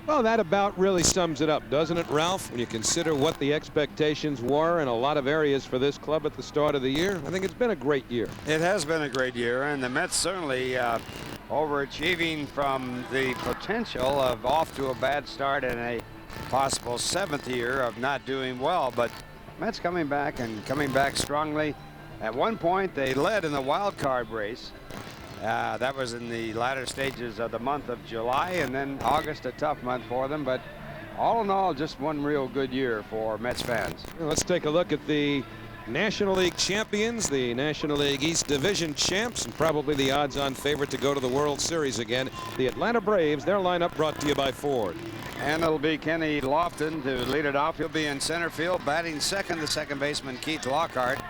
Well, that about really sums it up, doesn't it, Ralph? When you consider what the expectations were in a lot of areas for this club at the start of the year, I think it's been a great year. It has been a great year, and the Mets certainly overachieving from the potential of off to a bad start in a possible 7th year of not doing well. But Mets coming back and coming back strongly. At one point, they led in the wild card race. That was in the latter stages of the month of July, and then August, a tough month for them. But all in all, just one real good year for Mets fans. Well, let's take a look at the National League champions, the National League East Division champs, and probably the odds-on favorite to go to the World Series again, the Atlanta Braves. Their lineup brought to you by Ford. And it'll be Kenny Lofton to lead it off. He'll be in center field. Batting second, the second baseman Keith Lockhart.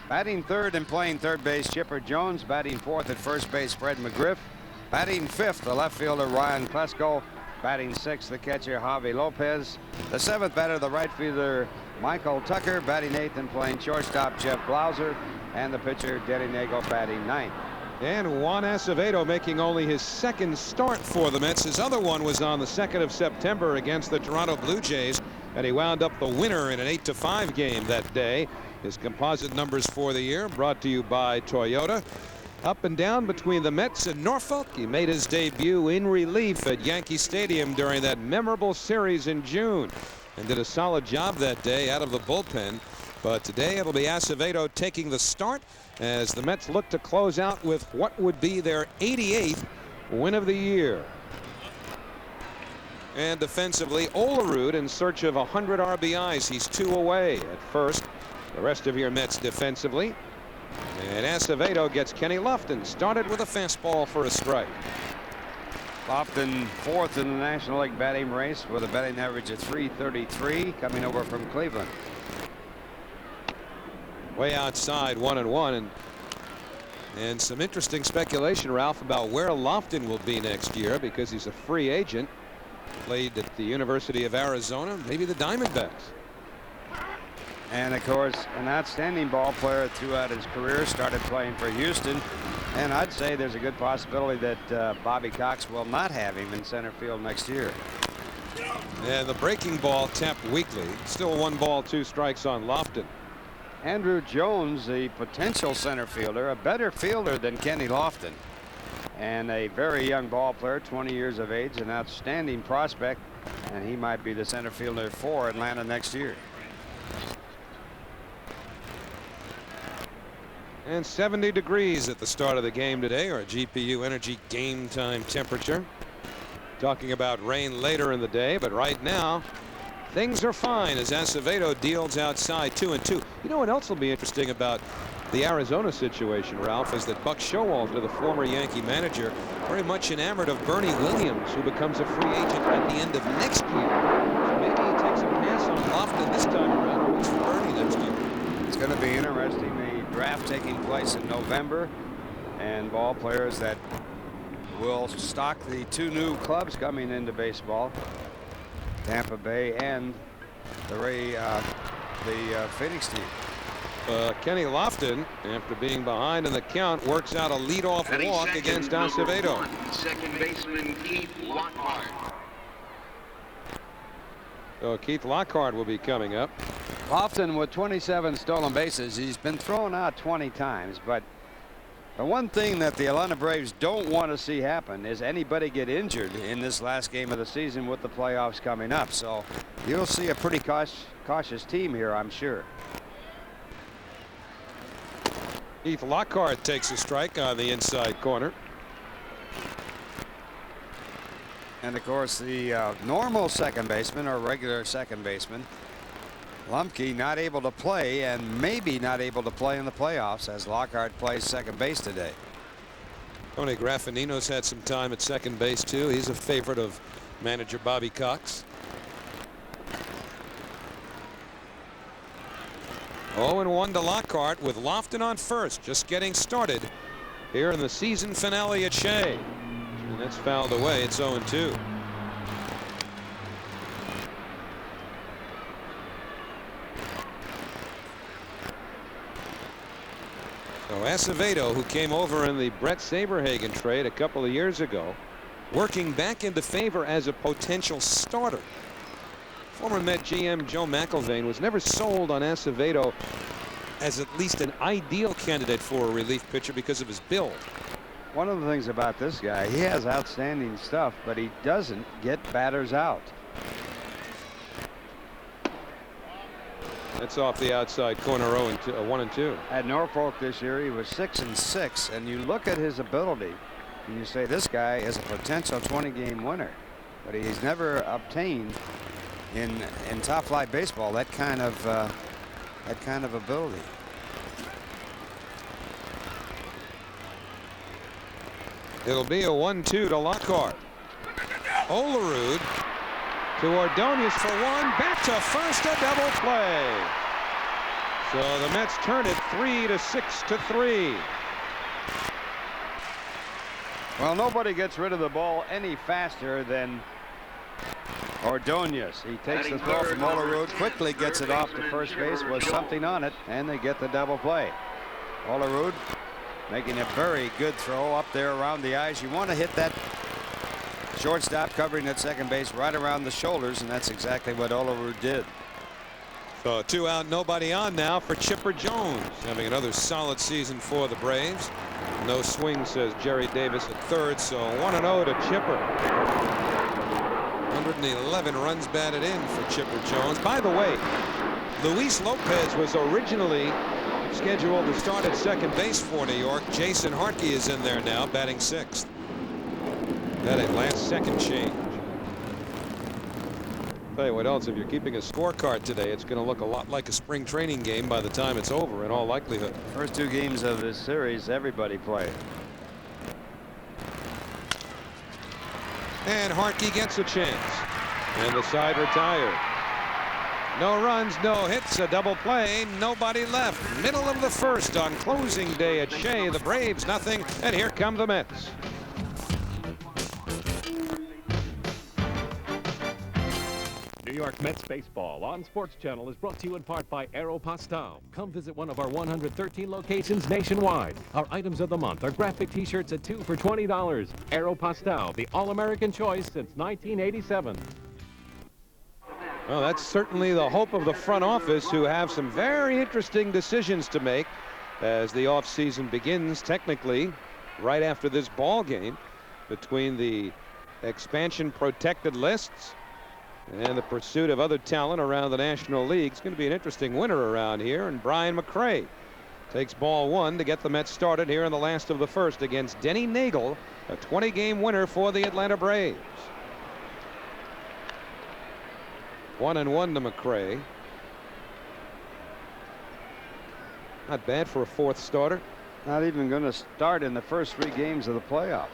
Batting third and playing third base, Chipper Jones. Batting fourth at first base, Fred McGriff. Batting fifth, the left fielder, Ryan Klesko. Batting sixth, the catcher, Javi Lopez. The seventh batter, the right fielder, Michael Tucker. Batting eighth and playing shortstop, Jeff Blauser. And the pitcher, Denny Nagle, batting ninth. And Juan Acevedo making only his second start for the Mets. His other one was on the 2nd of September against the Toronto Blue Jays, and he wound up the winner in an 8-5 game that day. His composite numbers for the year brought to you by Toyota. Up and down between the Mets and Norfolk. He made his debut in relief at Yankee Stadium during that memorable series in June and did a solid job that day out of the bullpen. But today it'll be Acevedo taking the start as the Mets look to close out with what would be their 88th win of the year. And defensively, Olerud in search of 100 RBIs. He's 2 away at first. The rest of your Mets defensively. And Acevedo gets Kenny Lofton started with a fastball for a strike. Lofton fourth in the National League batting race with a batting average of .333, coming over from Cleveland. Way outside, 1-1, and some interesting speculation, Ralph, about where Lofton will be next year because he's a free agent. Played at the University of Arizona, maybe the Diamondbacks. And of course, an outstanding ball player throughout his career. Started playing for Houston, and I'd say there's a good possibility that Bobby Cox will not have him in center field next year. And the breaking ball tapped weakly. Still 1 ball, 2 strikes on Lofton. Andrew Jones, the potential center fielder, a better fielder than Kenny Lofton, and a very young ball player, 20 years of age, an outstanding prospect, and he might be the center fielder for Atlanta next year. And 70 degrees at the start of the game today, or GPU Energy game time temperature. Talking about rain later in the day, but right now things are fine as Acevedo deals outside 2-2. You know what else will be interesting about the Arizona situation, Ralph, is that Buck Showalter, the former Yankee manager, very much enamored of Bernie Williams, who becomes a free agent at the end of next year. So maybe he takes a pass on Lofton this time around and waits for Bernie next year. It's going to be interesting. The draft taking place in November, and ball players that will stock the 2 new clubs coming into baseball, Tampa Bay and the Phoenix team. Kenny Lofton, after being behind in the count, works out a leadoff walk against Acevedo. Second baseman Keith Lockhart. So Keith Lockhart will be coming up. Lofton with 27 stolen bases. He's been thrown out 20 times, but the one thing that the Atlanta Braves don't want to see happen is anybody get injured in this last game of the season with the playoffs coming up. So you'll see a pretty cautious team here, I'm sure. Keith Lockhart takes a strike on the inside corner. And of course, the normal second baseman or regular second baseman, Lumpke, not able to play, and maybe not able to play in the playoffs as Lockhart plays second base today. Tony Graffinino's had some time at second base too. He's a favorite of manager Bobby Cox. 0-1 to Lockhart with Lofton on first, just getting started here in the season finale at Shea. And that's fouled away. It's 0-2. So Acevedo, who came over in the Brett Saberhagen trade a couple of years ago, working back into favor as a potential starter. Former Met GM Joe McIlvaine was never sold on Acevedo as at least an ideal candidate for a relief pitcher because of his build. One of the things about this guy, he has outstanding stuff, but he doesn't get batters out. That's off the outside corner. 1-2. At Norfolk this year, he was 6-6, and you look at his ability and you say this guy is a potential 20-game winner, but he's never obtained in top flight baseball that kind of ability. It'll be a 1-2 to Lockhart. Olerud to Ordonez for one. Back to first, a double play. So the Mets turn it 3-6-3. Well, nobody gets rid of the ball any faster than Ordonez. He takes the throw from Olerud, quickly gets it off to first base with something on it, and they get the double play. Olerud making a very good throw up there around the eyes. You want to hit that shortstop covering at second base right around the shoulders, and that's exactly what Olerud did. So 2 out, nobody on now for Chipper Jones, having another solid season for the Braves. No swing, says Jerry Davis at third, so 1-0 to Chipper. 111 runs batted in for Chipper Jones. By the way, Luis Lopez was originally scheduled to start at second base for New York. Jason Harkey is in there now, batting sixth. That a last-second change. Tell you what else, if you're keeping a scorecard today, it's going to look a lot like a spring training game by the time it's over, in all likelihood. First 2 games of this series, everybody played. And Harkey gets a chance. And the side retired. No runs, no hits, a double play, nobody left. Middle of the first on closing day at Shea. The Braves nothing, and here come the Mets. New York Mets baseball on Sports Channel is brought to you in part by Aeropostale. Come visit one of our 113 locations nationwide. Our items of the month are graphic t-shirts at 2 for $20. Aeropostale, the all-American choice since 1987. Well, that's certainly the hope of the front office, who have some very interesting decisions to make as the offseason begins, technically right after this ball game, between the expansion protected lists and the pursuit of other talent around the National League. It's going to be an interesting winter around here, and Brian McRae takes ball 1 to get the Mets started here in the last of the first against Denny Nagel, a 20-game winner for the Atlanta Braves. 1-1 to McRae. Not bad for a fourth starter. Not even going to start in the first 3 games of the playoffs.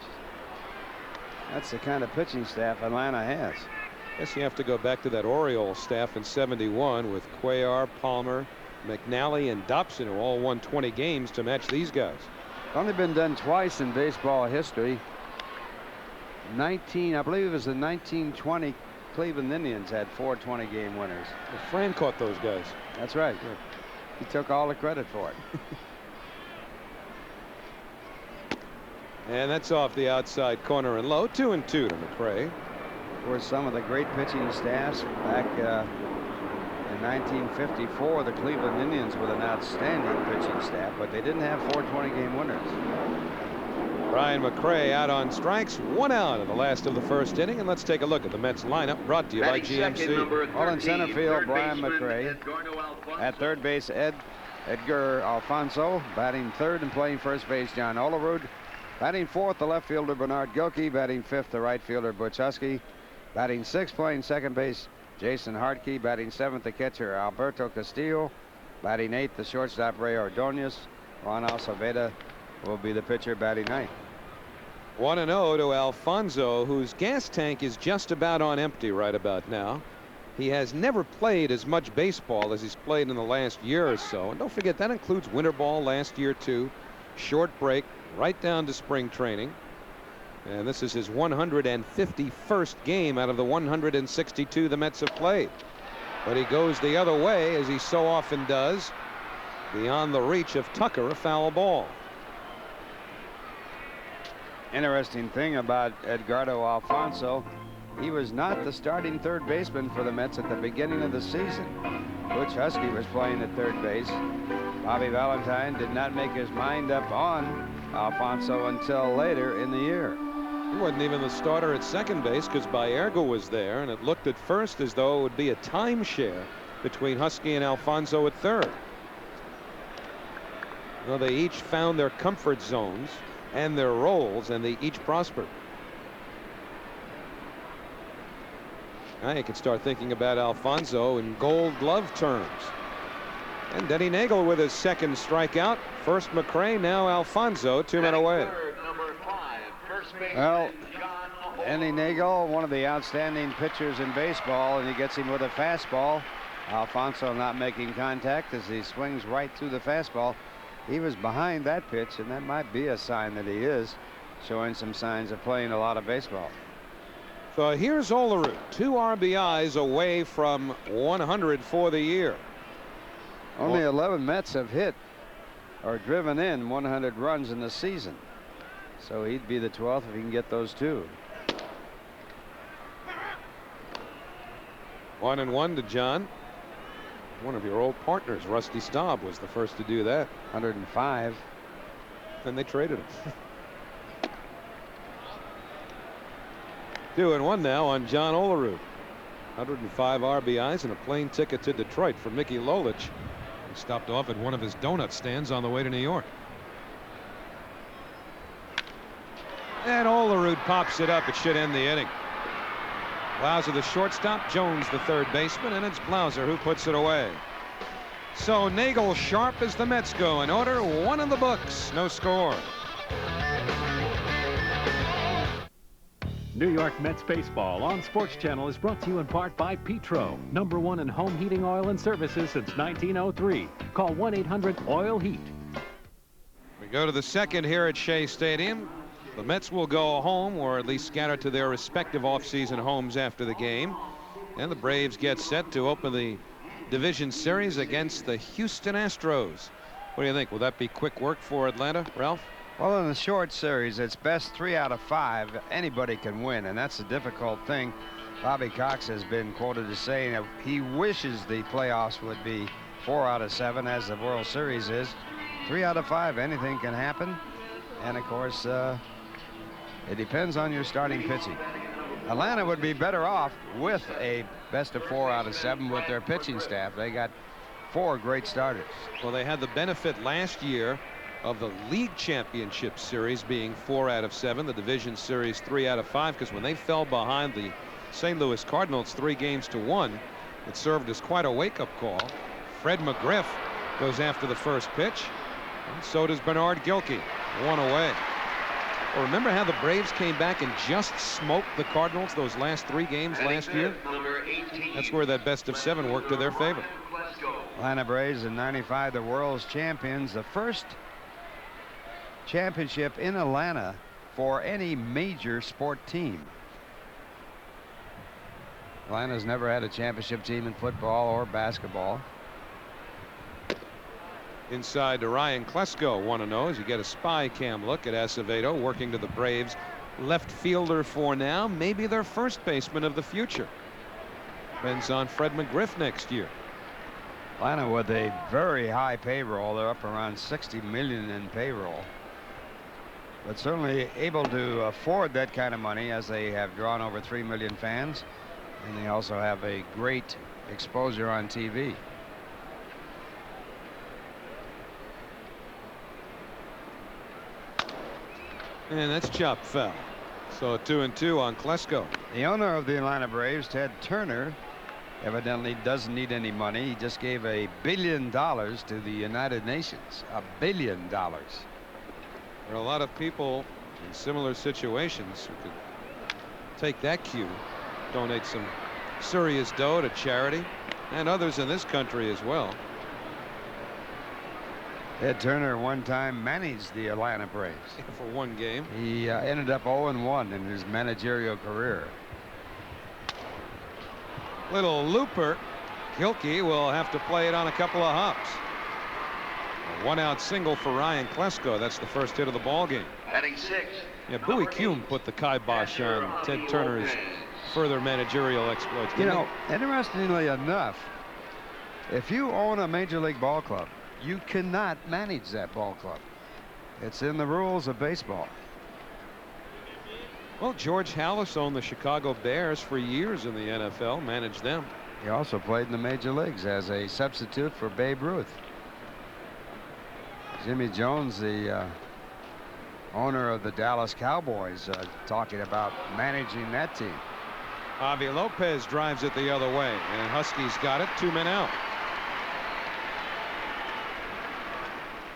That's the kind of pitching staff Atlanta has. Guess you have to go back to that Orioles staff in '71 with Cuellar, Palmer, McNally, and Dobson, who all won 20 games to match these guys. It's only been done twice in baseball history. I believe it was the 1920 Cleveland Indians had 4 20-game winners. Well, Fran caught those guys. That's right. Yeah. He took all the credit for it. And that's off the outside corner and low. 2-2 to McRae. Were some of the great pitching staffs back in 1954. The Cleveland Indians with an outstanding pitching staff, but they didn't have 4 20-game winners. Brian McRae out on strikes. 1 out in the last of the first inning, and let's take a look at the Mets lineup, brought to you by GMC. All in center field, Brian McRae. At third base, Edgar Alfonso. Batting third and playing first base, John Olerud. Batting fourth, the left fielder Bernard Gilkey. Batting fifth, the right fielder Butch Husky. Batting sixth, playing second base, Jason Harkey. Batting seventh, the catcher Alberto Castillo. Batting eighth, the shortstop Ray Ordonez. Juan Acevedo will be the pitcher, batting ninth. 1-0 to Alfonso, whose gas tank is just about on empty right about now. He has never played as much baseball as he's played in the last year or so. And don't forget, that includes winter ball last year too. Short break right down to spring training. And this is his 151st game out of the 162 the Mets have played. But he goes the other way, as he so often does, beyond the reach of Tucker, a foul ball. Interesting thing about Edgardo Alfonzo, he was not the starting third baseman for the Mets at the beginning of the season. Butch Husky was playing at third base. Bobby Valentine did not make his mind up on Alfonzo until later in the year. He wasn't even the starter at second base because Baerga was there, and it looked at first as though it would be a timeshare between Husky and Alfonzo at third. Well, they each found their comfort zones and their roles, and they each prospered. Now you can start thinking about Alfonzo in Gold Glove terms. And Denny Nagel with his second strikeout. First McRae, now Alfonzo, 2 men away. Well, Denny Nagel, one of the outstanding pitchers in baseball, and he gets him with a fastball. Alfonzo not making contact as he swings right through the fastball. He was behind that pitch, and that might be a sign that he is showing some signs of playing a lot of baseball. So here's Olerud, 2 RBIs away from 100 for the year. Only 11 Mets have hit or driven in 100 runs in the season. So he'd be the 12th if he can get those 2. 1-1 to John. One of your old partners, Rusty Staub, was the first to do that. 105. Then they traded him. 2-1 now on John Olerud. 105 RBIs and a plane ticket to Detroit for Mickey Lolich. He stopped off at one of his donut stands on the way to New York. And Olerud pops it up. It should end the inning. Blauser the shortstop, Jones the third baseman, and it's Blauser who puts it away. So Nagel sharp as the Mets go in order. 1 in the books. No score. New York Mets baseball on Sports Channel is brought to you in part by Petro, #1 in home heating oil and services since 1903. Call 1-800-OIL-HEAT. We go to the second here at Shea Stadium. The Mets will go home, or at least scatter to their respective offseason homes after the game. And the Braves get set to open the division series against the Houston Astros. What do you think? Will that be quick work for Atlanta, Ralph? Well, in the short series, it's best 3 out of 5. Anybody can win, and that's a difficult thing. Bobby Cox has been quoted as saying that he wishes the playoffs would be 4 out of 7, as the World Series is. 3 out of 5, anything can happen. And of course, it depends on your starting pitching. Atlanta would be better off with a best of 4 out of 7 with their pitching staff. They got 4 great starters. Well, they had the benefit last year of the league championship series being 4 out of 7, the division series 3 out of 5, because when they fell behind the St. Louis Cardinals 3-1, it served as quite a wake-up call. Fred McGriff goes after the first pitch, and so does Bernard Gilkey. 1 away. Well, remember how the Braves came back and just smoked the Cardinals those last 3 games last year? That's where that best of 7 worked to their favor. Atlanta Braves in '95, the world's champions, the first championship in Atlanta for any major sport team. Atlanta's never had a championship team in football or basketball. Inside to Ryan Klesko, 1-0 as you get a spy cam look at Acevedo working to the Braves left fielder for now, maybe their first baseman of the future. Depends on Fred McGriff next year. Atlanta with a very high payroll. They're up around $60 million in payroll, but certainly able to afford that kind of money, as they have drawn over 3 million fans, and they also have a great exposure on TV. And that's chopped foul. So 2-2 on Klesko. The owner of the Atlanta Braves, Ted Turner, evidently doesn't need any money. He just gave $1 billion to the United Nations. $1 billion. There are a lot of people in similar situations who could take that cue, donate some serious dough to charity, and others in this country as well. Ted Turner one time managed the Atlanta Braves. For 1 game. He ended up 0-1 in his managerial career. Little looper. Gilkey will have to play it on a couple of hops. A 1-out single for Ryan Klesko. That's the first hit of the ball game. Batting sixth. Yeah, Bowie Kuhn put the kibosh on Ted Turner's further managerial exploits. You know, interestingly enough, if you own a major league ball club, you cannot manage that ball club. It's in the rules of baseball. Well, George Halas owned the Chicago Bears for years in the NFL, managed them. He also played in the major leagues as a substitute for Babe Ruth. Jimmy Jones, the owner of the Dallas Cowboys, talking about managing that team. Javi Lopez drives it the other way, and Huskies got it. 2 men out.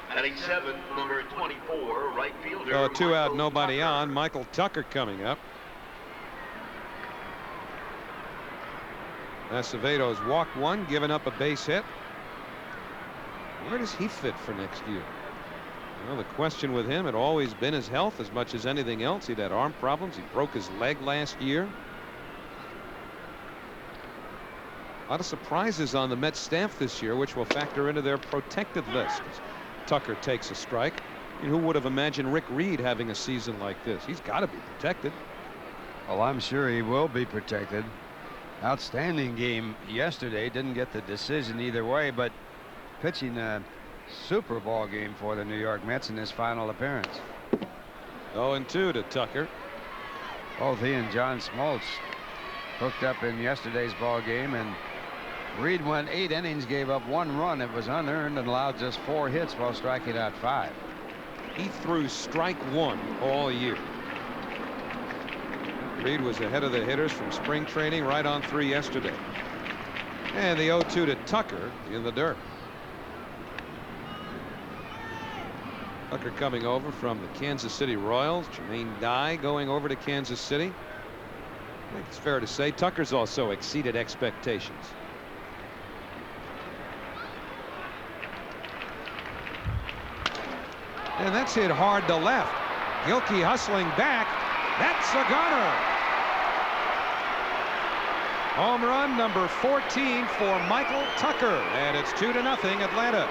Batting seventh, number 24, right fielder. So 2 out, Michael nobody Tucker. on. Michael Tucker coming up. Acevedo's walked one, given up a base hit. Where does he fit for next year? Well, the question with him had always been his health as much as anything else. He'd had arm problems. He broke his leg last year. A lot of surprises on the Mets staff this year, which will factor into their protected list. Tucker takes a strike. Who would have imagined Rick Reed having a season like this? He's got to be protected. Well, I'm sure he will be protected. Outstanding game yesterday. Didn't get the decision either way, but pitching a super ball game for the New York Mets in his final appearance. 0-2 to Tucker. Both he and John Smoltz hooked up in yesterday's ball game, and Reed went 8 innings, gave up 1 run. It was unearned and allowed just 4 hits while striking out 5. He threw strike 1 all year. Reed was ahead of the hitters from spring training, right on 3 yesterday. And the 0-2 to Tucker in the dirt. Tucker coming over from the Kansas City Royals. Jermaine Dye going over to Kansas City. I think it's fair to say Tucker's also exceeded expectations. And that's hit hard to left. Gilkey hustling back. That's a gunner. Home run number 14 for Michael Tucker, and it's 2-0 Atlanta.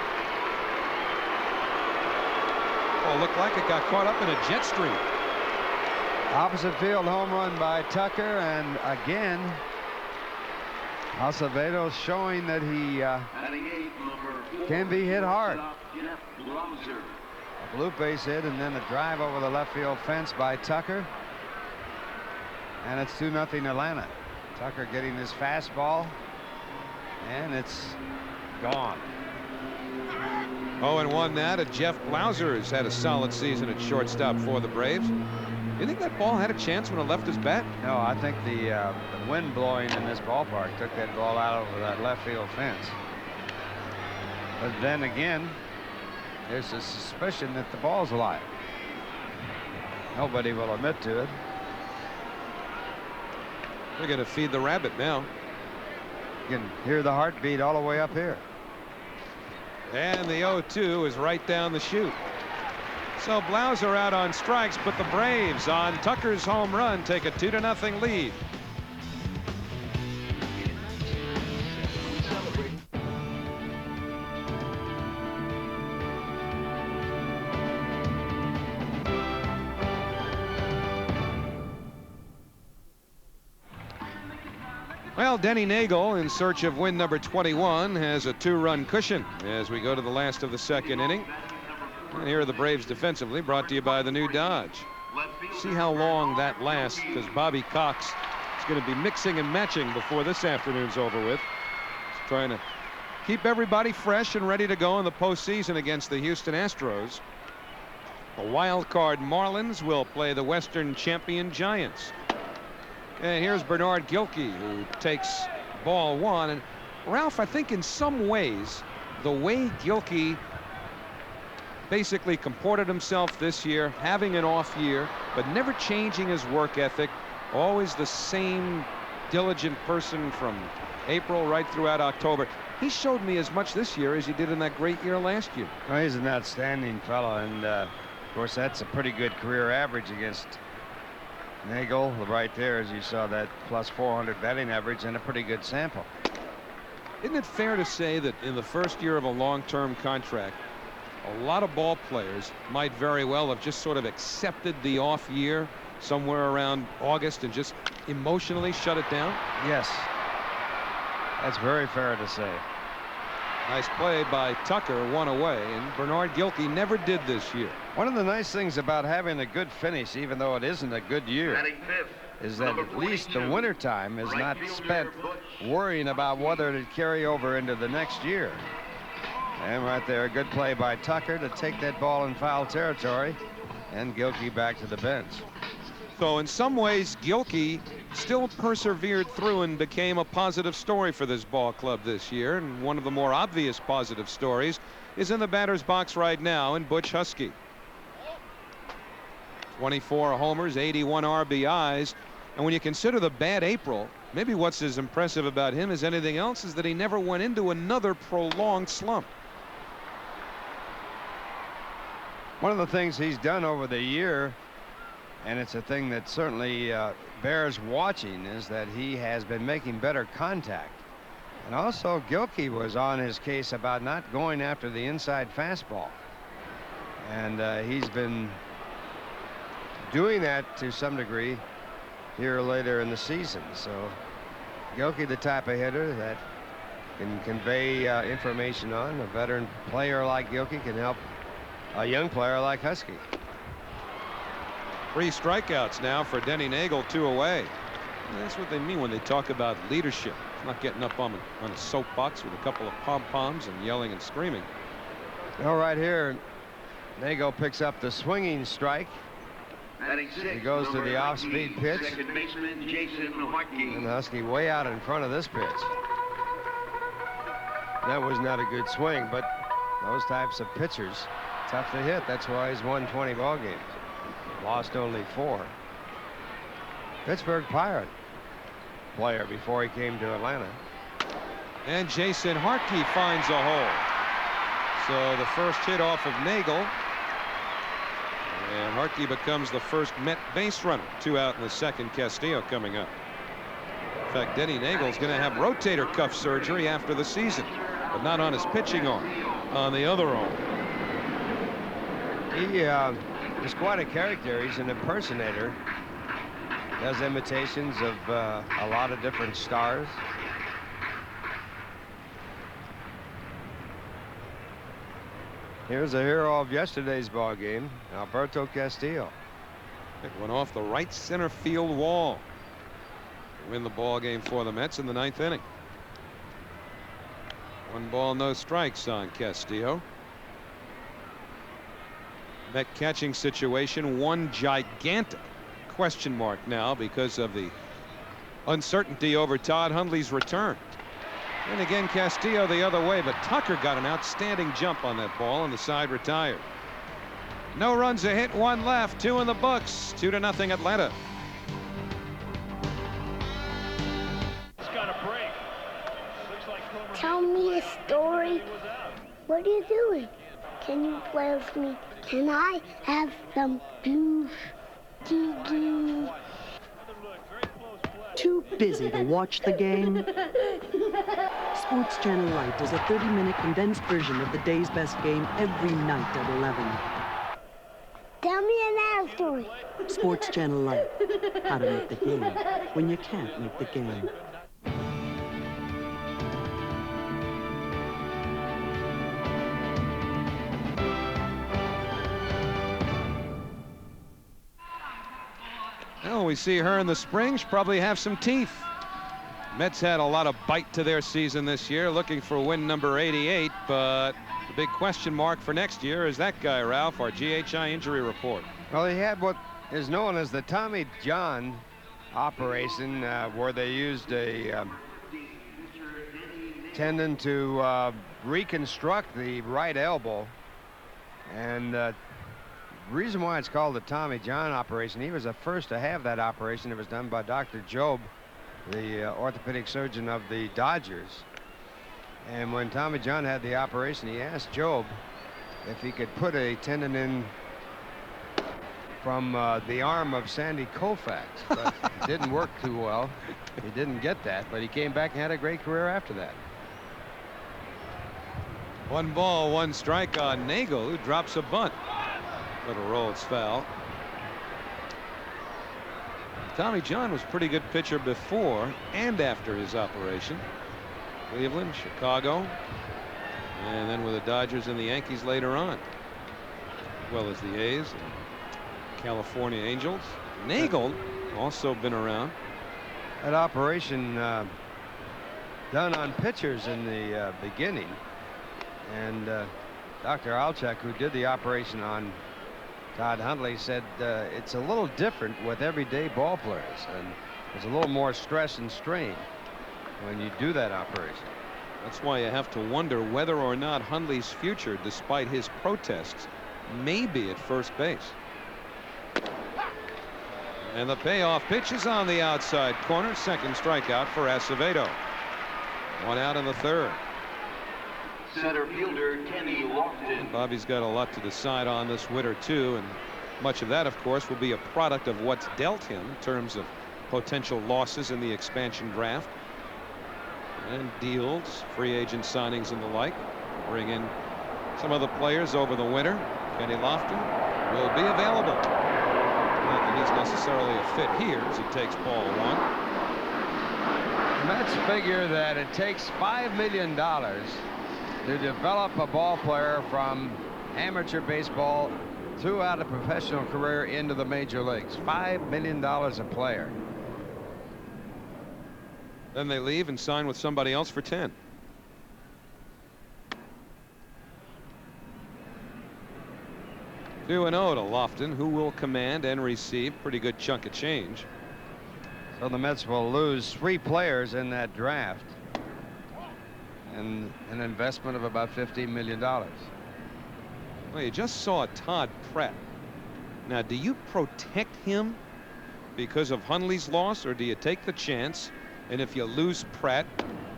Oh, looked like it got caught up in a jet stream. Opposite field home run by Tucker, and again Acevedo showing that he Batting eighth, number 4, can be hit hard. Jeff Blauser. A blue base hit and then a drive over the left field fence by Tucker, and it's 2-0 Atlanta. Tucker getting his fastball, and it's gone. 0-1 now to Jeff Blauser, has had a solid season at shortstop for the Braves. You think that ball had a chance when it left his bat? No, I think the wind blowing in this ballpark took that ball out over that left field fence. But then again, there's a suspicion that the ball's alive. Nobody will admit to it. They're going to feed the rabbit now. You can hear the heartbeat all the way up here. And the 0-2 is right down the chute. So Blauser out on strikes, but the Braves on Tucker's home run take a 2-0 lead. Well, Denny Nagel, in search of win number 21, has a 2-run cushion as we go to the last of the second inning. And here are the Braves defensively, brought to you by the new Dodge. See how long that lasts, because Bobby Cox is going to be mixing and matching before this afternoon's over with. He's trying to keep everybody fresh and ready to go in the postseason against the Houston Astros. The wild card Marlins will play the Western champion Giants. And here's Bernard Gilkey, who takes ball 1. And Ralph, I think in some ways, the way Gilkey basically comported himself this year, having an off year, but never changing his work ethic, always the same diligent person from April right throughout October. He showed me as much this year as he did in that great year last year. Well, he's an outstanding fellow, and of course that's a pretty good career average against Nagel right there, as you saw, that plus 400 batting average and a pretty good sample. Isn't it fair to say that in the first year of a long-term contract, A lot of ball players might very well have just sort of accepted the off year somewhere around August and just emotionally shut it down. Yes, that's very fair to say. Nice play by Tucker, one away, and Bernard Gilkey never did this year. One of the nice things about having a good finish, even though it isn't a good year, Batting fifth, is that number at least the 42, winter time is right not fielder, spent Butch. worrying about whether to carry over into the next year. And right there, a good play by Tucker to take that ball in foul territory, and Gilkey back to the bench. So in some ways, Gilkey still persevered through and became a positive story for this ball club this year. And one of the more obvious positive stories is in the batter's box right now in Butch Huskey. 24 homers, 81 RBIs. And when you consider the bad April, maybe what's as impressive about him as anything else is that he never went into another prolonged slump. One of the things he's done over the year, and it's a thing that certainly bears watching, is that he has been making better contact. And also Gilkey was on his case about not going after the inside fastball. And he's been doing that to some degree here later in the season. So Gilkey, the type of hitter that can convey information on. A veteran player like Gilkey can help a young player like Huskey. 3 strikeouts now for Denny Nagel, 2 away. And that's what they mean when they talk about leadership. Not getting up on a soapbox with a couple of pom-poms and yelling and screaming. All right, here Nagel picks up the swinging strike. Batting sixth, He goes to number the off-speed 19, pitch. Second baseman Jason Hartke. And Huskey way out in front of this pitch. That was not a good swing, but those types of pitchers, tough to hit. That's why he's won 20 ball games. Lost only 4. Pittsburgh Pirate player before he came to Atlanta. And Jason Hartke finds a hole. So the first hit off of Nagel. And Hartke becomes the first Met base runner. 2 out in the second. Castillo coming up. In fact, Denny Nagel's going to have rotator cuff surgery after the season, but not on his pitching arm, on the other arm. He is quite a character. He's an impersonator. Does imitations of a lot of different stars. Here's a hero of yesterday's ball game, Alberto Castillo. It went off the right center field wall. Win the ball game for the Mets in the 9th inning. 1 ball, no strikes on Castillo. Met catching situation, one gigantic question mark now because of the uncertainty over Todd Hundley's return. And again, Castillo the other way, but Tucker got an outstanding jump on that ball, and the side retired. No runs, a hit, 1 left, 2 in the books. 2-0 Atlanta. Tell me a story. What are you doing? Can you play with me? Can I have some blues? Gigi. Too busy to watch the game? Sports Channel Light is a 30-minute condensed version of the day's best game every night at 11. Tell me another story. Sports Channel Light. How to make the game when you can't make the game. Well, we see her in the spring. She'll probably have some teeth. Mets had a lot of bite to their season this year, looking for win number 88, but the big question mark for next year is that guy, Ralph, our GHI injury report. Well, he had what is known as the Tommy John operation, where they used a tendon to reconstruct the right elbow. And reason why it's called the Tommy John operation, he was the first to have that operation. It was done by Dr. Jobe, the orthopedic surgeon of the Dodgers. And when Tommy John had the operation, he asked Jobe if he could put a tendon in from the arm of Sandy Koufax, but it didn't work too well. He didn't get that, but he came back and had a great career after that. 1 ball, 1 strike on Nagel, who drops a bunt. But a Rhodes foul. Tommy John was a pretty good pitcher before and after his operation. Cleveland, Chicago, and then with the Dodgers and the Yankees later on, as well as the A's and California Angels. Nagel also been around. That operation done on pitchers in the beginning, and Dr. Alchek, who did the operation on Todd Hundley, said it's a little different with everyday ball players, and there's a little more stress and strain when you do that operation. That's why you have to wonder whether or not Hundley's future, despite his protests, may be at first base. And the payoff pitch is on the outside corner. Second strikeout for Acevedo. 1 out in the 3rd. Center fielder Kenny Lofton. Bobby's got a lot to decide on this winter too, and much of that, of course, will be a product of what's dealt him in terms of potential losses in the expansion draft and deals, free agent signings and the like. Bring in some other players over the winter. Kenny Lofton will be available. Not that he's necessarily a fit here as he takes ball 1. The Mets figure that it takes $5 million to develop a ball player from amateur baseball throughout a professional career into the major leagues. $5 million a player. Then they leave and sign with somebody else for 10. Two and 0 to Lofton, who will command and receive pretty good chunk of change. So the Mets will lose 3 players in that draft and an investment of about $15 million. Well, you just saw Todd Pratt. Now, do you protect him because of Hundley's loss, or do you take the chance, and if you lose Pratt,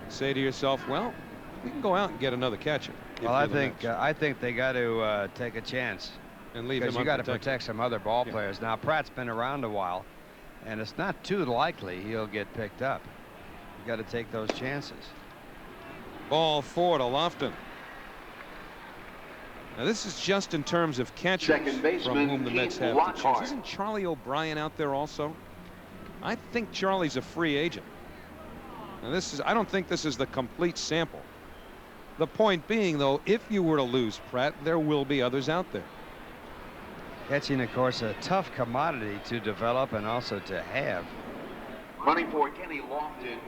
say to yourself, well, we can go out and get another catcher? Well, I think they got to take a chance and leave because him you got to unprotected. protect some other ball players. Now, Pratt's been around a while, and it's not too likely he'll get picked up. You got to take those chances. Ball 4 to Lofton. Now, this is just in terms of catchers Second from baseman whom the Mets Keith have to Lockhart. choose. Isn't Charlie O'Brien out there also? I think Charlie's a free agent. Now, I don't think this is the complete sample. The point being, though, if you were to lose Pratt, there will be others out there. Catching, of course, a tough commodity to develop and also to have. Running for Kenny Lofton,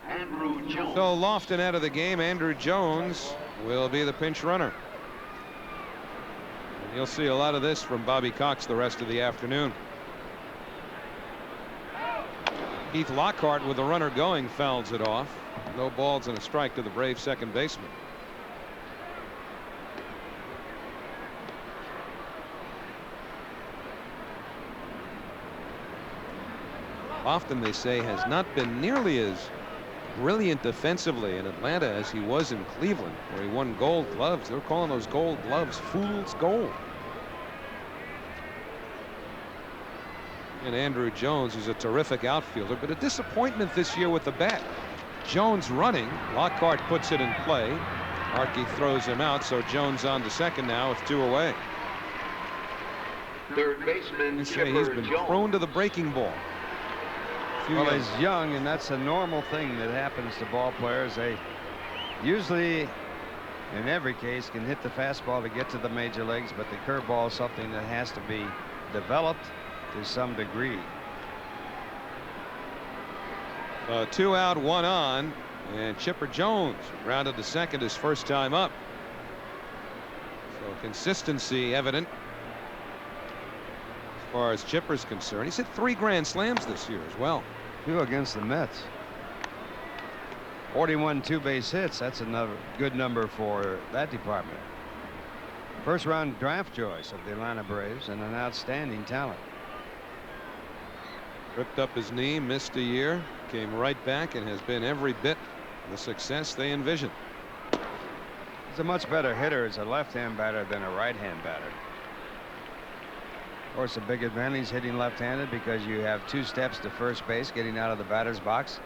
Andrew Jones. So Lofton out of the game. Andrew Jones will be the pinch runner. And you'll see a lot of this from Bobby Cox the rest of the afternoon. Keith Lockhart, with the runner going, fouls it off. No balls and a strike to the Brave second baseman. Lofton, they say, has not been nearly as brilliant defensively in Atlanta as he was in Cleveland, where he won Gold Gloves. They're calling those Gold Gloves fool's gold. And Andrew Jones, who's a terrific outfielder, but a disappointment this year with the bat. Jones running. Lockhart puts it in play. Archie throws him out, so Jones on to second now with 2 away. Third baseman They say he's been Chipper prone to Jones. the breaking ball. Well, he's young, and that's a normal thing that happens to ball players. They usually, in every case, can hit the fastball to get to the major leagues, but the curveball is something that has to be developed to some degree. 2 out, 1 on, and Chipper Jones rounded to second his first time up. So consistency evident as far as Chipper's concerned. He's hit 3 grand slams this year as well. 2 against the Mets. 41 2-base hits. That's another good number for that department. First round draft choice of the Atlanta Braves and an outstanding talent. Ripped up his knee, missed a year, came right back, and has been every bit the success they envisioned. He's a much better hitter as a left-hand batter than a right-hand batter. Of course, a big advantage hitting left-handed because you have 2 steps to first base, getting out of the batter's box,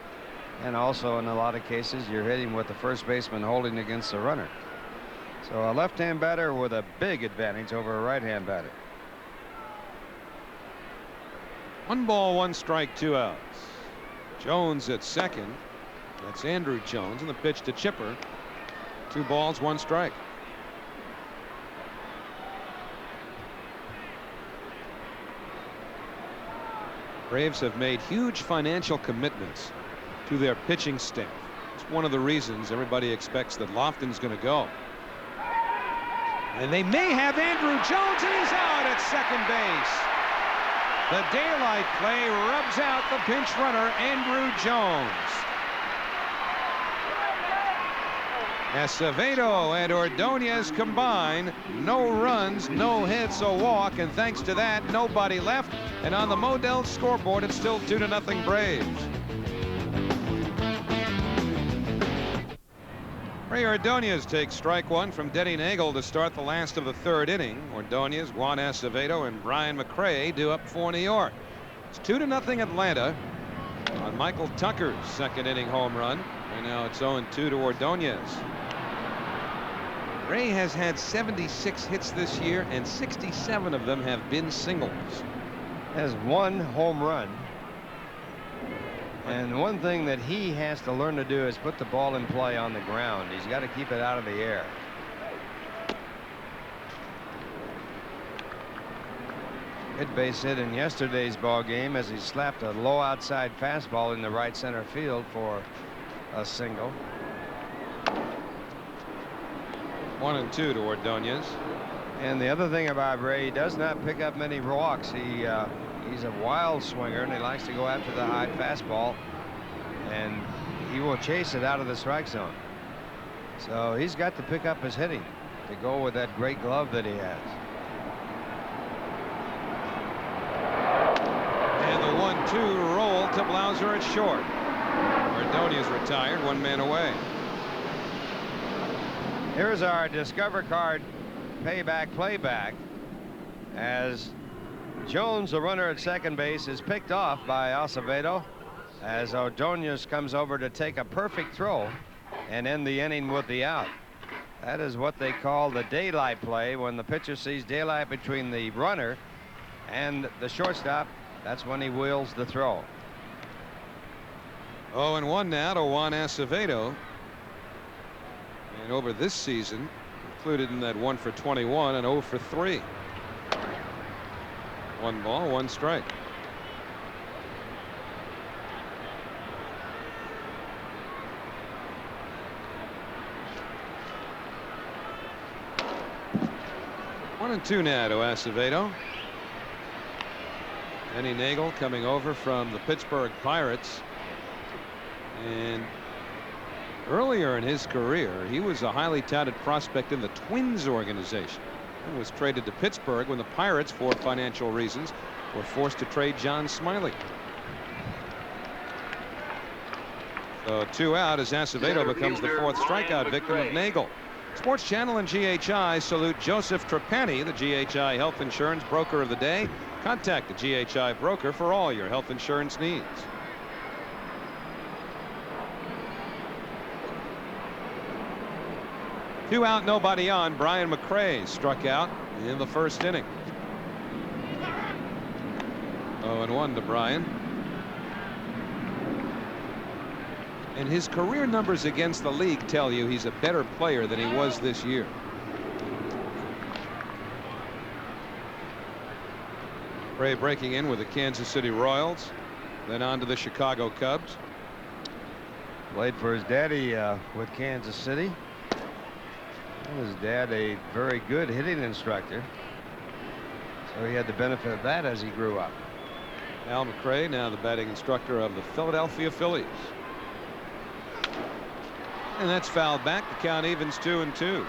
and also in a lot of cases you're hitting with the first baseman holding against the runner. So a left-hand batter with a big advantage over a right-hand batter. 1 ball, 1 strike, 2 outs. Jones at second. That's Andruw Jones, and the pitch to Chipper. 2 balls, 1 strike. Braves have made huge financial commitments to their pitching staff. It's one of the reasons everybody expects that Lofton's going to go. And they may have Andruw Jones, and he's out at second base. The daylight play rubs out the pinch runner, Andruw Jones. Acevedo and Ordonez combine. No runs, no hits, a walk, and thanks to that, nobody left. And on the Modell scoreboard, it's still 2-0 Braves. Ray Ordonez takes strike 1 from Denny Nagel to start the last of the 3rd inning. Ordonez, Juan Acevedo, and Brian McRae do up for New York. It's 2-0 Atlanta on Michael Tucker's 2nd inning home run. And now it's 0-2 to Ordonez. Ray has had 76 hits this year, and 67 of them have been singles. Has 1 home run. And one thing that he has to learn to do is put the ball in play on the ground. He's got to keep it out of the air. Good base hit in yesterday's ball game as he slapped a low outside fastball in the right center field for a single. 1-2 to Ordonez. And the other thing about Ray, he does not pick up many walks. He's a wild swinger, and he likes to go after the high fastball, and he will chase it out of the strike zone. So he's got to pick up his hitting to go with that great glove that he has. And the 1-2 roll to Blauser at short. Ordonez retired, 1 man away. Here's our Discover Card playback as Jones, the runner at second base, is picked off by Acevedo as Ordonez comes over to take a perfect throw and end the inning with the out. That is what they call the daylight play. When the pitcher sees daylight between the runner and the shortstop, that's when he wheels the throw. 0-1 now to Juan Acevedo. And over this season, included in that 1 for 21 and 0 for 3. 1 ball, 1 strike. One and 2 now to Acevedo. Denny Nagel coming over from the Pittsburgh Pirates. And earlier in his career, he was a highly touted prospect in the Twins organization and was traded to Pittsburgh when the Pirates, for financial reasons, were forced to trade John Smiley. So 2 out as Acevedo becomes the 4th strikeout victim of Nagel. Sports Channel and GHI salute Joseph Trapani, the GHI Health Insurance Broker of the Day. Contact the GHI broker for all your health insurance needs. Two out, nobody on. Brian McRae struck out in the 1st inning. 0-1 to Brian. And his career numbers against the league tell you he's a better player than he was this year. Ray breaking in with the Kansas City Royals, then on to the Chicago Cubs. Played for his daddy with Kansas City. His dad, a very good hitting instructor, so he had the benefit of that as he grew up. Al McRae, now the batting instructor of the Philadelphia Phillies. And that's fouled back. The count evens 2-2.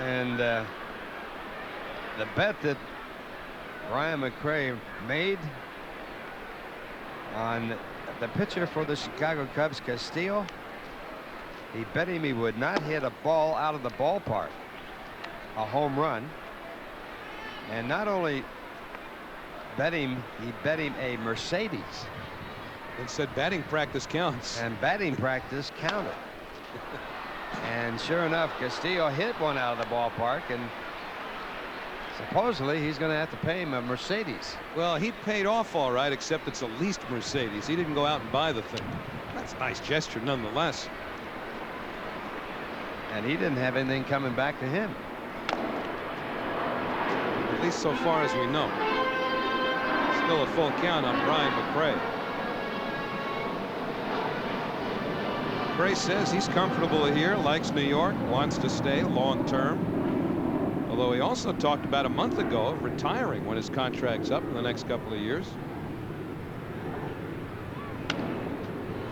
And the bet that Brian McRae made on the pitcher for the Chicago Cubs, Castillo, he bet him he would not hit a ball out of the ballpark, a home run. And not only bet him, he bet him a Mercedes. And said batting practice counts. And batting practice counted. And sure enough, Castillo hit one out of the ballpark, and supposedly he's going to have to pay him a Mercedes. Well, he paid off all right, except it's a leased Mercedes. He didn't go out and buy the thing. That's a nice gesture nonetheless. And he didn't have anything coming back to him. At least so far as we know. Still a full count on Brian McRae. McRae says he's comfortable here, likes New York, wants to stay long term. Although he also talked about a month ago of retiring when his contract's up in the next couple of years.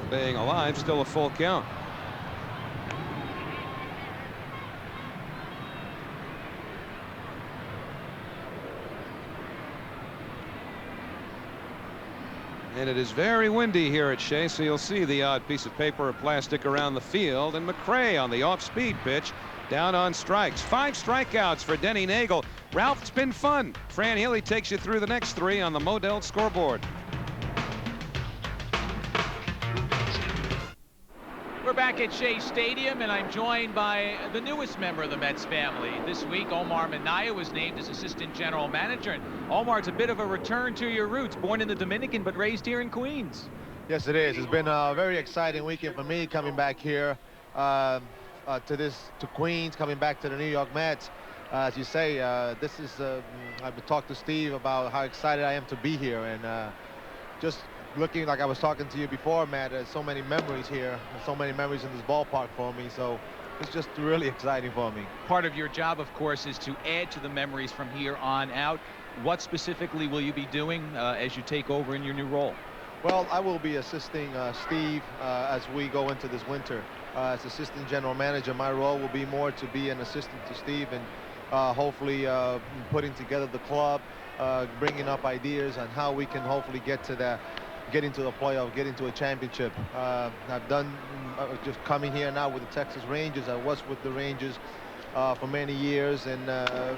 Staying alive, still a full count. And it is very windy here at Shea, so you'll see the odd piece of paper or plastic around the field. And McRae on the off-speed pitch, down on strikes. 5 strikeouts for Denny Nagel. Ralph, it's been fun. Fran Healy takes you through the next 3 on the Modell scoreboard. We're back at Shea Stadium, and I'm joined by the newest member of the Mets family. This week, Omar Minaya was named as assistant general manager. And Omar, it's a bit of a return to your roots, born in the Dominican but raised here in Queens. Yes, it is. It's been a very exciting weekend for me coming back here to Queens, coming back to the New York Mets. As you say, I've talked to Steve about how excited I am to be here, and just looking like I was talking to you before, Matt, there's so many memories here, and so many memories in this ballpark for me, so it's just really exciting for me. Part of your job, of course, is to add to the memories from here on out. What specifically will you be doing as you take over in your new role? Well, I will be assisting Steve as we go into this winter. As assistant general manager, my role will be more to be an assistant to Steve and hopefully putting together the club, bringing up ideas on how we can hopefully get into the playoff, get into a championship. I've done just coming here now with the Texas Rangers. I was with the Rangers for many years and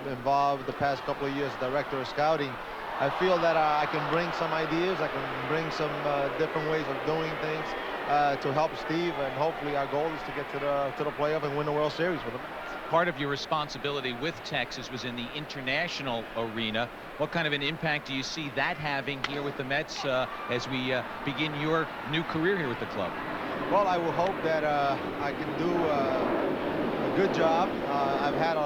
involved the past couple of years director of scouting. I feel that I can bring some ideas. I can bring some different ways of doing things to help Steve, and hopefully our goal is to get to the playoff and win the World Series with him. Part of your responsibility with Texas was in the international arena. What kind of an impact do you see that having here with the Mets as we begin your new career here with the club? Well, I will hope that I can do a good job. I've had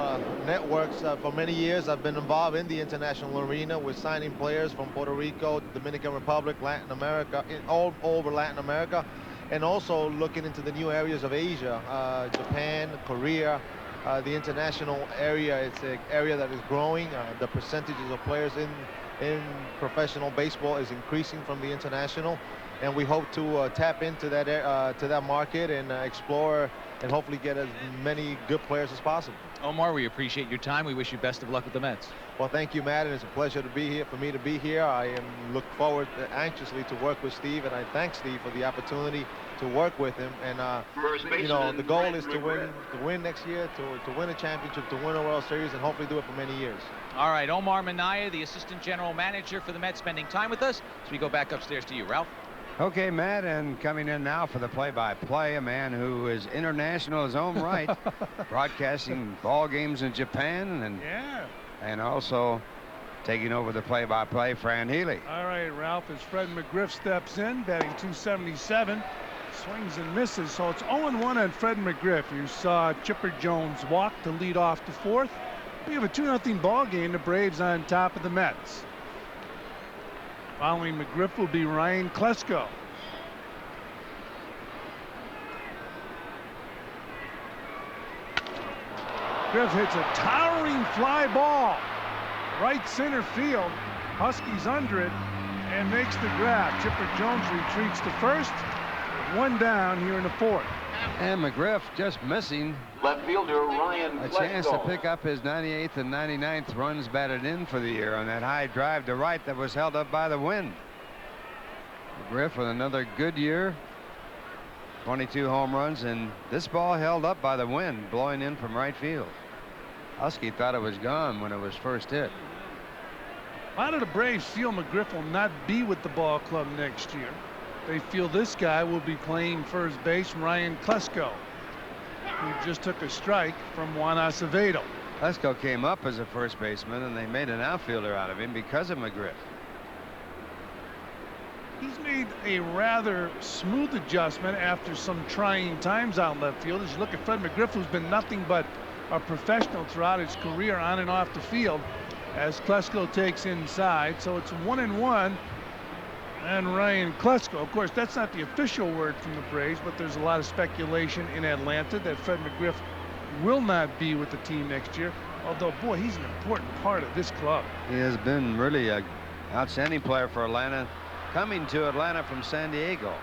networks for many years. I've been involved in the international arena with signing players from Puerto Rico, Dominican Republic, Latin America, all over Latin America, and also looking into the new areas of Asia, Japan, Korea. The international area, it's an area that is growing. The percentages of players in professional baseball is increasing from the international, and we hope to tap into that market and explore and hopefully get as many good players as possible. Omar, we appreciate your time. We wish you best of luck with the Mets. Well, thank you, Matt, and it's a pleasure to be here. For me to be here, I look forward anxiously to work with Steve, and I thank Steve for the opportunity to work with him. And you know, the goal is to win next year, to win a championship, to win a World Series, and hopefully do it for many years. All right, Omar Minaya, the assistant general manager for the Mets, spending time with us. So we go back upstairs to you, Ralph. Okay, Matt, and coming in now for the play-by-play, a man who is international in his own right, broadcasting ball games in Japan, and also taking over the play-by-play, Fran Healy. All right, Ralph, as Fred McGriff steps in, batting .277, swings and misses, so it's 0-1 on Fred McGriff. You saw Chipper Jones walk to lead off the fourth. We have a 2-0 ball game. The Braves on top of the Mets. Following McGriff will be Ryan Klesko. McGriff hits a towering fly ball. Right center field. Huskies under it and makes the grab. Chipper Jones retreats to first. 1 down here in the fourth. And McGriff just missing Left fielder Ryan a chance to pick up his 98th and 99th runs batted in for the year on that high drive to right that was held up by the wind. McGriff with another good year, 22 home runs, and this ball held up by the wind blowing in from right field. Husky thought it was gone when it was first hit. A lot of the Braves feel McGriff will not be with the ball club next year. They feel this guy will be playing first base, Ryan Klesko. who just took a strike from Juan Acevedo. Klesko came up as a first baseman, and they made an outfielder out of him because of McGriff. He's made a rather smooth adjustment after some trying times out in left field. As you look at Fred McGriff, who's been nothing but a professional throughout his career on and off the field, as Klesko takes inside. So it's 1-1 and Ryan Klesko. Of course, that's not the official word from the Braves, but there's a lot of speculation in Atlanta that Fred McGriff will not be with the team next year. Although, boy, he's an important part of this club. He has been really an outstanding player for Atlanta, coming to Atlanta from San Diego.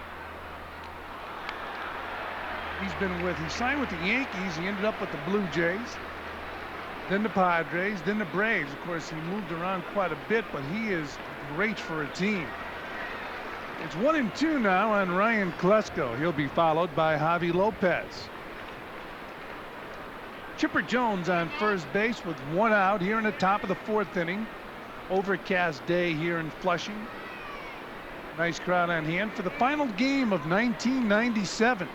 He signed with the Yankees. He ended up with the Blue Jays, then the Padres, then the Braves. Of course, he moved around quite a bit, but he is great for a team. It's 1-2 now on Ryan Klesko. He'll be followed by Javi Lopez. Chipper Jones on first base with one out here in the top of the fourth inning. Overcast day here in Flushing. Nice crowd on hand for the final game of 1997.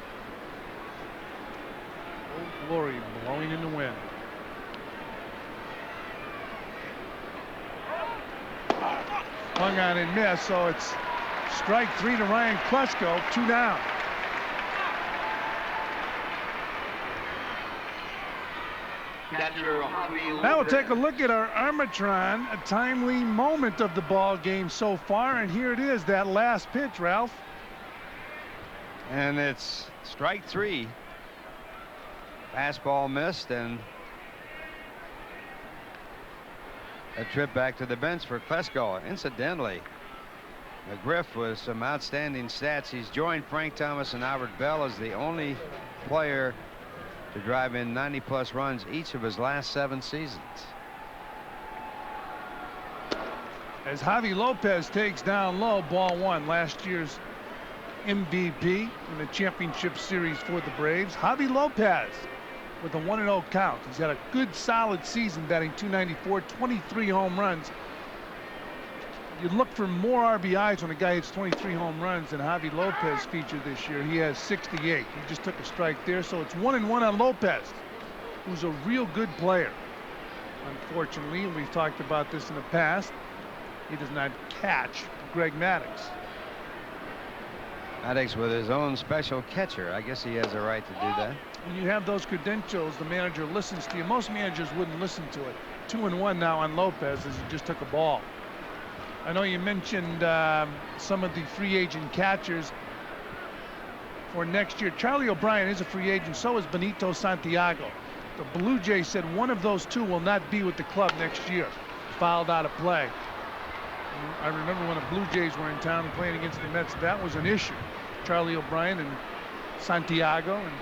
Old Glory blowing in the wind. Hung on and missed, so it's strike three to Ryan Klesko, 2 down. Now we'll take a look at our Armatron, a timely moment of the ball game so far, and here it is, that last pitch, Ralph. And it's strike 3. Fastball missed, and a trip back to the bench for Klesko. Incidentally, McGriff with some outstanding stats. He's joined Frank Thomas and Albert Bell as the only player to drive in 90+ runs each of his last 7 seasons. As Javi Lopez takes down low, ball 1, last year's MVP in the championship series for the Braves. Javi Lopez with a 1-0 count. He's had a good solid season, batting .294, 23 home runs. You look for more RBIs when a guy hits 23 home runs than Javi Lopez featured this year. He has 68. He just took a strike there, so it's 1-1 on Lopez, who's a real good player. Unfortunately, and we've talked about this in the past, he does not catch Greg Maddux. Maddux with his own special catcher. I guess he has a right to do that. When you have those credentials, the manager listens to you. Most managers wouldn't listen to it. 2-1 now on Lopez as he just took a ball. I know you mentioned some of the free agent catchers for next year. Charlie O'Brien is a free agent. So is Benito Santiago. The Blue Jays said one of those two will not be with the club next year. Fouled out of play. I remember when the Blue Jays were in town and playing against the Mets, that was an issue. Charlie O'Brien and Santiago, and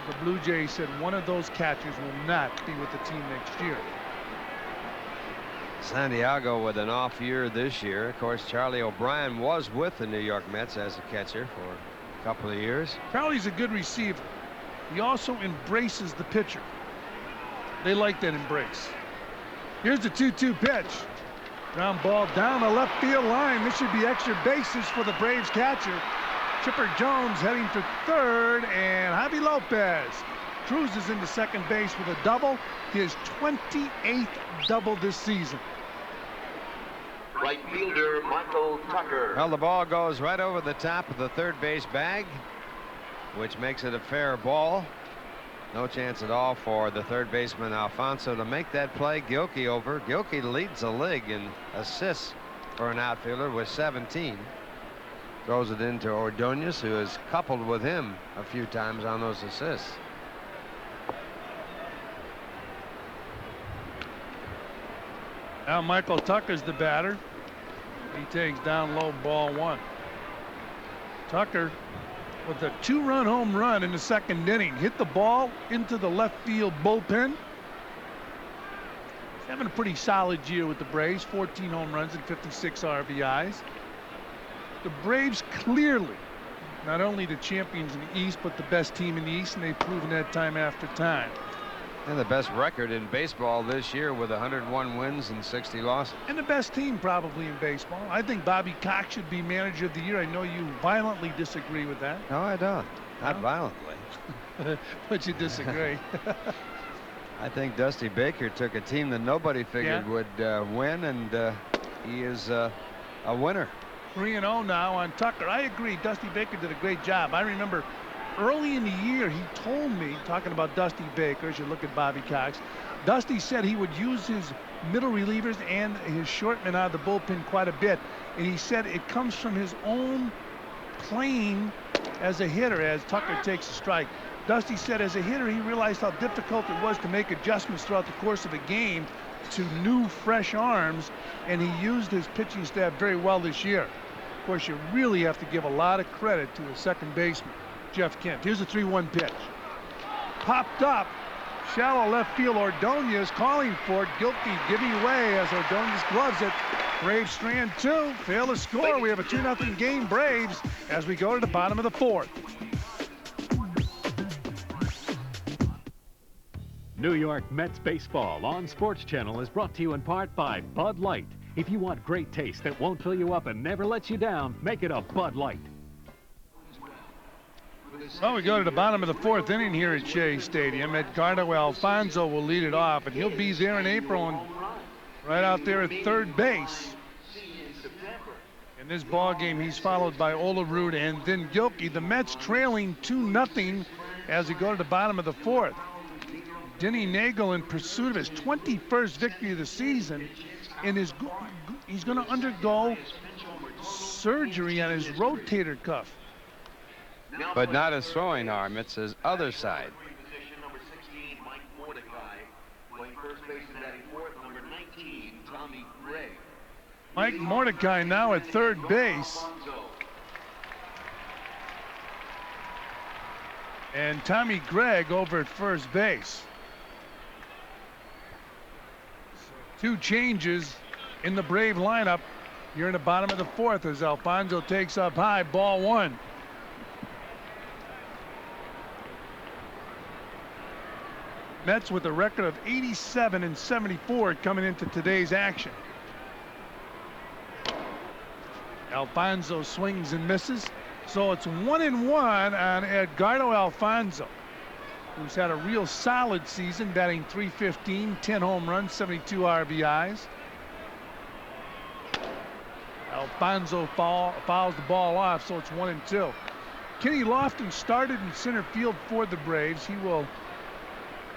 the Blue Jays said one of those catchers will not be with the team next year. Santiago with an off year this year. Of course, Charlie O'Brien was with the New York Mets as a catcher for a couple of years. Charlie's a good receiver. He also embraces the pitcher. They like that embrace. Here's the 2-2 pitch. Ground ball down the left field line. This should be extra bases for the Braves catcher. Chipper Jones heading for third, and Javi Lopez cruises into second base with a double, his 28th double this season. Right fielder Michael Tucker. Well, the ball goes right over the top of the third base bag, which makes it a fair ball. No chance at all for the third baseman Alfonso to make that play. Gilkey over. Gilkey leads the league in assists for an outfielder with 17. Throws it into Ordonez, who has coupled with him a few times on those assists. Now Michael Tucker's the batter. He takes down low, ball 1. Tucker with a 2-run home run in the second inning. Hit the ball into the left field bullpen. He's having a pretty solid year with the Braves. 14 home runs and 56 RBIs. The Braves clearly not only the champions in the East, but the best team in the East, and they've proven that time after time. And the best record in baseball this year with 101 wins and 60 losses. And the best team probably in baseball. I think Bobby Cox should be manager of the year. I know you violently disagree with that. No, I don't. Not violently. But you disagree. I think Dusty Baker took a team that nobody figured would win, and he is a winner. 3-0 now on Tucker. I agree. Dusty Baker did a great job. I remember early in the year, he told me, talking about Dusty Baker, as you look at Bobby Cox, Dusty said he would use his middle relievers and his shortmen out of the bullpen quite a bit. And he said it comes from his own playing as a hitter as Tucker takes a strike. Dusty said as a hitter, he realized how difficult it was to make adjustments throughout the course of a game to new, fresh arms, and he used his pitching staff very well this year. Of course, you really have to give a lot of credit to the second baseman, Jeff Kent. Here's a 3-1 pitch. Popped up. Shallow left field. Ordonez calling for it. Gilkey giving way as Ordonez gloves it. Braves strand 2. Fail to score. We have a 2-0 game Braves as we go to the bottom of the 4th. New York Mets baseball on Sports Channel is brought to you in part by Bud Light. If you want great taste that won't fill you up and never lets you down, make it a Bud Light. Well, we go to the bottom of the 4th inning here at Shea Stadium. Edgardo Alfonzo will lead it off, and he'll be there in April and right out there at third base. In this ball game, he's followed by Olerud and then Gilkey. The Mets trailing 2-0 as we go to the bottom of the 4th. Denny Nagel in pursuit of his 21st victory of the season, and he's going to undergo surgery on his rotator cuff. But not his throwing arm, it's his other side. Number 16, Mike Mordecai. Playing first base and batting fourth, number 19, Tommy Gregg. Mike Mordecai now at third base. And Tommy Gregg over at first base. Two changes in the Brave lineup here in the bottom of the 4th as Alfonzo takes up high, ball 1. Mets with a record of 87-74 coming into today's action. Alfonzo swings and misses, so it's 1-1 on Edgardo Alfonzo, who's had a real solid season, batting .315, 10 home runs, 72 RBIs. Alfonzo fouls the ball off, so it's 1-2. Kenny Lofton started in center field for the Braves. He will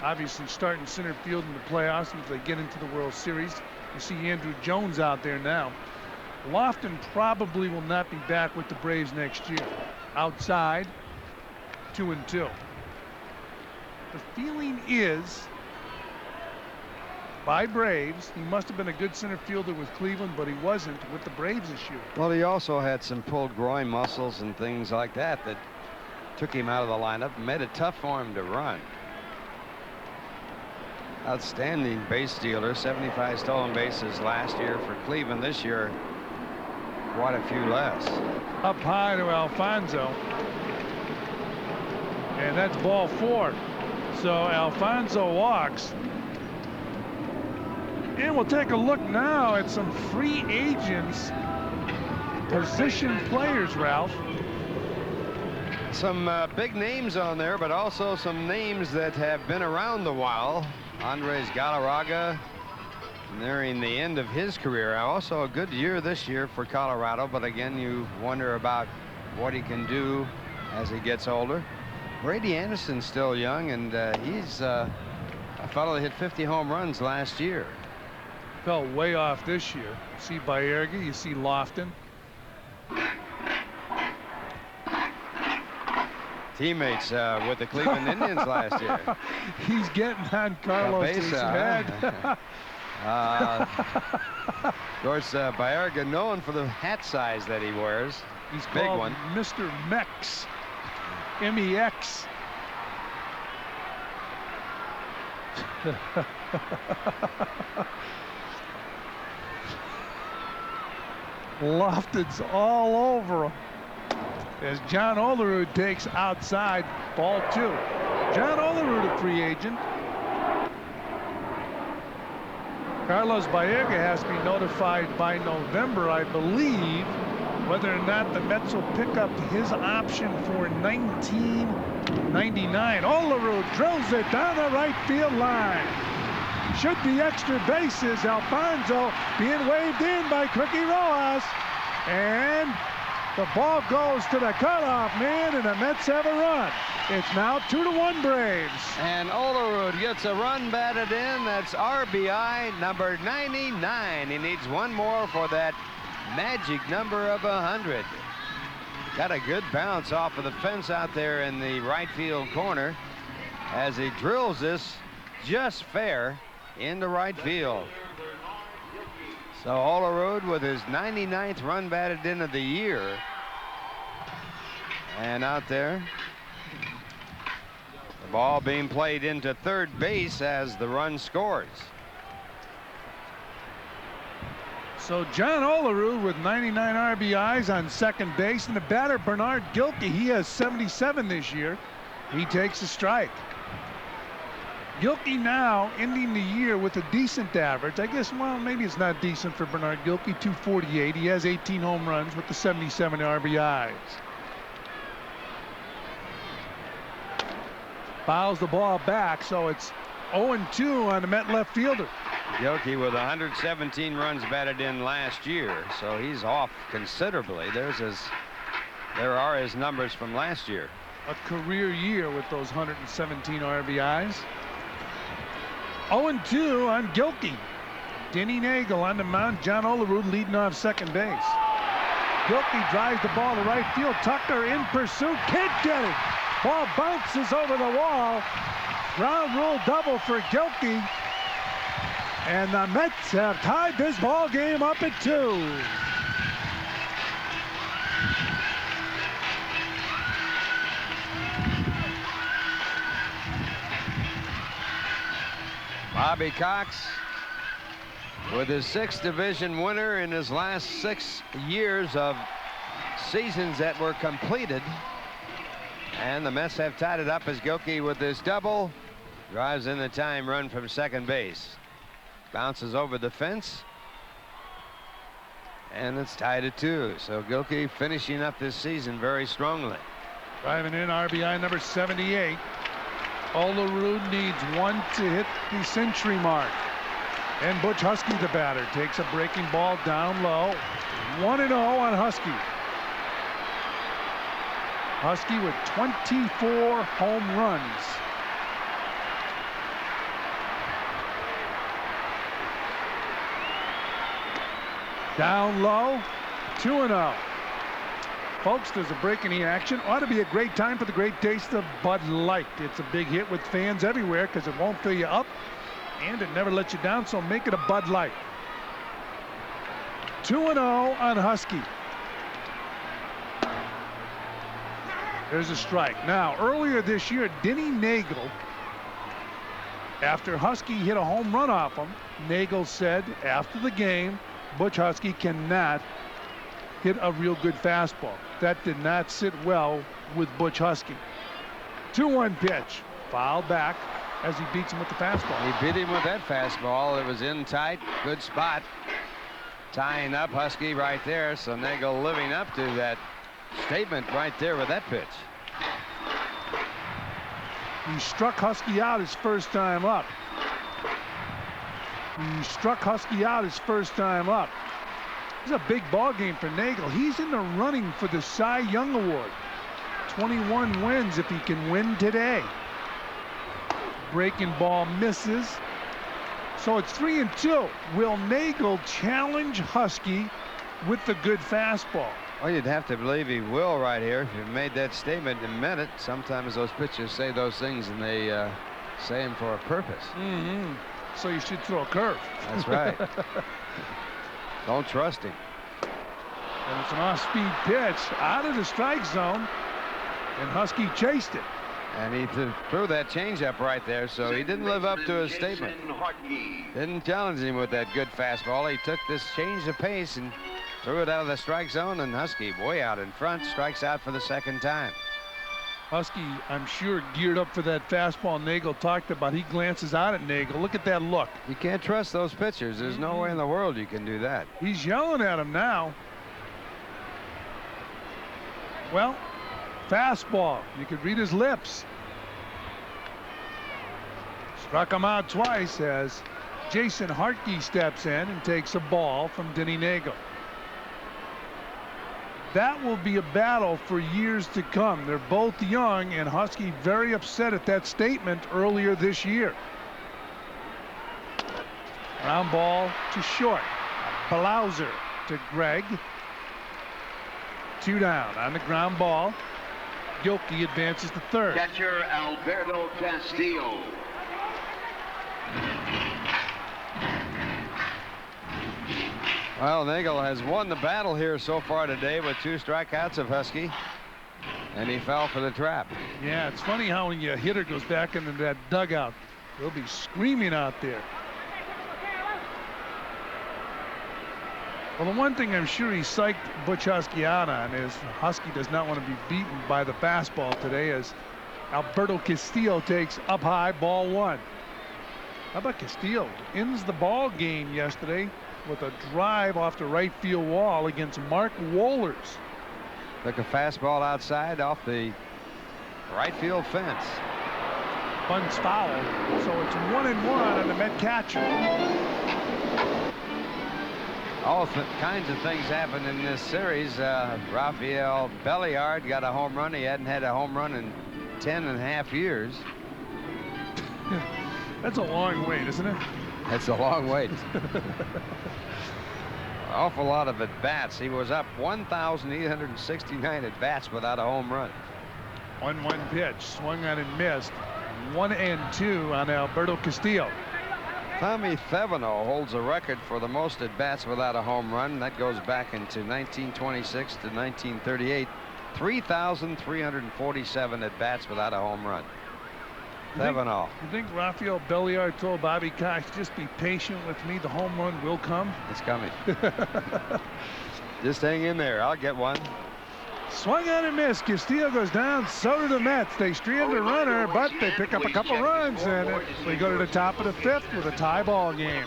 obviously start in center field in the playoffs if they get into the World Series. You see Andrew Jones out there now. Lofton probably will not be back with the Braves next year. Outside, 2-2. The feeling is, by Braves, he must have been a good center fielder with Cleveland, but he wasn't with the Braves this year. Well, he also had some pulled groin muscles and things like that that took him out of the lineup and made it tough for him to run. Outstanding base stealer, 75 stolen bases last year for Cleveland. This year, quite a few less. Up high to Alfonzo. And that's ball 4. So Alfonzo walks. And we'll take a look now at some free agents, position players, Ralph. Some big names on there, but also some names that have been around a while. Andres Galarraga nearing the end of his career. Also a good year this year for Colorado, but again, you wonder about what he can do as he gets older. Brady Anderson's still young, and he's a fellow that hit 50 home runs last year. Fell way off this year. You see Baerga, you see Lofton. Teammates with the Cleveland Indians last year. He's getting on Carlos's head. Of course, Baerga known for the hat size that he wears. He's big called one. Mr. Mex. M-E-X. Lofton's all over him as John Olerud takes outside, ball 2. John Olerud, a free agent. Carlos Baerga has to be notified by November, I believe, whether or not the Mets will pick up his option for 1999. Olerud drills it down the right field line. Should be extra bases. Alfonso being waved in by Cookie Rojas. And the ball goes to the cutoff man, and the Mets have a run. It's now 2-1 Braves. And Olerud gets a run batted in. That's RBI number 99. He needs one more for that magic number of 100. Got a good bounce off of the fence out there in the right field corner as he drills this just fair into right field. So Olerud with his 99th run batted in of the year. And out there, the ball being played into third base as the run scores. So John Olerud with 99 RBIs on second base, and the batter Bernard Gilkey, he has 77 this year. He takes a strike. Gilkey now ending the year with a decent average. I guess, well, maybe it's not decent for Bernard Gilkey, 248. He has 18 home runs with the 77 RBIs. Fouls the ball back, so it's 0-2 on the Met left fielder. Gilkey with 117 runs batted in last year, so he's off considerably. There are his numbers from last year. A career year with those 117 RBIs. 0-2 on Gilkey. Denny Nagel on the mound. John Olerud leading off second base. Gilkey drives the ball to right field. Tucker in pursuit. Can't get it. Ball bounces over the wall. Ground rule double for Gilkey. And the Mets have tied this ball game up at 2. Bobby Cox with his 6th division winner in his last 6 years of seasons that were completed. And the Mets have tied it up as Gilkey with this double drives in the tying run from second base. Bounces over the fence. And it's tied at 2. So Gilkey finishing up this season very strongly. Driving in RBI number 78. Olerud needs 1 to hit the century mark. And Butch Husky, the batter, takes a breaking ball down low. 1-0 on Husky. Husky with 24 home runs. Down low, 2-0. Folks, there's a break in the action. Ought to be a great time for the great taste of Bud Light. It's a big hit with fans everywhere because it won't fill you up and it never lets you down, so make it a Bud Light. 2-0 on Husky. There's a strike. Now, earlier this year, Denny Nagel, after Husky hit a home run off him, Nagel said after the game, Butch Husky cannot hit a real good fastball. That did not sit well with Butch Husky. 2-1 pitch. Fouled back as he beats him with the fastball. He beat him with that fastball. It was in tight. Good spot. Tying up Husky right there. So Nagel living up to that statement right there with that pitch. He struck Husky out his first time up. It's a big ball game for Nagel. He's in the running for the Cy Young Award. 21 wins if he can win today. Breaking ball misses. So it's 3-2. Will Nagel challenge Husky with the good fastball? Well, you'd have to believe he will right here. If you made that statement and meant it. Sometimes those pitchers say those things and they say them for a purpose. So you should throw a curve. That's right. Don't trust him. And it's an off-speed pitch out of the strike zone, and Husky chased it. And he threw that changeup right there, so he didn't live up to his statement. Didn't challenge him with that good fastball. He took this change of pace and threw it out of the strike zone, and Husky way out in front strikes out for the second time. Husky, I'm sure, geared up for that fastball Nagel talked about. He glances out at Nagel. Look at that look. You can't trust those pitchers. There's no way in the world you can do that. He's yelling at him now. Well, fastball. You could read his lips. Struck him out twice as Jason Hartke steps in and takes a ball from Denny Nagel. That will be a battle for years to come. They're both young, and Husky very upset at that statement earlier this year. Ground ball to short. Blauser to Greg. 2 down on the ground ball. Gilkey advances to third. Catcher Alberto Castillo. Well, Nagel has won the battle here so far today with 2 strikeouts of Husky, and he fell for the trap. Yeah, it's funny how when your hitter goes back into that dugout, they'll be screaming out there. Well, the one thing I'm sure he psyched Butch Husky out on is Husky does not want to be beaten by the fastball today, as Alberto Castillo takes up high, ball 1. How about Castillo? Ends the ball game yesterday with a drive off the right field wall against Mark Wohlers. Took a fastball outside off the right field fence. Bunts foul, so it's 1-1 on the Met catcher. All kinds of things happened in this series. Rafael Belliard got a home run. He hadn't had a home run in 10.5 years. That's a long wait, isn't it? That's a long wait. Awful lot of at-bats. He was up 1,869 at-bats without a home run. 1-1 pitch, swung on and missed. 1-2 on Alberto Castillo. Tommy Thevenot holds a record for the most at-bats without a home run. That goes back into 1926 to 1938. 3,347 at-bats without a home run. Thevenot. You think Rafael Belliard told Bobby Cox, just be patient with me, the home run will come? It's coming. Just hang in there. I'll get one. Swung on and missed. Castillo goes down. So do the Mets. They strand a runner, but they pick up a couple runs, and we go to the top of the 5th with a tie ball game.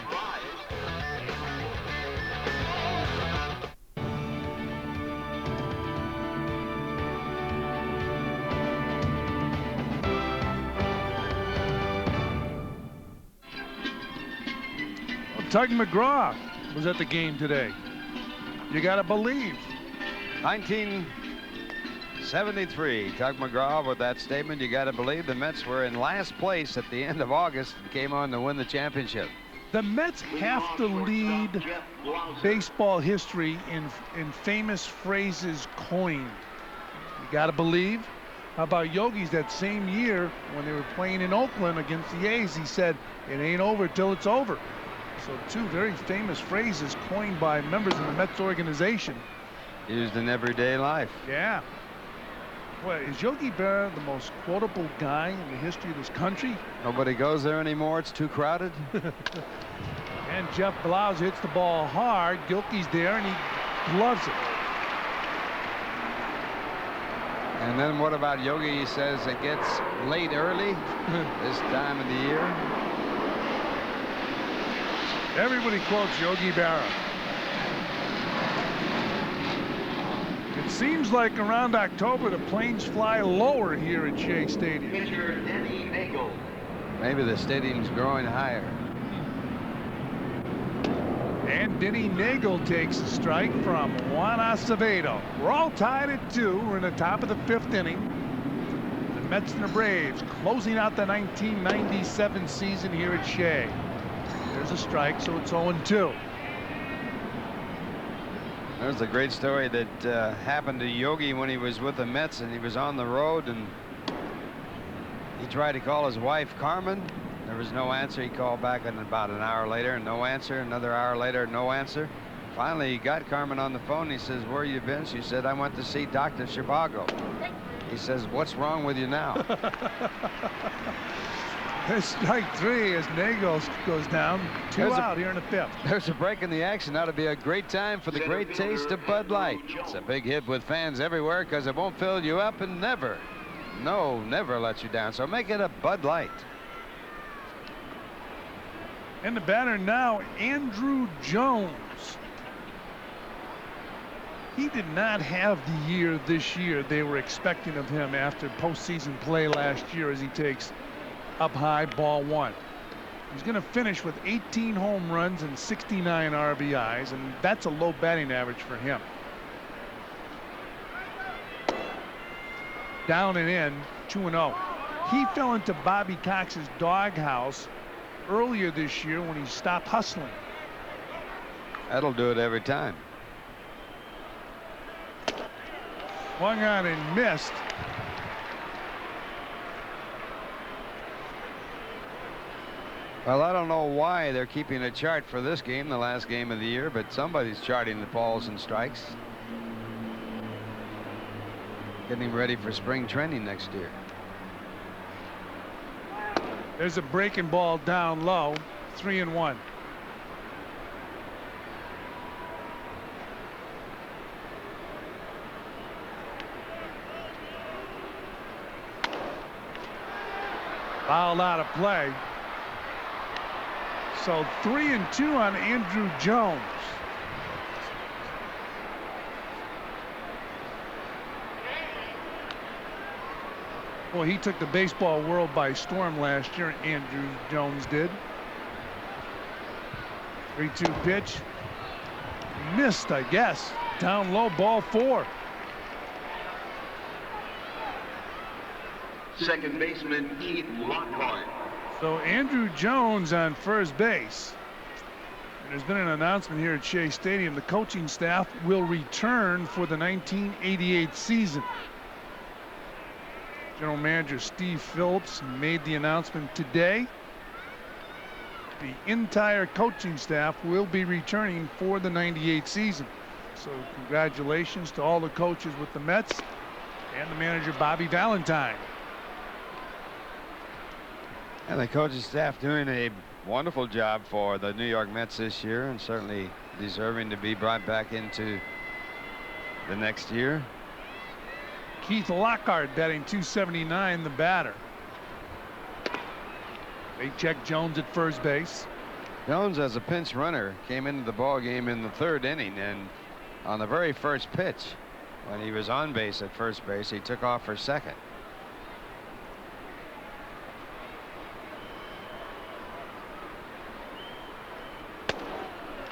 Tug McGraw was at the game today. You got to believe. 1973, Tug McGraw with that statement. You got to believe the Mets were in last place at the end of August and came on to win the championship. The Mets have to lead baseball history in famous phrases coined. You got to believe. How about Yogi's that same year when they were playing in Oakland against the A's? He said, it ain't over till it's over. So 2 very famous phrases coined by members of the Mets organization. Used in everyday life. Yeah. Boy, is Yogi Berra the most quotable guy in the history of this country? Nobody goes there anymore. It's too crowded. And Jeff Blauser hits the ball hard. Gilkey's there, and he gloves it. And then what about Yogi? He says it gets late early this time of the year. Everybody quotes Yogi Berra. It seems like around October the planes fly lower here at Shea Stadium. Pitcher Denny Nagel. Maybe the stadium's growing higher. And Denny Nagel takes a strike from Juan Acevedo. We're all tied at 2. We're in the top of the 5th inning. The Mets and the Braves closing out the 1997 season here at Shea. There's a strike, so it's 0-2. There's a great story that happened to Yogi when he was with the Mets and he was on the road, and he tried to call his wife Carmen. There was no answer. He called back in about an hour later, no answer. Another hour later, no answer. Finally, he got Carmen on the phone. He says, where you been? She said, I went to see Dr. Zhivago. He says, what's wrong with you now? There's strike 3 as Nagel goes down. 2 out here in the 5th. There's a break in the action. Ought to be a great time for the great taste of Bud Light. It's a big hit with fans everywhere because it won't fill you up and never never let you down. So make it a Bud Light. And the batter now, Andruw Jones. He did not have the year this year they were expecting of him after postseason play last year, as he takes up high, ball one. He's going to finish with 18 home runs and 69 RBIs, and that's a low batting average for him. Down and in, 2-0. He fell into Bobby Cox's doghouse earlier this year when he stopped hustling. That'll do it every time. Swung on and missed. Well, I don't know why they're keeping a chart for this game, the last game of the year, but somebody's charting the balls and strikes. Getting ready for spring training next year. There's a breaking ball down low, 3-1. Fouled out of play. So 3-2 on Andruw Jones. Well, he took the baseball world by storm last year, Andruw Jones did. 3-2 pitch. Missed, I guess. Down low, ball 4. Second baseman Keith Lockhart. So Andruw Jones on first base. And there's been an announcement here at Shea Stadium. The coaching staff will return for the 1988 season. General Manager Steve Phillips made the announcement today. The entire coaching staff will be returning for the 98 season. So congratulations to all the coaches with the Mets and the manager Bobby Valentine. And the coaching staff doing a wonderful job for the New York Mets this year, and certainly deserving to be brought back into the next year. Keith Lockhart batting .279, the batter. They check Jones at first base. Jones, as a pinch runner, came into the ball game in the 3rd inning, and on the very first pitch, when he was on base at first base, he took off for second.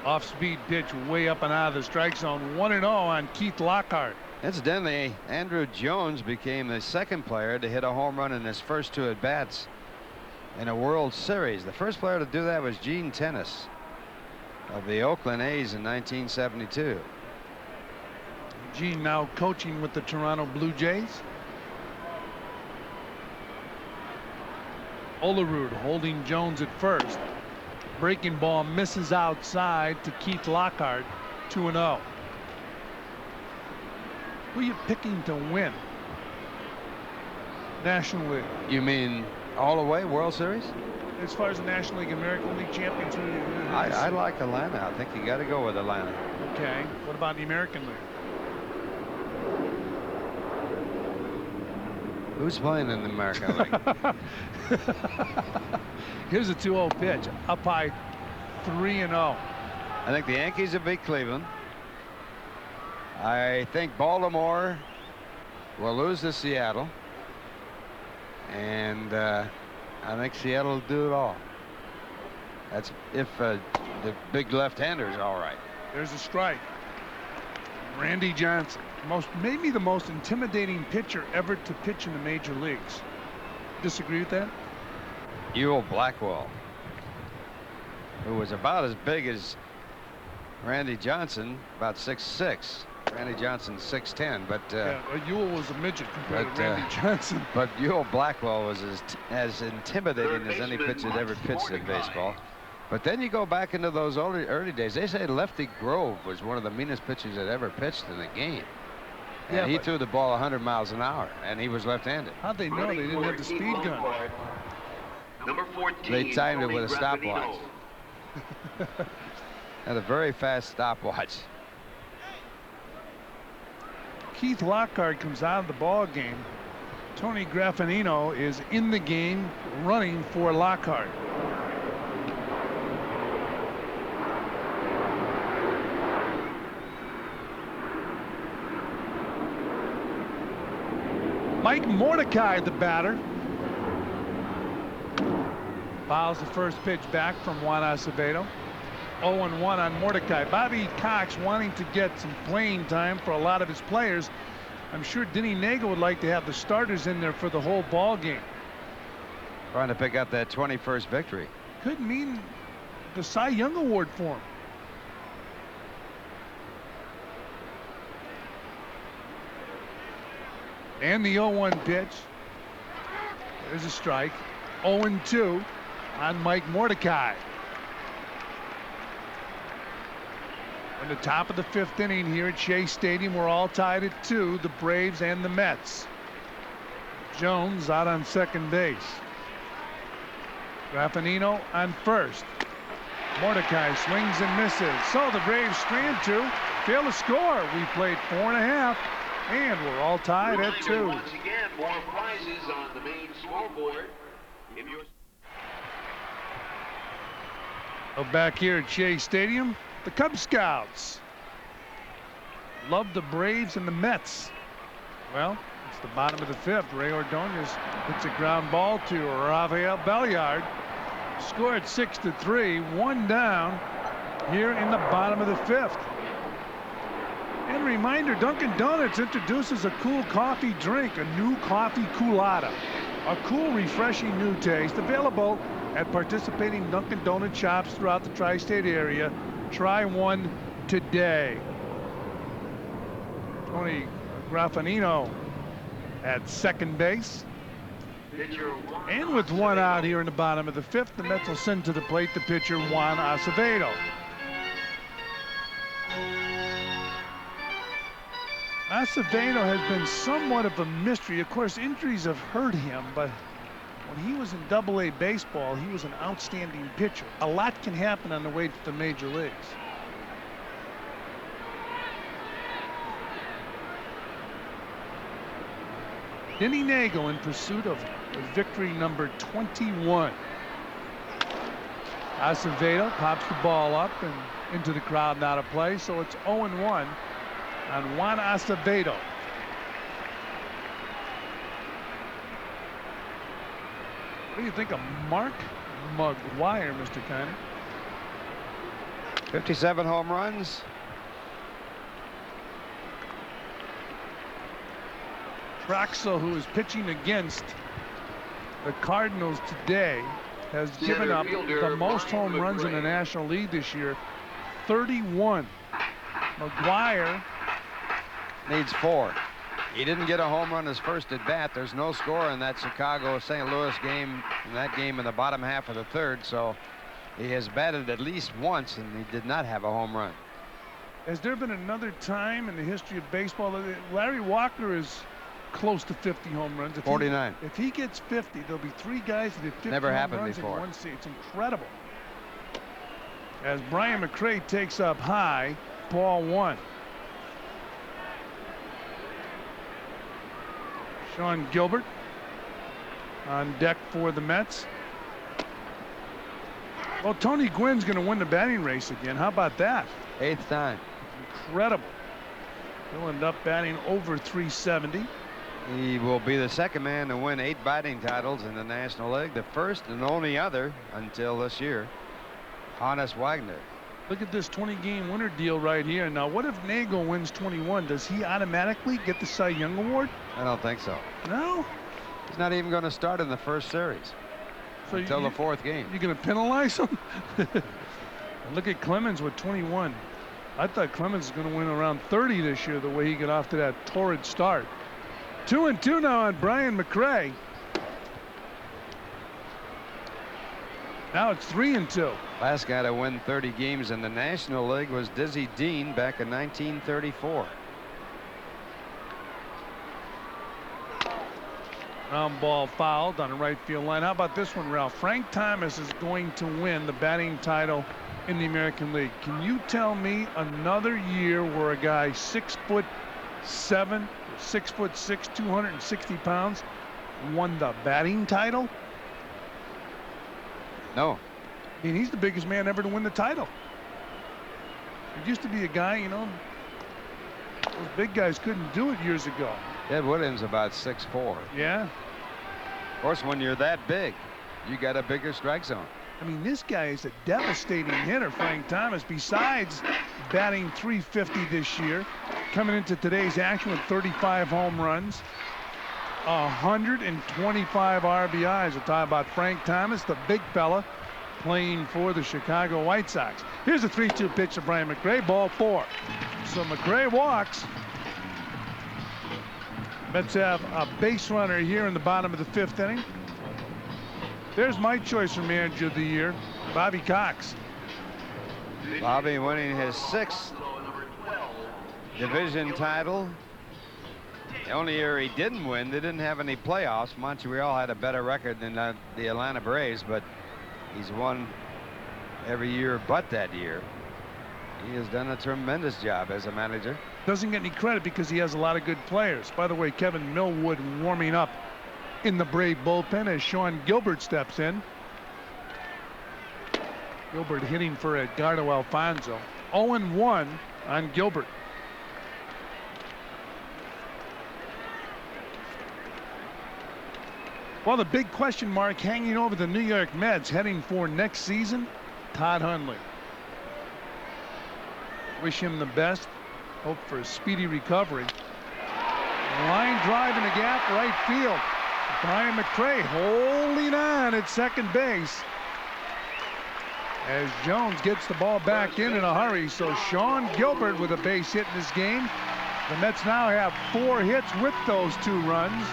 Off-speed pitch way up and out of the strike zone. 1-0 on Keith Lockhart. Incidentally, Andruw Jones became the second player to hit a home run in his first 2 at-bats in a World Series. The first player to do that was Gene Tennis of the Oakland A's in 1972. Gene now coaching with the Toronto Blue Jays. Olerud holding Jones at first. Breaking ball misses outside to Keith Lockhart. 2-0. Who are you picking to win? National League. You mean all the way World Series? As far as the National League, American League champions, I like Atlanta. I think you got to go with Atlanta. Okay. What about the American League? Who's playing in the American League? Here's a 2-0 pitch. Up high, 3-0. I think the Yankees will beat Cleveland. I think Baltimore will lose to Seattle. And I think Seattle will do it all. That's if the big left-hander's all right. There's a strike. Randy Johnson, maybe the most intimidating pitcher ever to pitch in the major leagues. Disagree with that? Ewell Blackwell, who was about as big as Randy Johnson, about 6'6". Randy Johnson 6'10", but Ewell was a midget compared to Randy Johnson. But Ewell Blackwell was as intimidating as any pitcher that ever pitched in baseball. But then you go back into those early days. They say Lefty Grove was one of the meanest pitchers that ever pitched in the game. And he threw the ball 100 miles an hour, and he was left-handed. How'd they know they didn't have the speed gun? Number 14. They timed it with a stopwatch. Had a very fast stopwatch. Keith Lockhart comes out of the ball game Tony Graffagnino is in the game running for Lockhart. Mike Mordecai, the batter, fouls the first pitch back from Juan Acevedo. 0-1 on Mordecai. Bobby Cox wanting to get some playing time for a lot of his players. I'm sure Denny Nagel would like to have the starters in there for the whole ball game. Trying to pick up that 21st victory. Could mean the Cy Young Award for him. And the 0-1 pitch. There's a strike. 0-2 on Mike Mordecai. In the top of the 5th inning here at Shea Stadium, we're all tied at 2, the Braves and the Mets. Jones out on second base. Graffagnino on first. Mordecai swings and misses. So the Braves strand 2, fail to score. We played 4.5, and we're all tied at 2. Once again, more prizes on the main scoreboard. If you're back here at Shea Stadium, the Cub Scouts love the Braves and the Mets. Well, it's the bottom of the 5th. Ray Ordonez hits a ground ball to Rafael Belliard. Scored 6-3, 1 down here in the bottom of the 5th. And a reminder, Dunkin' Donuts introduces a cool coffee drink, a new coffee Coolada. A cool, refreshing new taste, available at participating Dunkin' Donut shops throughout the tri-state area. Try one today. Tony Graffagnino at second base. And with 1 out here in the bottom of the 5th, the Mets will send to the plate the pitcher Juan Acevedo. Acevedo has been somewhat of a mystery. Of course, injuries have hurt him, but when he was in Double-A baseball, he was an outstanding pitcher. A lot can happen on the way to the major leagues. Denny Nagel in pursuit of victory number 21. Acevedo pops the ball up and into the crowd, not a play, so it's 0-1 on Juan Acevedo. What do you think of Mark McGwire, Mr. Kiner? 57 home runs. Troxel, who is pitching against the Cardinals today, has given up the most home runs in the National League this year, 31. McGwire needs 4. He didn't get a home run his first at bat. There's no score in that Chicago-St. Louis game, in the bottom half of the 3rd, so he has batted at least once, and he did not have a home run. Has there been another time in the history of baseball that Larry Walker is close to 50 home runs? 49. If he gets 50, there'll be 3 guys that hit 50 Never home happened runs before. in one season. It's incredible. As Brian McRae takes up high, ball 1. Sean Gilbert on deck for the Mets. Well, Tony Gwynn's going to win the batting race again. How about that? 8th time. Incredible. He'll end up batting over 370. He will be the second man to win 8 batting titles in the National League, the first and only other until this year, Honus Wagner. Look at this 20-game winner deal right here. Now, what if Nagel wins 21? Does he automatically get the Cy Young Award? I don't think so. No? He's not even going to start in the first series until the 4th game. You're going to penalize him? Look at Clemens with 21. I thought Clemens was going to win around 30 this year, the way he got off to that torrid start. 2-2 now on Brian McRae. Now it's 3-2. Last guy to win 30 games in the National League was Dizzy Dean back in 1934. Ground ball fouled on the right field line. How about this one, Ralph? Frank Thomas is going to win the batting title in the American League. Can you tell me another year where a guy 6'7", 6'6", 260 pounds won the batting title? No. I mean, he's the biggest man ever to win the title. It used to be a guy, you know, those big guys couldn't do it years ago. Ed Williams about 6'4". Yeah. Of course, when you're that big, you got a bigger strike zone. I mean, this guy is a devastating hitter, Frank Thomas. Besides batting .350 this year, coming into today's action with 35 home runs, 125 RBIs. We're talking about Frank Thomas, the big fella, playing for the Chicago White Sox. Here's a 3-2 pitch to Brian McRae, ball 4. So McRae walks. Mets have a base runner here in the bottom of the 5th inning. There's my choice for manager of the year, Bobby Cox. Bobby winning his 6th division title. The only year he didn't win, they didn't have any playoffs. Montreal had a better record than the Atlanta Braves, but he's won every year but that year. He has done a tremendous job as a manager. Doesn't get any credit because he has a lot of good players. By the way, Kevin Millwood warming up in the Brave bullpen as Sean Gilbert steps in. Gilbert hitting for Edgardo Alfonzo. 0-1 on Gilbert. Well, the big question mark hanging over the New York Mets heading for next season, Todd Hundley. Wish him the best. Hope for a speedy recovery. Line drive in the gap, right field. Brian McRae holding on at second base as Jones gets the ball back in a hurry. So Sean Gilbert with a base hit in this game. The Mets now have 4 hits with those 2 runs.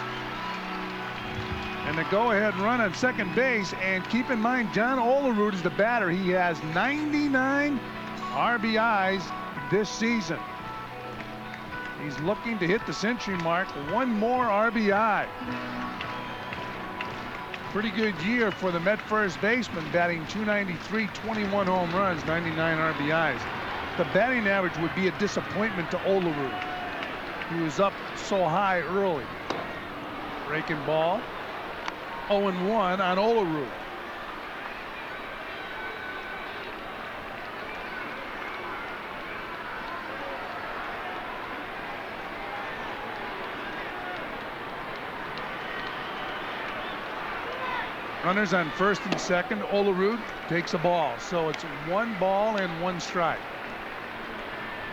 And the go-ahead run on second base. And keep in mind, John Olerud is the batter. He has 99 RBIs this season. He's looking to hit the century mark. 1 more RBI. Pretty good year for the Met first baseman, batting .293, 21 home runs, 99 RBIs. The batting average would be a disappointment to Olerud. He was up so high early. Breaking ball. 0-1 on Olerud. Runners on first and second. Olerud takes a ball. So it's 1 ball and 1 strike.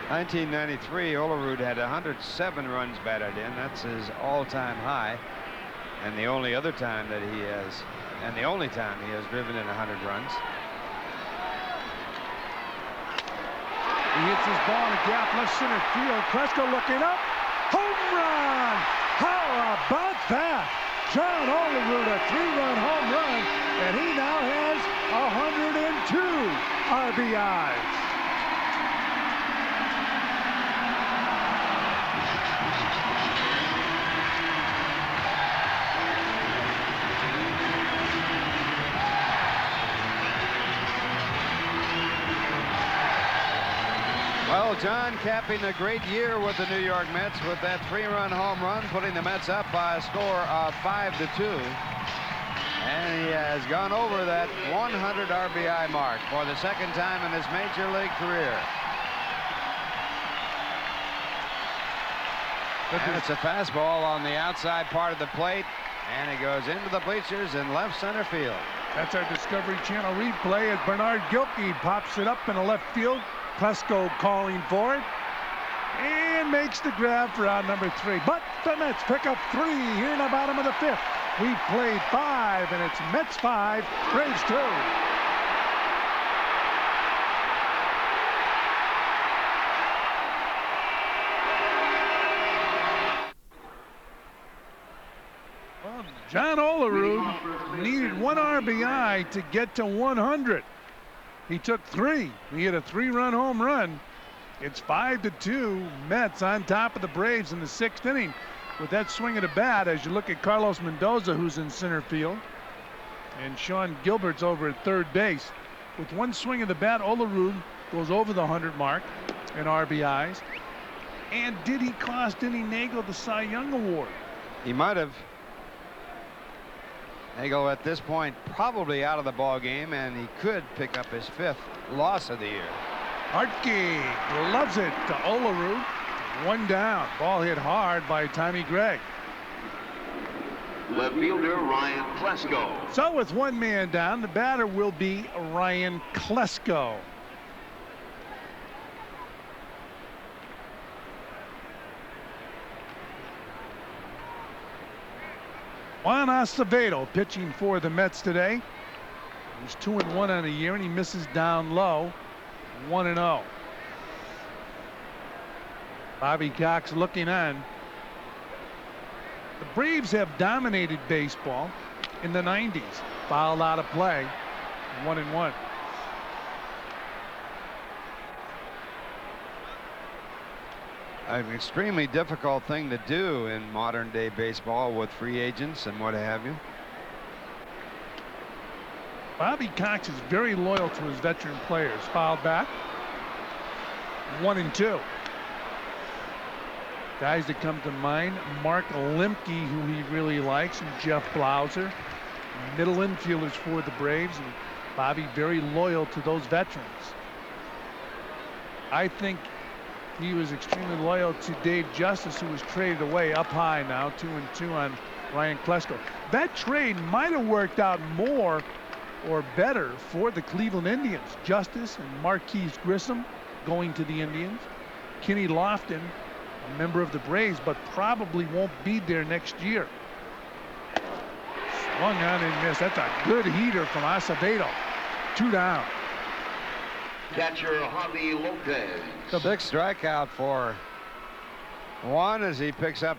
1993, Olerud had 107 runs batted in. That's his all-time high. And the only other time that he has, and the only time he has driven in 100 runs. He hits his ball in the gap, left center field. Klesko looking up. Home run! How about that? John Olerud, a 3-run home run, and he now has 102 RBIs. Well, John capping a great year with the New York Mets with that 3-run home run, putting the Mets up by a score of 5-2. And he has gone over that 100 RBI mark for the 2nd time in his major league career. And it's a fastball on the outside part of the plate, and it goes into the bleachers in left center field. That's our Discovery Channel replay as Bernard Gilkey pops it up in the left field. Klesko calling for it and makes the grab for out number 3. But the Mets pick up 3 here in the bottom of the 5th. We've played 5, and it's Mets 5, Braves 2. Well, John Olerud needed 1 RBI to get to 100. He took 3. He hit a 3-run home run. It's 5-2. Mets on top of the Braves in the 6th inning with that swing of the bat. As you look at Carlos Mendoza, who's in center field, and Sean Gilbert's over at third base. With 1 swing of the bat, Olerud goes over the 100 mark in RBIs. And did he cost Denny Nagel the Cy Young Award? He might have. Nagel at this point probably out of the ball game, and he could pick up his 5th loss of the year. Hartke loves it to Olerud. 1 down. Ball hit hard by Tommy Gregg. Left fielder Ryan Klesko. So with 1 man down, the batter will be Ryan Klesko. Juan Acevedo pitching for the Mets today. He's 2-1 on the year, and he misses down low. 1-0. Bobby Cox looking on. The Braves have dominated baseball in the 90s. Fouled out of play. 1-1. An extremely difficult thing to do in modern day baseball with free agents and what have you. Bobby Cox is very loyal to his veteran players. Fouled back. 1-2. Guys that come to mind, Mark Lemke, who he really likes, and Jeff Blauser. Middle infielders for the Braves, and Bobby very loyal to those veterans. I think he was extremely loyal to Dave Justice, who was traded away up high now, 2-2 on Ryan Klesko. That trade might have worked out more or better for the Cleveland Indians. Justice and Marquise Grissom going to the Indians. Kenny Lofton, a member of the Braves, but probably won't be there next year. Swung on and missed. That's a good heater from Acevedo. 2 down. Catcher Javi Lopez. The big strikeout for Juan as he picks up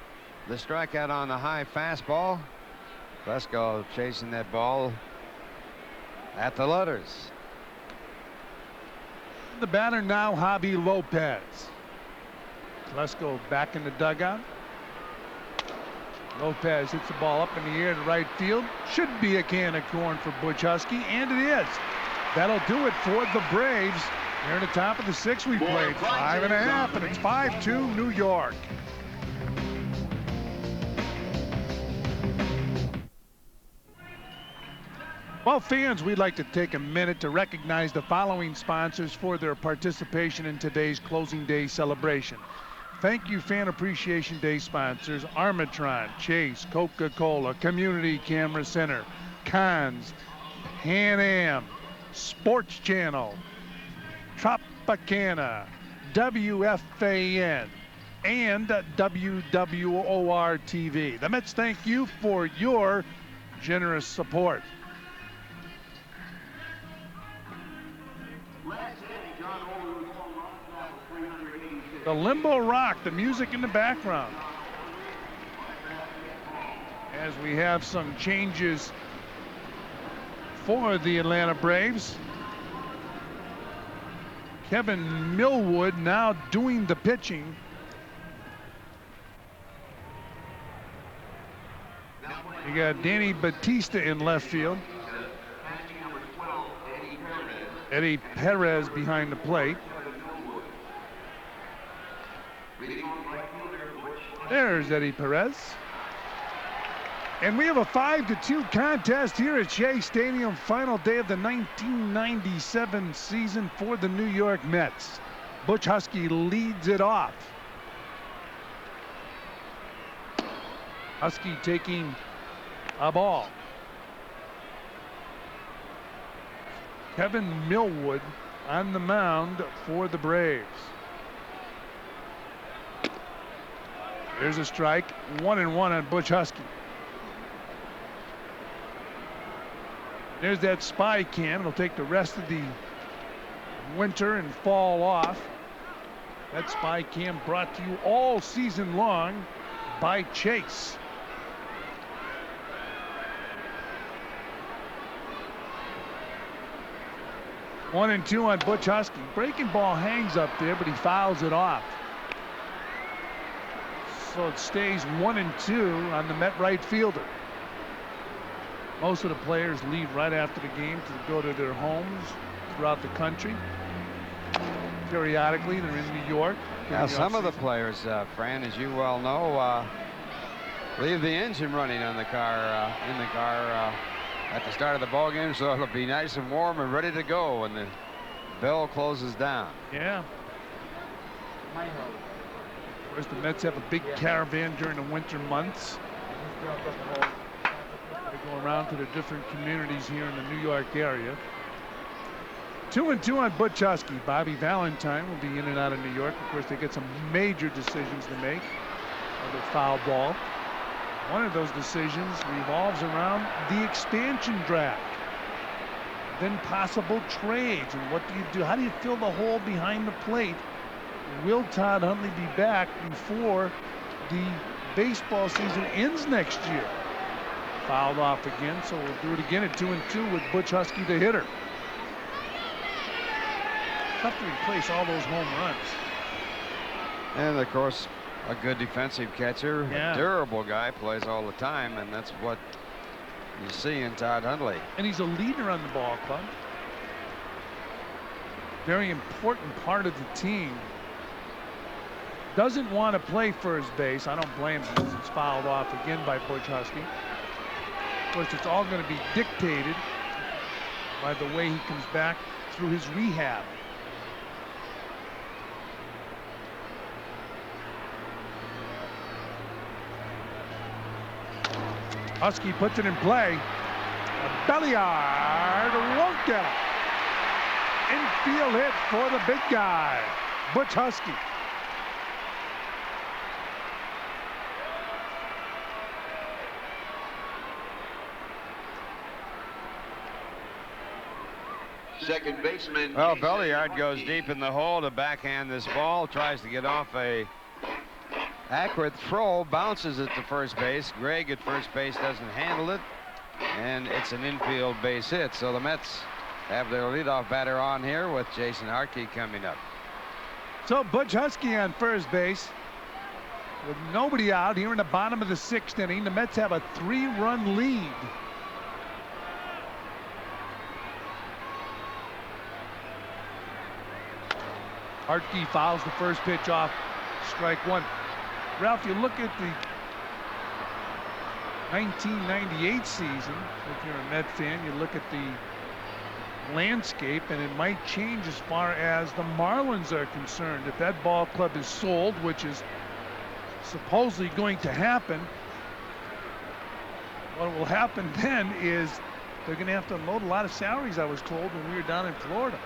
the strikeout on the high fastball. Klesko chasing that ball at the letters. The batter now, Javi Lopez. Klesko back in the dugout. Lopez hits the ball up in the air to right field. Should be a can of corn for Butch Husky, and it is. That'll do it for the Braves. They're in the top of the 6th. We played 5.5, and it's 5-2 New York. Well, fans, we'd like to take a minute to recognize the following sponsors for their participation in today's closing day celebration. Thank you, Fan Appreciation Day sponsors: Armatron, Chase, Coca-Cola, Community Camera Center, Cons, Pan-Am, Sports Channel, Tropicana, WFAN, and WWOR-TV. The Mets thank you for your generous support. The Limbo Rock, the music in the background. As we have some changes for the Atlanta Braves. Kevin Millwood now doing the pitching. You got Danny Batista in left field. Eddie Perez behind the plate. There's Eddie Perez. And we have a 5-2 contest here at Shea Stadium, final day of the 1997 season for the New York Mets. Butch Husky leads it off. Husky taking a ball. Kevin Millwood on the mound for the Braves. There's a strike. 1-1 on Butch Husky. There's that spy cam. It'll take the rest of the winter and fall off. That spy cam brought to you all season long by Chase. One and two on Butch Husky. Breaking ball hangs up there, but he fouls it off. So it stays 1-2 on the Met right fielder. Most of the players leave right after the game to go to their homes throughout the country. Periodically, they're in New York. Now, some of the players, Fran, as you well know, leave the engine running on the car, at the start of the ball game, so it'll be nice and warm and ready to go when the bell closes down. Yeah. Of course, the Mets have a big caravan during the winter months. They go around to the different communities here in the New York area. 2-2 on Butch Huskey. Bobby Valentine will be in and out of New York. Of course, they get some major decisions to make on the foul ball. One of those decisions revolves around the expansion draft. Then possible trades. And what do you do? How do you fill the hole behind the plate? Will Todd Hundley be back before the baseball season ends next year? Fouled off again, so we'll do it again at 2-2 with Butch Huskey, the hitter. Tough to replace all those home runs. And of course, a good defensive catcher, Yeah. a durable guy, plays all the time, and that's what you see in Todd Hundley. And he's a leader on the ball club. Very important part of the team. Doesn't want to play first base. I don't blame him. It's fouled off again by Butch Huskey. Of course, it's all going to be dictated by the way he comes back through his rehab. Huskey puts it in play. Belliard won't get it. Infield hit for the big guy, Butch Huskey. Second baseman. Well, Belliard goes deep in the hole to backhand this ball, tries to get off a accurate throw, bounces it to first base. Gregg at first base doesn't handle it, and it's an infield base hit. So the Mets have their leadoff batter on here with Jason Harkey coming up. So Butch Huskey on first base with nobody out here in the bottom of the 6th inning. The Mets have a 3-run lead. Harkey fouls the first pitch off, strike one. Ralph, you look at the 1998 season, if you're a Met fan, you look at the landscape, and it might change as far as the Marlins are concerned. If that ball club is sold, which is supposedly going to happen, what will happen then is they're going to have to unload a lot of salaries, I was told, when we were down in Florida.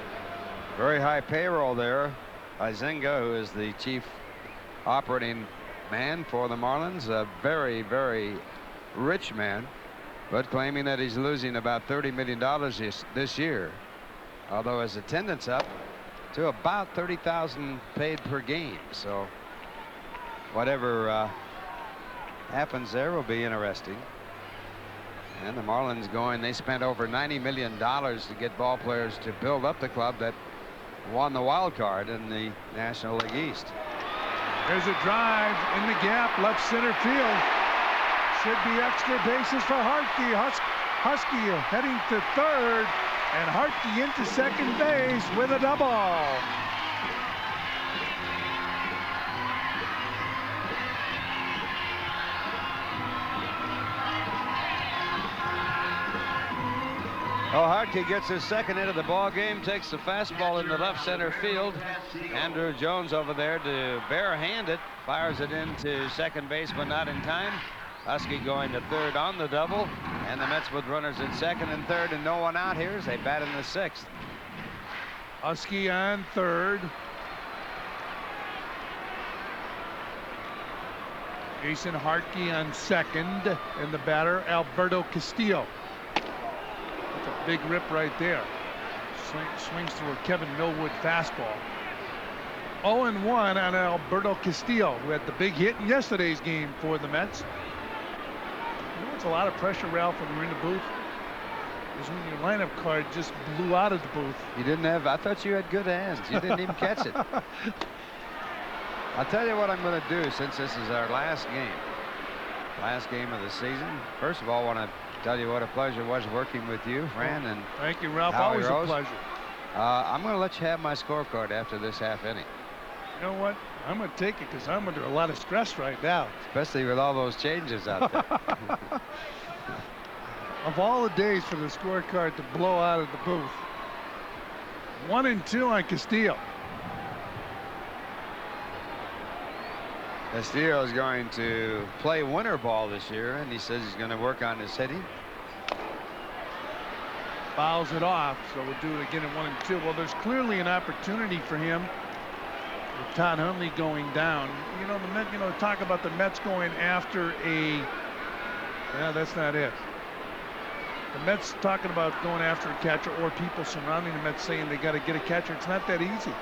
Very high payroll there. Izenga, who is the chief operating man for the Marlins, a very, very rich man, but claiming that he's losing about $30 million this year, although his attendance up to about 30,000 paid per game. So whatever happens there will be interesting. And the Marlins going, they spent over $90 million to get ball players to build up the club that won the wild card in the National League East. There's a drive in the gap, left center field. Should be extra bases for Harkey. Huskey heading to third, and Harkey into second base with a double. Well, Harkey gets his second hit of the ball game, takes the fastball in the left center field. Andrew Jones over there to barehand it, fires it into second base, but not in time. Huskey going to third on the double, and the Mets with runners at second and third and no one out here as they bat in the 6th. Huskey on third. Jason Harkey on second, and the batter Alberto Castillo. That's a big rip right there. Swings through a Kevin Millwood fastball. 0-1 on Alberto Castillo, who had the big hit in yesterday's game for the Mets. You know, it's a lot of pressure, Ralph, when you're in the booth, is when your lineup card just blew out of the booth. You didn't have, I thought you had good hands. You didn't even catch it. I'll tell you what I'm going to do since this is our last game of the season. First of all, I want to tell you what a pleasure it was working with you, Fran. And thank you, Ralph. Howie Always Rose. A pleasure. I'm going to let you have my scorecard after this half inning. You know what? I'm going to take it because I'm under a lot of stress right now. Especially with all those changes out there. Of all the days for the scorecard to blow out of the booth. 1-2 on Castillo. Castillo is going to play winter ball this year, and he says he's going to work on his hitting. Fouls it off, so we'll do it again at 1-2. Well, there's clearly an opportunity for him with Todd Hundley going down. You know, the Mets, talk about the Mets going after a, yeah, that's not it. The Mets talking about going after a catcher or people surrounding the Mets saying they got to get a catcher. It's not that easy.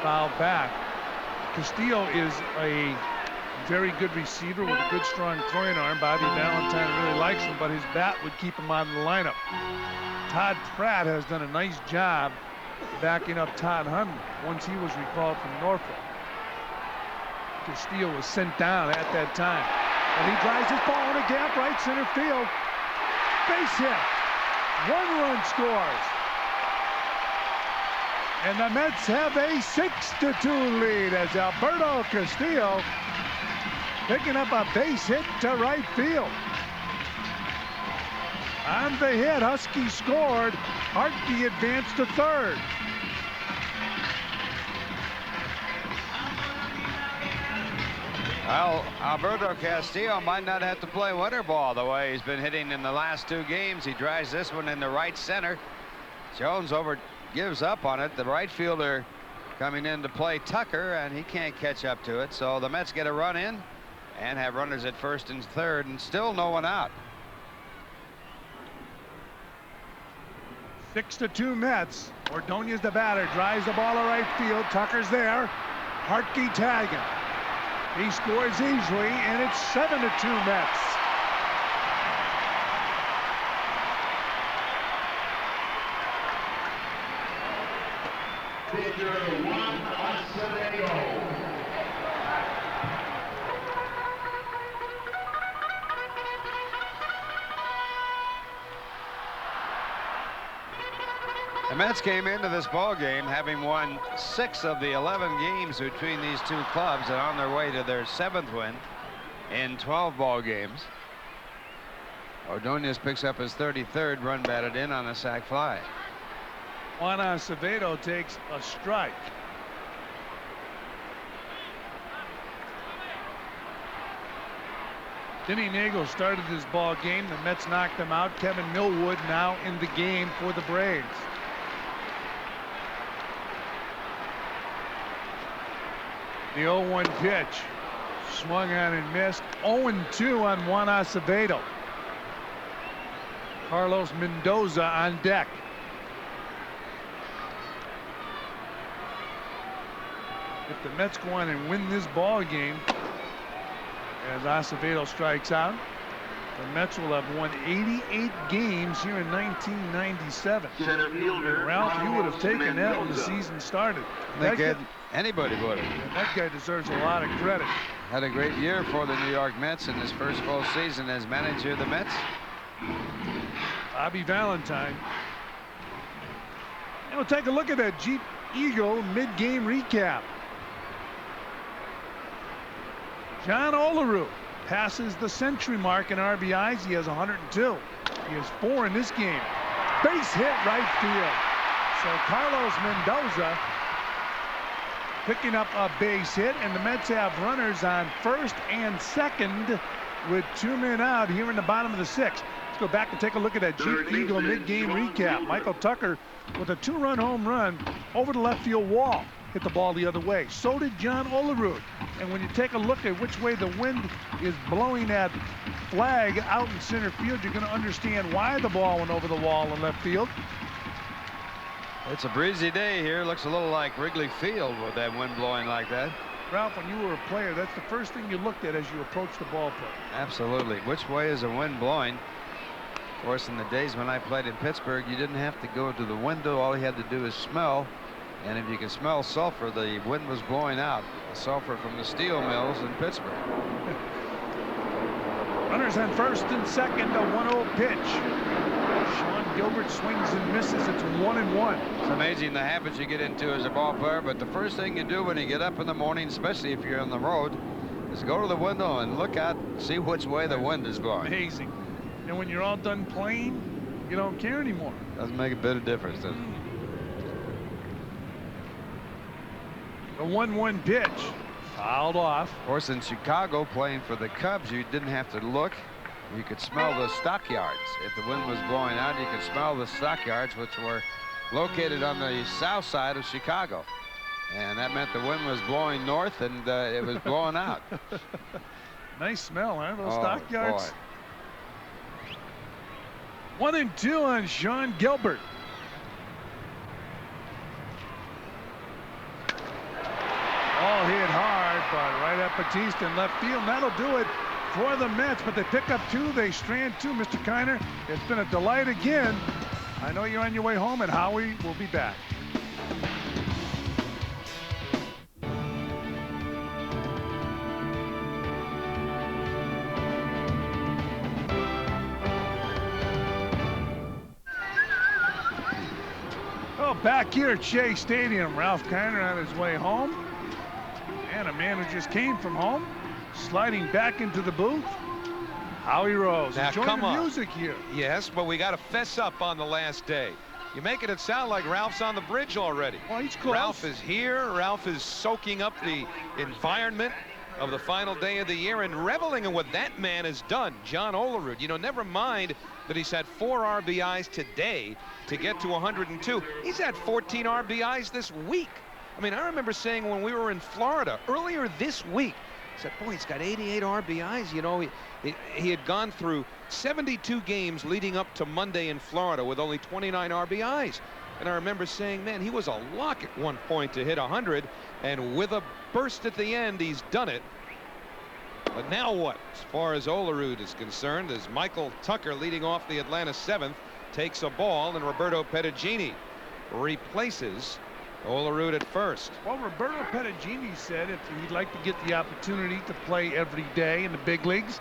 Foul back. Castillo is a very good receiver with a good strong throwing arm. Bobby Valentine really likes him, but his bat would keep him out of the lineup. Todd Pratt has done a nice job backing up Todd Hundley once he was recalled from Norfolk. Castillo was sent down at that time. And he drives his ball in a gap right center field. Base hit. 1 run scores. And the Mets have a 6-2 lead as Alberto Castillo picking up a base hit to right field. On the hit, Husky scored. Hartke advanced to third. Well, Alberto Castillo might not have to play winter ball the way he's been hitting in the last 2 games. He drives this one in the right center. Jones gives up on it. The right fielder coming in to play Tucker, and he can't catch up to it. So the Mets get a run in and have runners at first and third, and still no one out. 6-2 Mets. Ordonez the batter, drives the ball to right field. Tucker's there. Hartke tagging. He scores easily, and it's 7-2 Mets. Pitcher Juan Acevedo. The Mets came into this ball game having won 6 of the 11 games between these 2 clubs and on their way to their 7th win in 12 ball games. Ordonez picks up his 33rd run batted in on a sac fly. Juan Acevedo takes a strike. Denny Nagel started this ball game. The Mets knocked him out. Kevin Millwood now in the game for the Braves. The 0-1 pitch. Swung on and missed. 0-2 on Juan Acevedo. Carlos Mendoza on deck. If the Mets go on and win this ball game, as Acevedo strikes out, the Mets will have won 88 games here in 1997. Center fielder. Ralph, you would have taken that when the season started. Anybody would have. That guy deserves a lot of credit. Had a great year for the New York Mets in his first full season as manager of the Mets. Bobby Valentine. And we'll take a look at that Jeep Eagle mid-game recap. John Olerud passes the century mark in RBIs. He has 102. He has 4 in this game. Base hit right field. So Carlos Mendoza picking up a base hit, and the Mets have runners on first and second with 2 men out here in the bottom of the 6th. Let's go back and take a look at that Jeep Eagle mid-game recap. Michael Tucker with a 2-run home run over the left field wall. Hit the ball the other way. So did John Olerud. And when you take a look at which way the wind is blowing that flag out in center field, you're going to understand why the ball went over the wall in left field. It's a breezy day here. Looks a little like Wrigley Field with that wind blowing like that. Ralph, when you were a player, that's the first thing you looked at as you approached the ballpark. Absolutely. Which way is the wind blowing? Of course, in the days when I played in Pittsburgh, you didn't have to go to the window. All you had to do is smell. And if you could smell sulfur, the wind was blowing out. The sulfur from the steel mills in Pittsburgh. Runners on first and second, a 1-0 pitch. Sean Gilbert swings and misses. It's 1-1. It's amazing the habits you get into as a ball player, but the first thing you do when you get up in the morning, especially if you're on the road, is go to the window and look out, see which way the wind is blowing. Amazing. And when you're all done playing, you don't care anymore. Doesn't make a bit of difference, does it? The 1-1 pitch. Fouled off. Of course, in Chicago, playing for the Cubs, you didn't have to look. You could smell the stockyards. If the wind was blowing out, you could smell the stockyards, which were located on the south side of Chicago. And that meant the wind was blowing north, and it was blowing out. Nice smell, huh? Those stockyards. Boy. 1-2 on Sean Gilbert. Ball hit hard, but right at Batista in left field. And that'll do it for the Mets, but they pick up 2. They strand 2. Mr. Kiner, it's been a delight again. I know you're on your way home, and Howie will be back. Oh, back here at Shea Stadium, Ralph Kiner on his way home. And a man who just came from home, sliding back into the booth. Howie Rose. Now, enjoying come the on. music here. Yes, but we got to fess up on the last day. You're making it sound like Ralph's on the bridge already. Well, he's close. Ralph is here. Ralph is soaking up the environment of the final day of the year and reveling in what that man has done, John Olerud. You know, never mind that he's had 4 RBIs today to get to 102. He's had 14 RBIs this week. I mean, I remember saying when we were in Florida earlier this week, I said, boy, he's got 88 RBIs. You know, he had gone through 72 games leading up to Monday in Florida with only 29 RBIs. And I remember saying, man, he was a lock at one point to hit 100, and with a burst at the end, he's done it. But now what, as far as Olerud is concerned, as Michael Tucker, leading off the Atlanta 7th, takes a ball, and Roberto Perugini replaces Olerud at first. Well, Roberto Perugini said if he'd like to get the opportunity to play every day in the big leagues.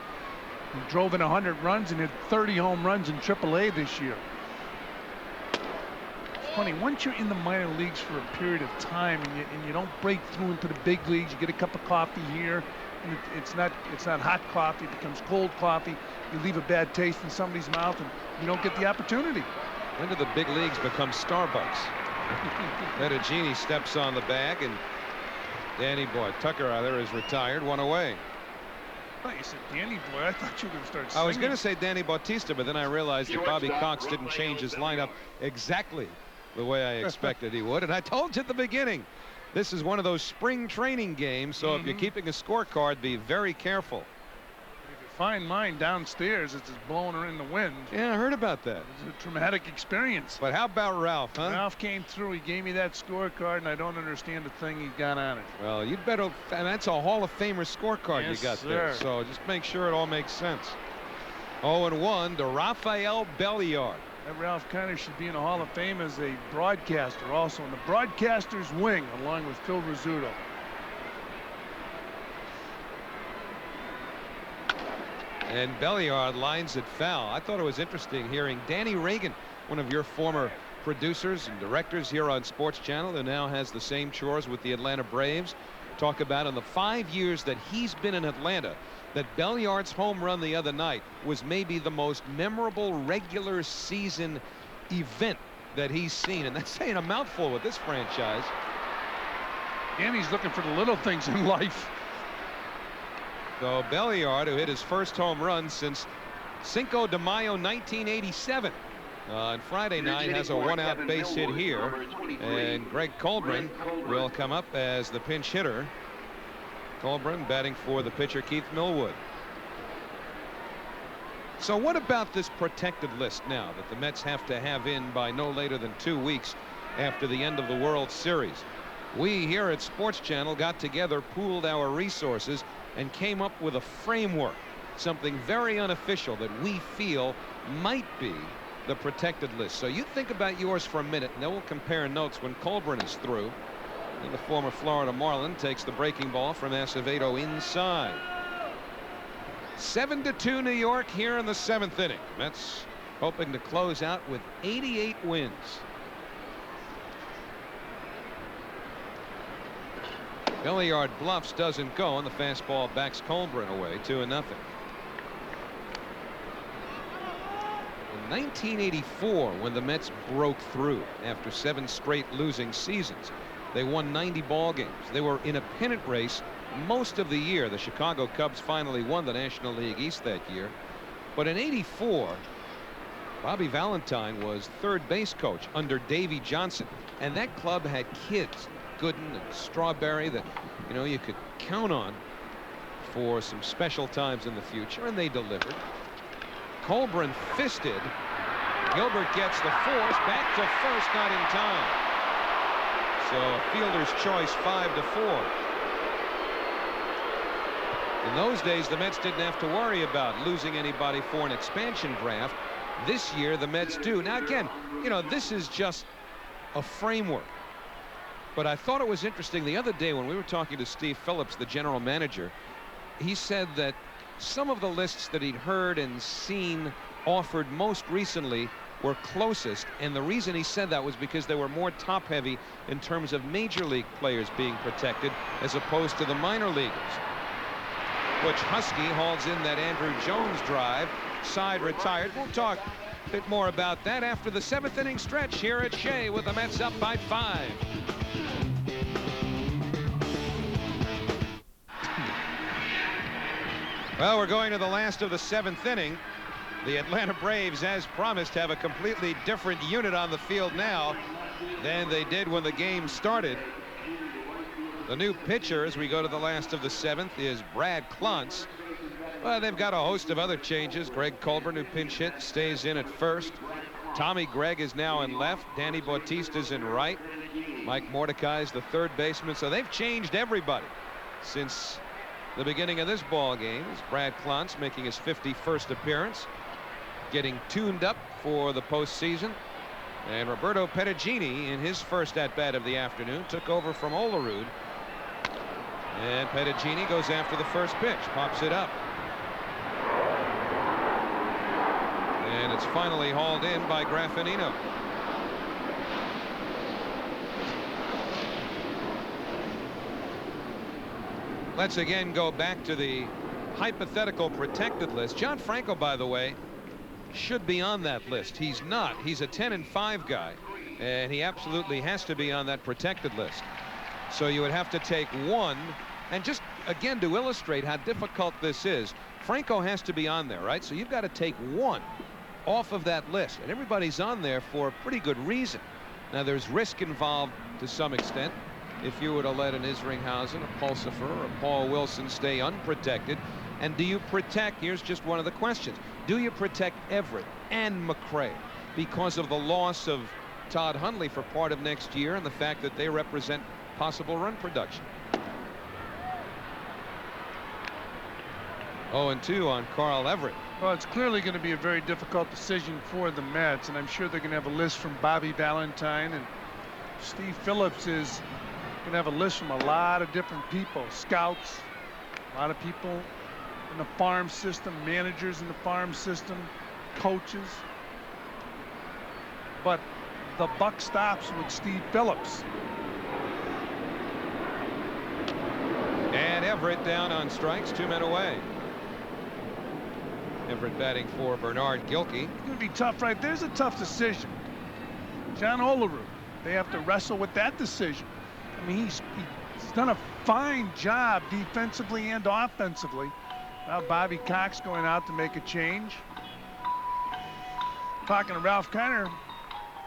He drove in 100 runs and hit 30 home runs in AAA this year. It's funny, once you're in the minor leagues for a period of time and you don't break through into the big leagues, you get a cup of coffee here, and it's not hot coffee, it becomes cold coffee. You leave a bad taste in somebody's mouth and you don't get the opportunity. When do the big leagues become Starbucks? Perugini steps on the bag, and Danny Boy Tucker either is retired, 1 away. Oh, you said Danny Boy. I thought you were going to start singing. I was going to say Danny Bautista, but then I realized that Bobby Cox didn't change his lineup exactly the way I expected he would. And I told you at the beginning, this is one of those spring training games, so if you're keeping a scorecard, be very careful. If you find mine downstairs, it's just blowing her in the wind. Yeah, I heard about that. It's a traumatic experience. But how about Ralph, huh? Ralph came through. He gave me that scorecard, and I don't understand the thing he got on it. Well, you'd better, and that's a Hall of Famer scorecard Yes, you got sir. there. So just make sure it all makes sense. 0-1 to Rafael Belliard. That Ralph Kiner should be in the Hall of Fame as a broadcaster, also in the broadcaster's wing, along with Phil Rizzuto. And Belliard lines it foul. I thought it was interesting hearing Danny Reagan, one of your former producers and directors here on Sports Channel, who now has the same chores with the Atlanta Braves, talk about in the 5 years that he's been in Atlanta, that Belliard's home run the other night was maybe the most memorable regular season event that he's seen. And that's saying a mouthful with this franchise. Danny's looking for the little things in life. So Belliard, who hit his first home run since Cinco de Mayo 1987 on Friday night, has a one-out base hit here, and Greg Colbrin will come up as the pinch hitter. Colbrin batting for the pitcher Keith Millwood. So what about this protected list now that the Mets have to have in by no later than 2 weeks after the end of the World Series? We here at Sports Channel got together, pooled our resources, and came up with a framework, something very unofficial that we feel might be the protected list. So you think about yours for a minute, and then we'll compare notes when Colbrin is through. And the former Florida Marlin takes the breaking ball from Acevedo inside. 7-2 New York here in the 7th inning. Mets hoping to close out with 88 wins. Billiard Bluffs doesn't go, and the fastball backs Colburn away 2-0. In 1984, when the Mets broke through after 7 straight losing seasons, they won 90 ball games. They were in a pennant race most of the year. The Chicago Cubs finally won the National League East that year. But in '84, Bobby Valentine was third base coach under Davey Johnson, and that club had kids, Gooden and Strawberry, that you could count on for some special times in the future, and they delivered. Colburn fisted. Gilbert gets the force back to first, not in time. So a fielder's choice, 5-4. In those days, the Mets didn't have to worry about losing anybody for an expansion draft. This year, the Mets do. Now, again, this is just a framework. But I thought it was interesting the other day when we were talking to Steve Phillips, the general manager. He said that some of the lists that he'd heard and seen offered most recently were closest, and the reason he said that was because they were more top-heavy in terms of major league players being protected as opposed to the minor leaguers. Butch Husky hauls in that Andrew Jones drive, side retired. We'll talk a bit more about that after the 7th inning stretch here at Shea with the Mets up by 5. Well, we're going to the last of the 7th inning. The Atlanta Braves, as promised, have a completely different unit on the field now than they did when the game started. The new pitcher, as we go to the last of the 7th, is Brad Klontz. Well, they've got a host of other changes. Greg Colburn, who pinch hit, stays in at first. Tommy Gregg is now in left. Danny Bautista's in right. Mike Mordecai is the third baseman. So they've changed everybody since the beginning of this ball game. Is Brad Klontz making his 51st appearance, getting tuned up for the postseason. And Roberto Perugini, in his first at-bat of the afternoon, took over from Olerud. And Perugini goes after the first pitch, pops it up. And it's finally hauled in by Graffinino. Let's again go back to the hypothetical protected list. John Franco, by the way, should be on that list. He's not. He's a 10-5 guy, and he absolutely has to be on that protected list. So you would have to take one, and just again to illustrate how difficult this is, Franco has to be on there, right? So you've got to take one off of that list, and everybody's on there for a pretty good reason. Now there's risk involved to some extent. If you were to let an Isringhausen, a Pulsifer, or a Paul Wilson stay unprotected, and do you protect, here's just one of the questions, do you protect Everett and McRae because of the loss of Todd Hundley for part of next year and the fact that they represent possible run production? 0-2 on Carl Everett. Well, it's clearly going to be a very difficult decision for the Mets, and I'm sure they're going to have a list from Bobby Valentine, and Steve Phillips is going to have a list from a lot of different people, scouts, a lot of people in the farm system, managers in the farm system, coaches. But the buck stops with Steve Phillips. And Everett down on strikes, 2 men away. Everett batting for Bernard Gilkey. It's going to be tough, right? There's a tough decision. John Olerud, they have to wrestle with that decision. I mean, he's done a fine job defensively and offensively. Now Bobby Cox going out to make a change. Talking to Ralph Kiner,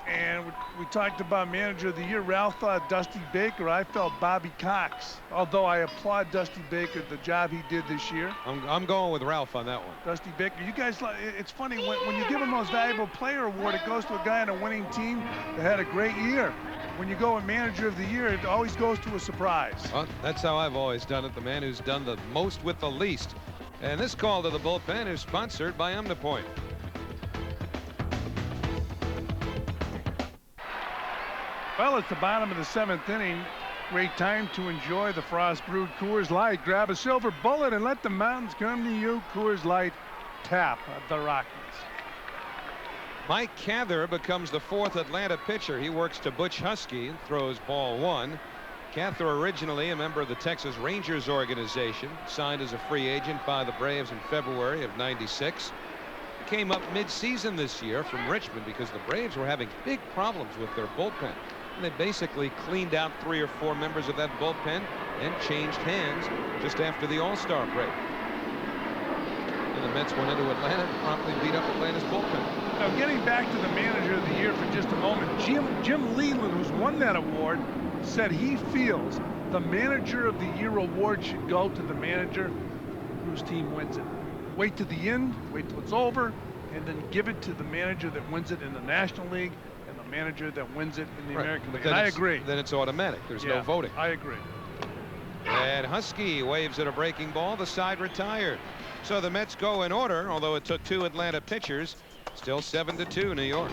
and we talked about manager of the year. Ralph thought Dusty Baker. I felt Bobby Cox, although I applaud Dusty Baker, the job he did this year. I'm going with Ralph on that one. Dusty Baker, you guys, it's funny when you give him Most Valuable Player award, it goes to a guy on a winning team that had a great year. When you go with manager of the year, it always goes to a surprise. Well, that's how I've always done it. The man who's done the most with the least. And this call to the bullpen is sponsored by Omnipoint. Well, it's the bottom of the 7th inning. Great time to enjoy the Frost Brewed Coors Light. Grab a silver bullet and let the mountains come to you. Coors Light, tap of the Rockies. Mike Cather becomes the 4th Atlanta pitcher. He works to Butch Husky and throws ball 1. Cather, originally a member of the Texas Rangers organization, signed as a free agent by the Braves in February of '96. Came up mid-season this year from Richmond because the Braves were having big problems with their bullpen. And they basically cleaned out 3 or 4 members of that bullpen and changed hands just after the All-Star break. And the Mets went into Atlanta and promptly beat up Atlanta's bullpen. Now, getting back to the manager of the year for just a moment, Jim Leyland, who's won that award, said he feels the manager of the year award should go to the manager whose team wins it. Wait to the end, wait till it's over, and then give it to the manager that wins it in the National League and the manager that wins it in the American League. And I agree. Then it's automatic. There's no voting. I agree. And Husky waves at a breaking ball. The side retired. So the Mets go in order, although it took 2 Atlanta pitchers. Still 7-2 New York.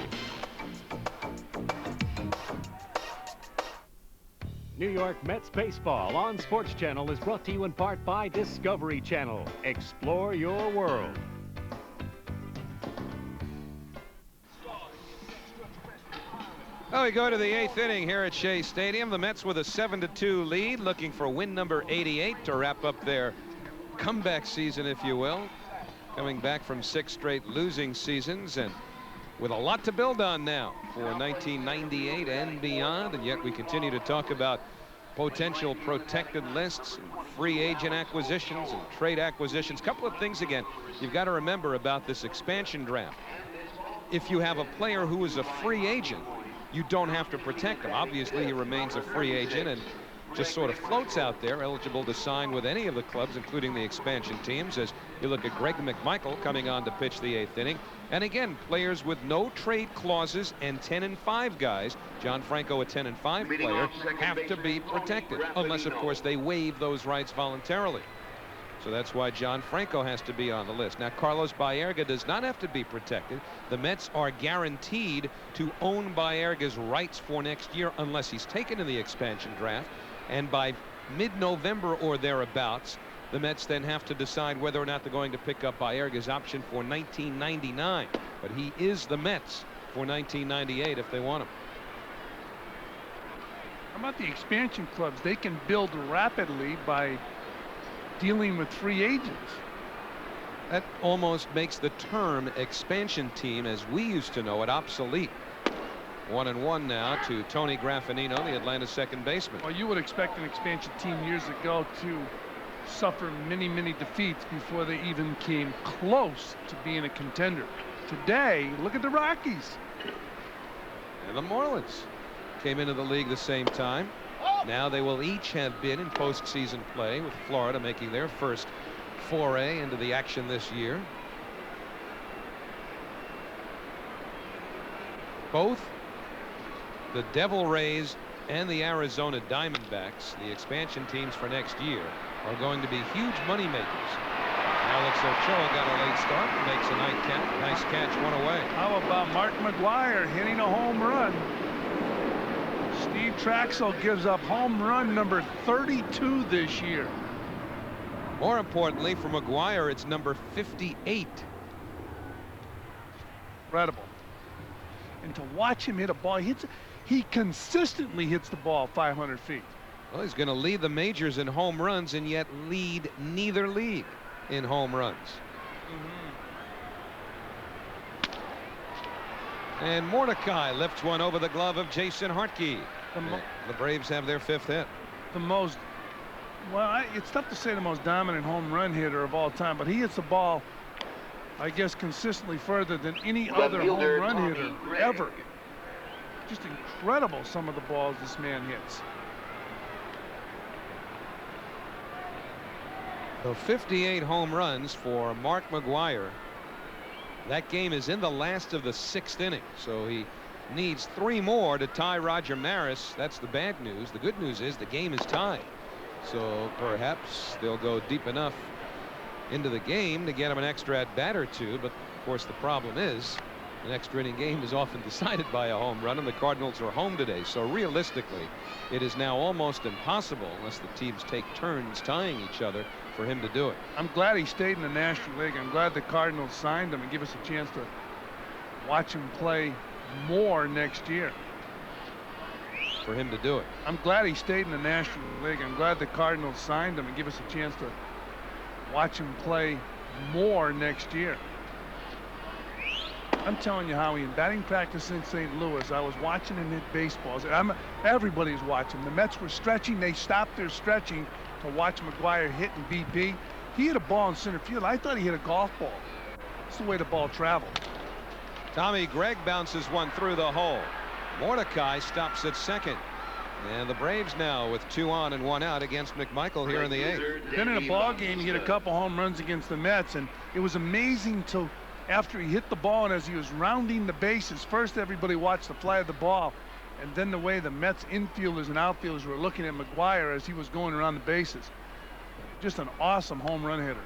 New York Mets baseball on Sports Channel is brought to you in part by Discovery Channel. Explore your world. Well, we go to the 8th inning here at Shea Stadium. The Mets with a 7-2 lead, looking for win number 88 to wrap up their comeback season, if you will. Coming back from 6 straight losing seasons and with a lot to build on now for 1998 and beyond. And yet we continue to talk about potential protected lists, and free agent acquisitions and trade acquisitions. Couple of things again you've got to remember about this expansion draft. If you have a player who is a free agent, you don't have to protect him. Obviously, he remains a free agent and just sort of floats out there, eligible to sign with any of the clubs, including the expansion teams, as you look at Greg McMichael coming on to pitch the 8th inning. And again, players with no trade clauses and 10-5 guys, John Franco, a 10-5 player, have to be protected, unless, of course, they waive those rights voluntarily. So that's why John Franco has to be on the list. Now, Carlos Baerga does not have to be protected. The Mets are guaranteed to own Baerga's rights for next year unless he's taken in the expansion draft. And by mid-November or thereabouts, the Mets then have to decide whether or not they're going to pick up Baerga's option for 1999. But he is the Mets for 1998 if they want him. How about the expansion clubs? They can build rapidly by dealing with free agents. That almost makes the term expansion team, as we used to know it, obsolete. 1-1 now to Tony Graffinino, the Atlanta second baseman. Well, you would expect an expansion team years ago to suffer many defeats before they even came close to being a contender. Today, look at the Rockies. And the Marlins came into the league the same time. Now they will each have been in postseason play, with Florida making their first foray into the action this year. Both the Devil Rays and the Arizona Diamondbacks, the expansion teams for next year, are going to be huge money makers. Alex Ochoa got a late start and makes a nice catch, one away. How about Mark McGwire hitting a home run? Steve Traxel gives up home run number 32 this year. More importantly, for McGwire, it's number 58. Incredible. And to watch him hit a ball, he consistently hits the ball 500 feet. Well, he's going to lead the majors in home runs and yet lead neither league in home runs. And Mordecai lifts one over the glove of Jason Hartke. The Braves have their 5th hit. The most, well, it's tough to say the most dominant home run hitter of all time, but he hits the ball, I guess, consistently further than any other home run hitter ever. Just incredible, some of the balls this man hits. So 58 home runs for Mark McGwire. That game is in the last of the 6th inning, so he needs 3 more to tie Roger Maris. That's the bad news. The good news is the game is tied, so perhaps they'll go deep enough into the game to get him an extra at bat or 2. But of course, the problem is an extra inning game is often decided by a home run, and the Cardinals are home today. So realistically, it is now almost impossible, unless the teams take turns tying each other, for him to do it. I'm glad he stayed in the National League. I'm glad the Cardinals signed him and give us a chance to watch him play more next year. For him to do it. I'm glad he stayed in the National League. I'm glad the Cardinals signed him and give us a chance to watch him play more next year. I'm telling you, Howie, in batting practice in St. Louis, I was watching him hit baseballs. Everybody's watching. The Mets were stretching. They stopped their stretching to watch McGuire hit in BP. He hit a ball in center field. I thought he hit a golf ball. That's the way the ball traveled. Tommy Gregg bounces one through the hole. Mordecai stops at second. And the Braves now with 2 on and 1 out against McMichael here in the 8th. Then in a ball game, he hit a couple home runs against the Mets, and it was amazing till after he hit the ball and as he was rounding the bases. First, everybody watched the fly of the ball, and then the way the Mets infielders and outfielders were looking at McGuire as he was going around the bases. Just an awesome home run hitter.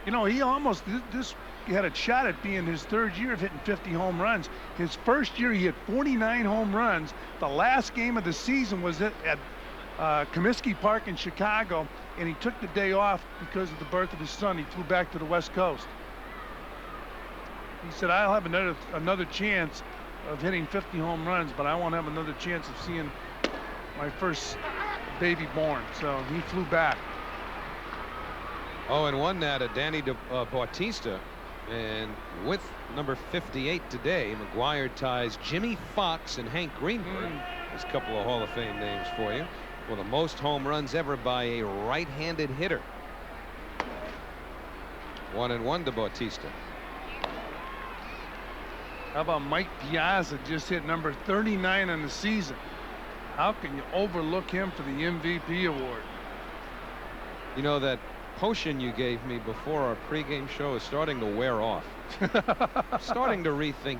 You know, he almost he had a shot at being his 3rd year of hitting 50 home runs. His first year, he hit 49 home runs. The last game of the season was at Comiskey Park in Chicago, and he took the day off because of the birth of his son. He flew back to the West Coast. He said, I'll have another chance of hitting 50 home runs, but I won't have another chance of seeing my first baby born. So he flew back. 0-1 now to Danny Bautista. And with number 58 today, McGuire ties Jimmy Fox and Hank Greenberg. There's a couple of Hall of Fame names for you. For the most home runs ever by a right-handed hitter. 1-1 to Bautista. How about Mike Piazza just hit number 39 on the season? How can you overlook him for the MVP award? You know, that potion you gave me before our pregame show is starting to wear off. Starting to rethink.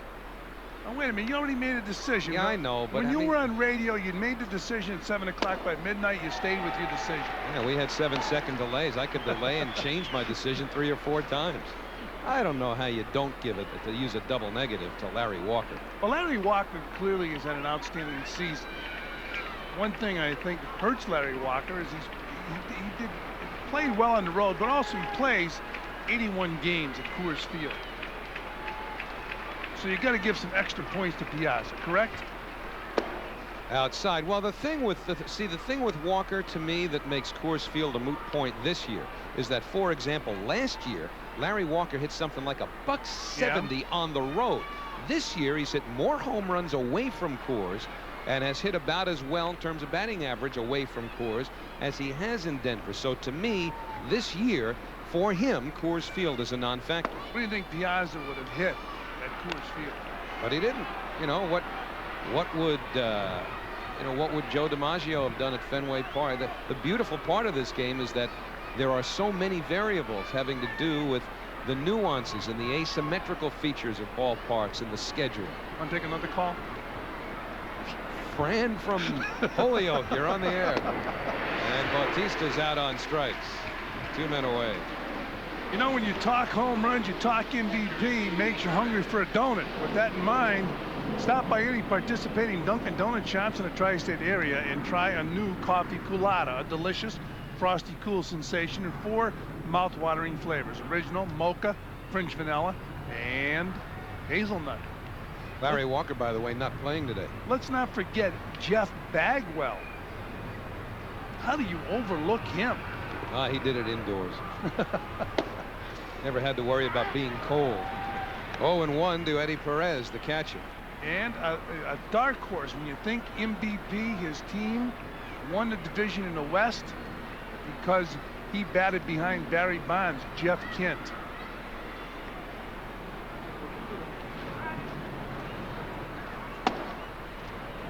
Oh, wait a minute, you already made a decision. Yeah, I know, but when you were on radio, you made the decision at 7 o'clock. By midnight, you stayed with your decision. Yeah, we had 7-second delays. I could delay and change my decision 3 or 4 times. I don't know how you don't give it, to use a double negative, to Larry Walker. Well, Larry Walker clearly has had an outstanding season. One thing I think hurts Larry Walker is he played well on the road, but also he plays 81 games at Coors Field. So you got to give some extra points to Piazza, correct? Outside. Well, the thing with the thing with Walker, to me, that makes Coors Field a moot point this year is that, for example, last year Larry Walker hit something like $170 on the road. This year he's hit more home runs away from Coors and has hit about as well in terms of batting average away from Coors as he has in Denver. So to me, this year for him, Coors Field is a non-factor. What do you think Piazza would have hit at Coors Field? But he didn't. You know, what would Joe DiMaggio have done at Fenway Park? The beautiful part of this game is that there are so many variables having to do with the nuances and the asymmetrical features of ballparks and the schedule. Want to take another call? Fran from Holyoke, you're on the air. And Bautista's out on strikes. 2 men away. You know, when you talk home runs, you talk MVP, makes you hungry for a donut. With that in mind, stop by any participating Dunkin' Donut shops in the tri-state area and try a new coffee Coolata, a delicious frosty cool sensation in 4 mouth-watering flavors: original, mocha, French vanilla, and hazelnut. Larry Walker, by the way, not playing today. Let's not forget Jeff Bagwell. How do you overlook him? He did it indoors. Never had to worry about being cold. 0-1 to Eddie Perez, the catcher. And a dark horse. When you think MVP, his team won the division in the West because he batted behind Barry Bonds, Jeff Kent.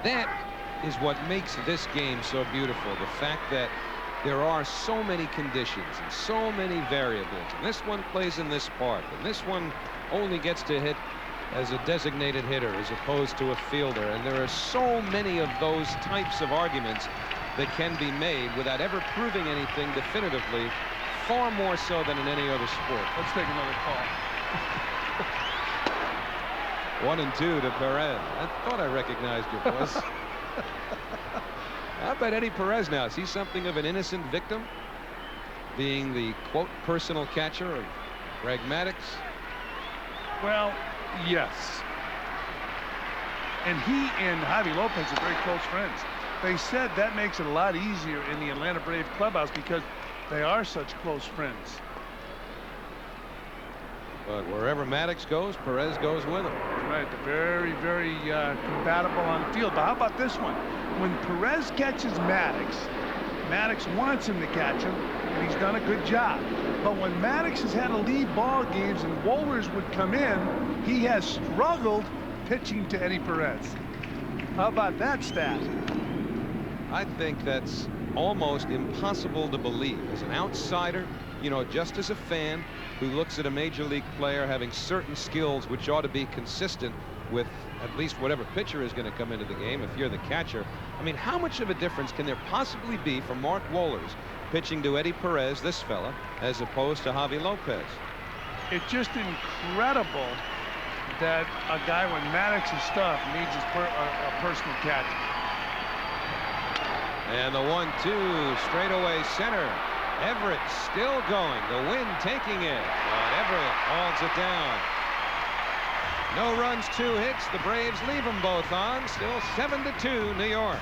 That is what makes this game so beautiful. The fact that there are so many conditions and so many variables. And this one plays in this park, and this one only gets to hit as a designated hitter as opposed to a fielder. And there are so many of those types of arguments that can be made without ever proving anything definitively, far more so than in any other sport. Let's take another call. 1-2 to Perez. I thought I recognized your voice. How about Eddie Perez now? Is he something of an innocent victim, being the, quote, personal catcher of Greg Maddux? Well, yes. And he and Javi Lopez are very close friends. They said that makes it a lot easier in the Atlanta Braves clubhouse because they are such close friends. But wherever Maddox goes, Perez goes with him. Right, they're very, very compatible on the field. But how about this one? When Perez catches Maddox, Maddox wants him to catch him, and he's done a good job. But when Maddox has had to lead ball games and Wohlers would come in, he has struggled pitching to Eddie Perez. How about that stat? I think that's almost impossible to believe. As an outsider, you know, just as a fan who looks at a major league player having certain skills which ought to be consistent with at least whatever pitcher is going to come into the game if you're the catcher. I mean, how much of a difference can there possibly be for Mark Wohlers pitching to Eddie Perez, this fella, as opposed to Javi Lopez? It's just incredible that a guy when Maddox is stuff needs his a personal catch. And the 1-2 straightaway center. Everett still going. The wind taking it. But Everett holds it down. No runs, 2 hits. The Braves leave them both on. Still 7-2 New York.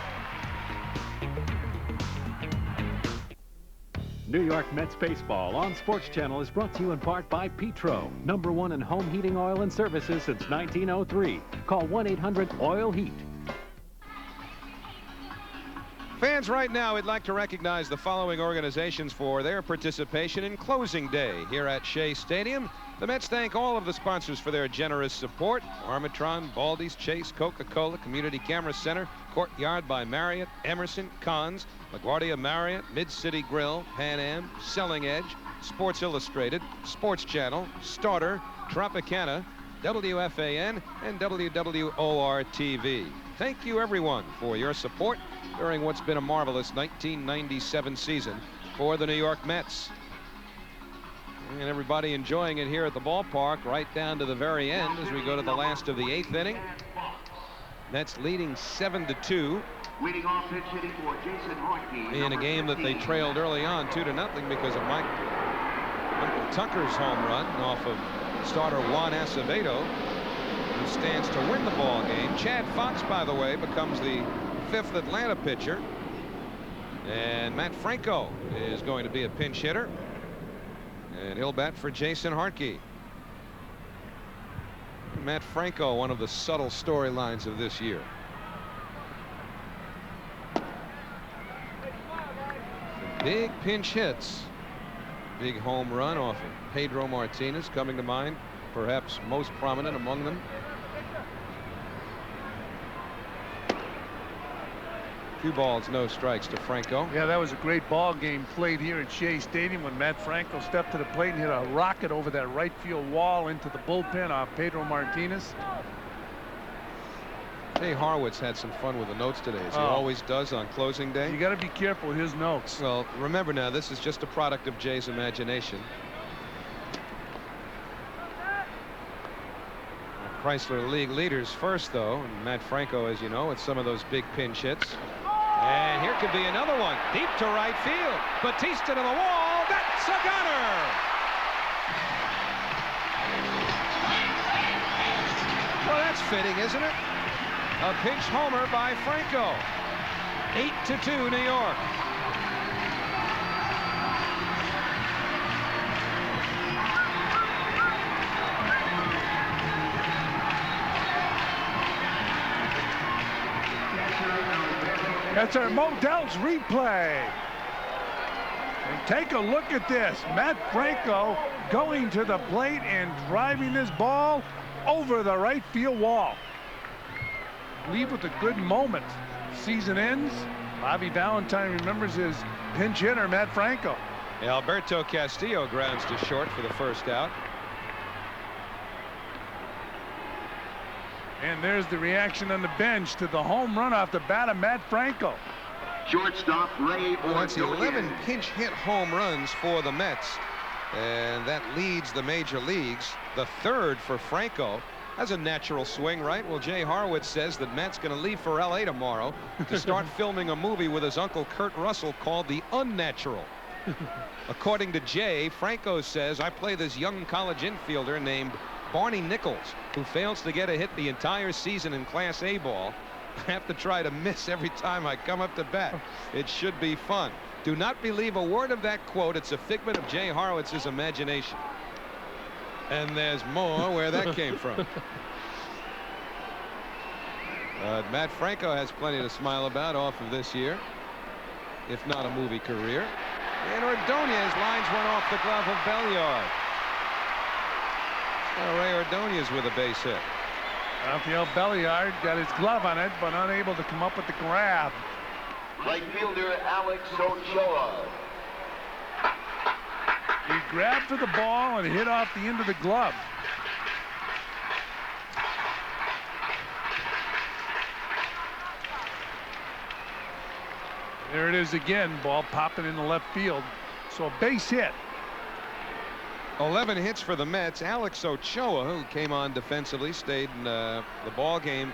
New York Mets baseball on Sports Channel is brought to you in part by Petro, #1 in home heating oil and services since 1903. Call 1-800-OIL-HEAT. Fans, right now, we'd like to recognize the following organizations for their participation in closing day here at Shea Stadium. The Mets thank all of the sponsors for their generous support. Armatron, Baldy's, Chase, Coca-Cola, Community Camera Center, Courtyard by Marriott, Emerson, Conn's, LaGuardia Marriott, Mid-City Grill, Pan Am, Selling Edge, Sports Illustrated, Sports Channel, Starter, Tropicana, WFAN, and WWOR-TV. Thank you, everyone, for your support during what's been a marvelous 1997 season for the New York Mets. And everybody enjoying it here at the ballpark right down to the very end as we go to the last of the 8th inning. Mets leading 7-2 in a game that they trailed early on 2-0 because of Uncle Tucker's home run off of starter Juan Acevedo, who stands to win the ball game. Chad Fox, by the way, becomes the 5th Atlanta pitcher, and Matt Franco is going to be a pinch hitter, and he'll bat for Jason Hartke. Matt Franco, one of the subtle storylines of this year. Big pinch hits. Big home run off of Pedro Martinez coming to mind, perhaps most prominent among them. 2 balls, no strikes to Franco. Yeah, that was a great ball game played here at Shea Stadium when Matt Franco stepped to the plate and hit a rocket over that right field wall into the bullpen off Pedro Martinez. Jay Horwitz had some fun with the notes today, as he always does on closing day. You got to be careful with his notes. Well, remember now, this is just a product of Jay's imagination. Chrysler League leaders first, though. And Matt Franco, as you know, with some of those big pinch hits. And here could be another one. Deep to right field. Batista to the wall. That's a gunner. Well, that's fitting, isn't it? A pinch homer by Franco. 8-2 New York. That's our Modell's replay. And take a look at this. Matt Franco going to the plate and driving this ball over the right field wall. Leave with a good moment. Season ends. Bobby Valentine remembers his pinch hitter, Matt Franco. Alberto Castillo grounds to short for the first out. And there's the reaction on the bench to the home run off the bat of Matt Franco. Shortstop Ray Well, that's Ordonez. 11 pinch hit home runs for the Mets, and that leads the major leagues. The 3rd for Franco. That's a natural swing, right? Well, Jay Horwitz says that Matt's going to leave for LA tomorrow to start filming a movie with his uncle Kurt Russell called The Unnatural. According to Jay, Franco says, I play this young college infielder named Barney Nichols, who fails to get a hit the entire season in Class A ball. I have to try to miss every time I come up to bat. It should be fun. Do not believe a word of that quote. It's a figment of Jay Horowitz's imagination. And there's more where that came from. Matt Franco has plenty to smile about off of this year, if not a movie career. And Ordonez lines one off the glove of Belliard. Ray Ordonez with a base hit. Rafael Belliard got his glove on it, but unable to come up with the grab. Right fielder Alex Ochoa. He grabbed for the ball and hit off the end of the glove. There it is again, ball popping in the left field. So a base hit. 11 hits for the Mets. Alex Ochoa, who came on defensively, stayed in the ball game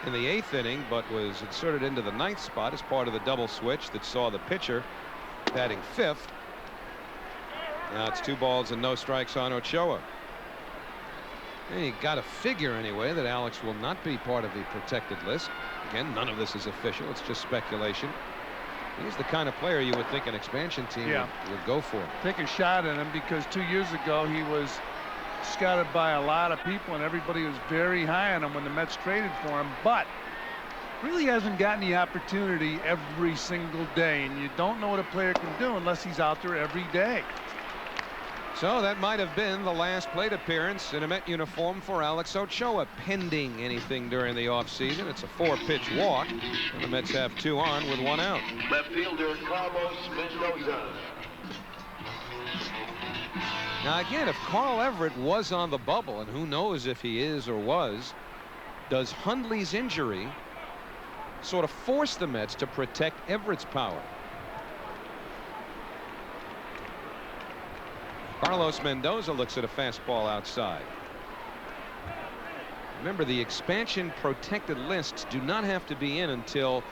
in the 8th inning, but was inserted into the 9th spot as part of the double switch that saw the pitcher batting 5th. Now it's 2 balls and no strikes on Ochoa. And you got to figure anyway that Alex will not be part of the protected list. Again, none of this is official. It's just speculation. He's the kind of player you would think an expansion team would go for. Take a shot at him, because 2 years ago he was scouted by a lot of people and everybody was very high on him when the Mets traded for him, but really hasn't gotten the opportunity every single day, and you don't know what a player can do unless he's out there every day. So that might have been the last plate appearance in a Met uniform for Alex Ochoa, pending anything during the offseason. It's a 4-pitch walk, and the Mets have 2 on with 1 out. Left fielder Carlos Mendoza. Now again, if Carl Everett was on the bubble, and who knows if he is or was, does Hundley's injury sort of force the Mets to protect Everett's power? Carlos Mendoza looks at a fastball outside. Remember, the expansion protected lists do not have to be in until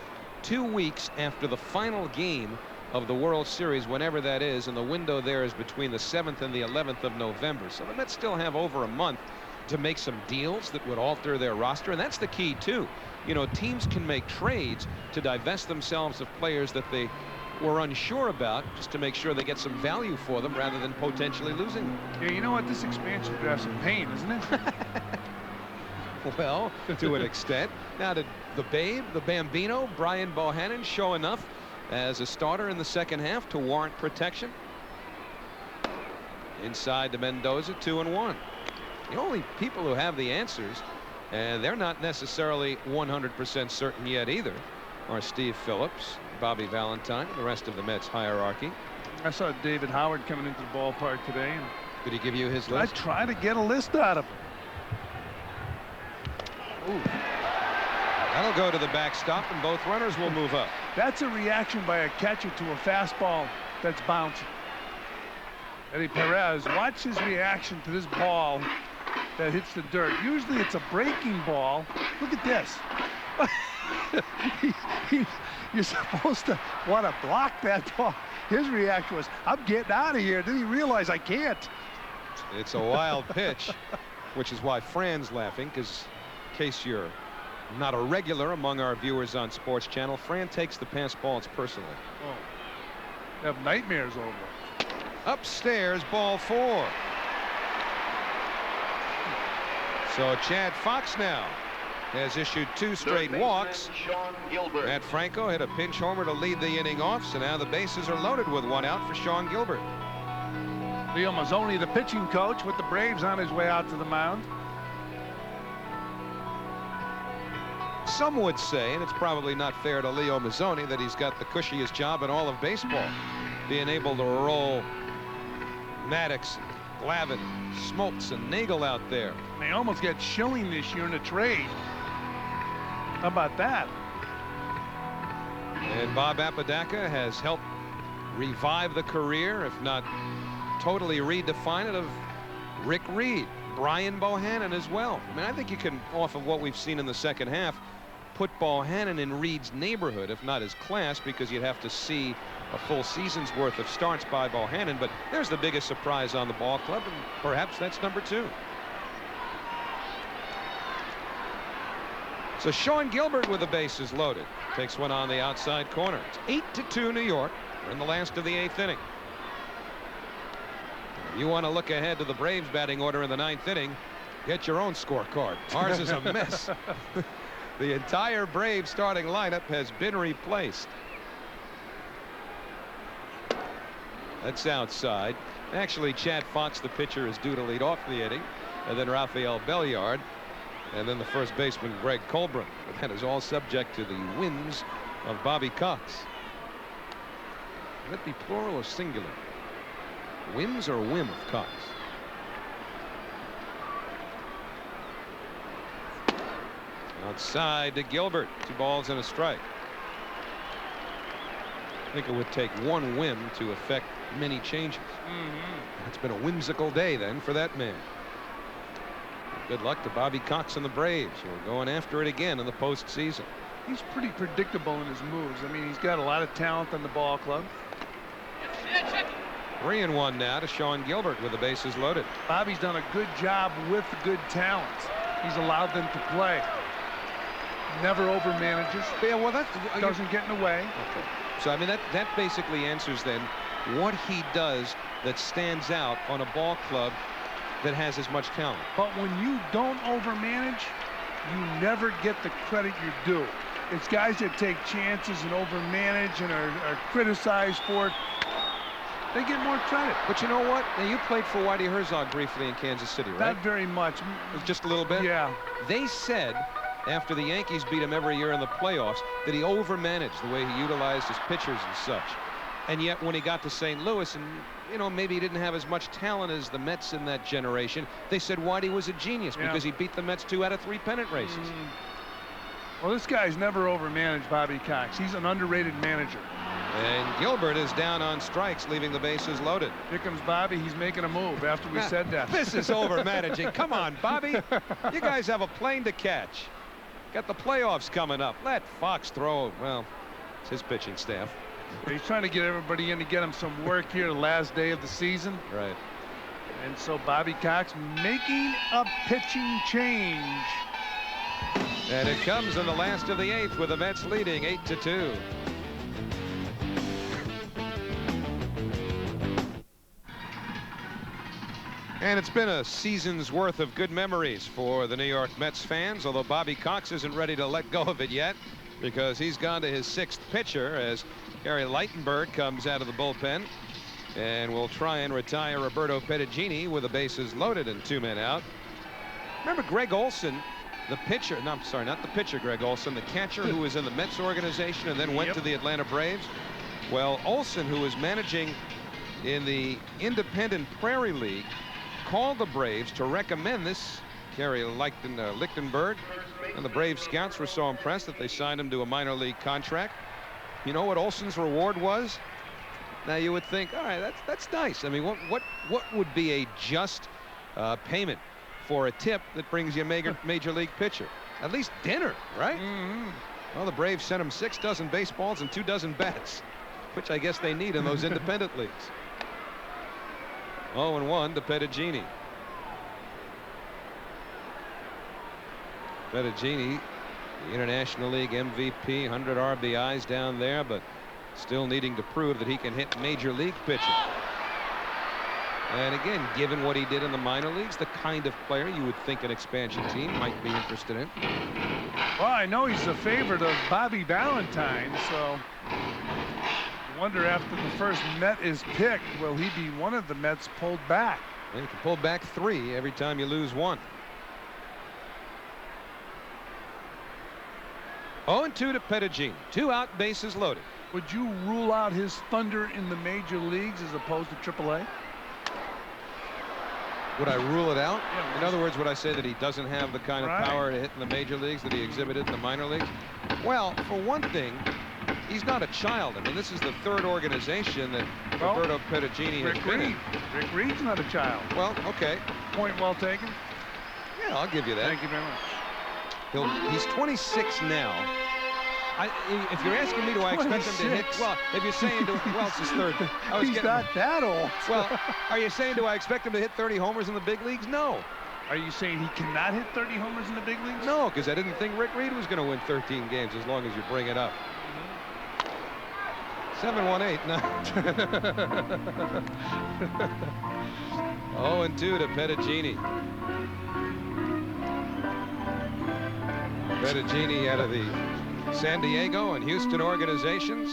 2 weeks after the final game of the World Series, whenever that is, and the window there is between the 7th and the 11th of November. So the Mets still have over a month to make some deals that would alter their roster, and that's the key too. You know, teams can make trades to divest themselves of players that they were unsure about, just to make sure they get some value for them rather than potentially losing them. Yeah, you know what? This expansion draft's a pain, isn't it? Well, to an extent. Now, did the Babe, the Bambino, Brian Bohannon show enough as a starter in the second half to warrant protection? Inside to Mendoza, 2-1. The only people who have the answers, and they're not necessarily 100% certain yet either, are Steve Phillips, Bobby Valentine, and the rest of the Mets hierarchy. I saw David Howard coming into the ballpark today. And did he give you his list? I tried to get a list out of him. Ooh. That'll go to the backstop, and both runners will move up. That's a reaction by a catcher to a fastball that's bouncing. Eddie Perez, watch his reaction to this ball that hits the dirt. Usually it's a breaking ball. Look at this. You're supposed to want to block that ball. His reaction was, I'm getting out of here. Didn't he realize I can't? It's a wild pitch, which is why Fran's laughing, because in case you're not a regular among our viewers on Sports Channel, Fran takes the pass balls personally. Oh, I have nightmares over it. Upstairs, ball 4. So Chad Fox now has issued 2 straight walks. Matt Franco hit a pinch homer to lead the inning off, so now the bases are loaded with 1 out for Sean Gilbert. Leo Mazzoni, the pitching coach with the Braves, on his way out to the mound. Some would say, and it's probably not fair to Leo Mazzoni, that he's got the cushiest job in all of baseball, being able to roll Maddox, Glavine, Smoltz, and Nagel out there. They almost got Schilling this year in a trade. How about that? And Bob Apodaca has helped revive the career, if not totally redefine it, of Rick Reed, Brian Bohannon as well. I mean, I think you can, off of what we've seen in the second half, put Bohannon in Reed's neighborhood, if not his class, because you'd have to see a full season's worth of starts by Bohannon. But there's the biggest surprise on the ball club, and perhaps that's number 2. So Sean Gilbert with the bases loaded takes one on the outside corner. It's 8-2 New York. We're in the last of the 8th inning. If you want to look ahead to the Braves batting order in the 9th inning, get your own scorecard. Ours is a mess. The entire Braves starting lineup has been replaced. That's outside. Actually, Chad Fox, the pitcher, is due to lead off the inning, and then Rafael Belliard, and then the first baseman Greg Colbrook. But that is all subject to the whims of Bobby Cox. Would that be plural or singular? Whims or whim of Cox? Outside to Gilbert. 2 balls and a strike. I think it would take one whim to affect many changes. It's been a whimsical day then for that man. Good luck to Bobby Cox and the Braves, who are going after it again in the postseason. He's pretty predictable in his moves. I mean, he's got a lot of talent on the ball club. 3-1 now to Sean Gilbert with the bases loaded. Bobby's done a good job with good talent. He's allowed them to play. Never overmanages. Yeah, well, that doesn't get in the way. Okay. So I mean that basically answers then what he does that stands out on a ball club that has as much talent. But when you don't overmanage, you never get the credit you're due. It's guys that take chances and overmanage and are criticized for it. They get more credit. But you know what? Now, you played for Whitey Herzog briefly in Kansas City, right? Not very much. Just a little bit? Yeah. They said after the Yankees beat him every year in the playoffs that he overmanaged the way he utilized his pitchers and such. And yet when he got to St. Louis, and you know, maybe he didn't have as much talent as the Mets in that generation, they said Whitey was a genius because he beat the Mets 2 out of 3 pennant races. Well, this guy's never overmanaged Bobby Cox. He's an underrated manager. And Gilbert is down on strikes, leaving the bases loaded. Here comes Bobby. He's making a move after we said that. This is overmanaging. Come on, Bobby. You guys have a plane to catch. Got the playoffs coming up. Let Fox throw. Well, it's his pitching staff. He's trying to get everybody in to get him some work here the last day of the season. Right. And so Bobby Cox making a pitching change. And it comes in the last of the 8th with the Mets leading 8-2. And it's been a season's worth of good memories for the New York Mets fans, although Bobby Cox isn't ready to let go of it yet because he's gone to his 6th pitcher as Gary Lightenberg comes out of the bullpen and will try and retire Roberto Pettagini with the bases loaded and 2 men out. Remember Greg Olson, the pitcher, no, I'm sorry, not the pitcher, Greg Olson, the catcher who was in the Mets organization and then went to the Atlanta Braves? Well, Olson, who was managing in the Independent Prairie League, called the Braves to recommend this Gary Lichtenberg, and the Braves scouts were so impressed that they signed him to a minor league contract. You know what Olson's reward was? Now you would think, all right, that's nice. I mean, what would be a just payment for a tip that brings you a major league pitcher? At least dinner, right? Well, the Braves sent him 6 dozen baseballs and 2 dozen bats, which I guess they need in those independent leagues. 0-1 to Pettagini. Pettagini, the International League MVP, 100 RBIs down there, but still needing to prove that he can hit major league pitching. And again, given what he did in the minor leagues, the kind of player you would think an expansion team might be interested in. Well, I know he's a favorite of Bobby Valentine, so I wonder after the first Met is picked, will he be one of the Mets pulled back? And you can pull back 3 every time you lose 1. 0-2 to Pettagini. 2 out, bases loaded. Would you rule out his thunder in the major leagues as opposed to AAA? Would I rule it out? In other words, would I say that he doesn't have the kind of power to hit in the major leagues that he exhibited in the minor leagues? Well, for one thing, he's not a child. I mean, this is the 3rd organization that Roberto Pettagini has been in. Rick Reed's not a child. Well, okay. Point well taken. Yeah, I'll give you that. Thank you very much. He's 26 now. If you're asking me, do I expect him to hit? Well, if you're saying, well, it's his 3rd. He's not that old. Well, are you saying, do I expect him to hit 30 homers in the big leagues? No. Are you saying he cannot hit 30 homers in the big leagues? No, because I didn't think Rick Reed was going to win 13 games as long as you bring it up. 7-1-8. No. 0-2 to Pettigini. Pettigini out of the San Diego and Houston organizations.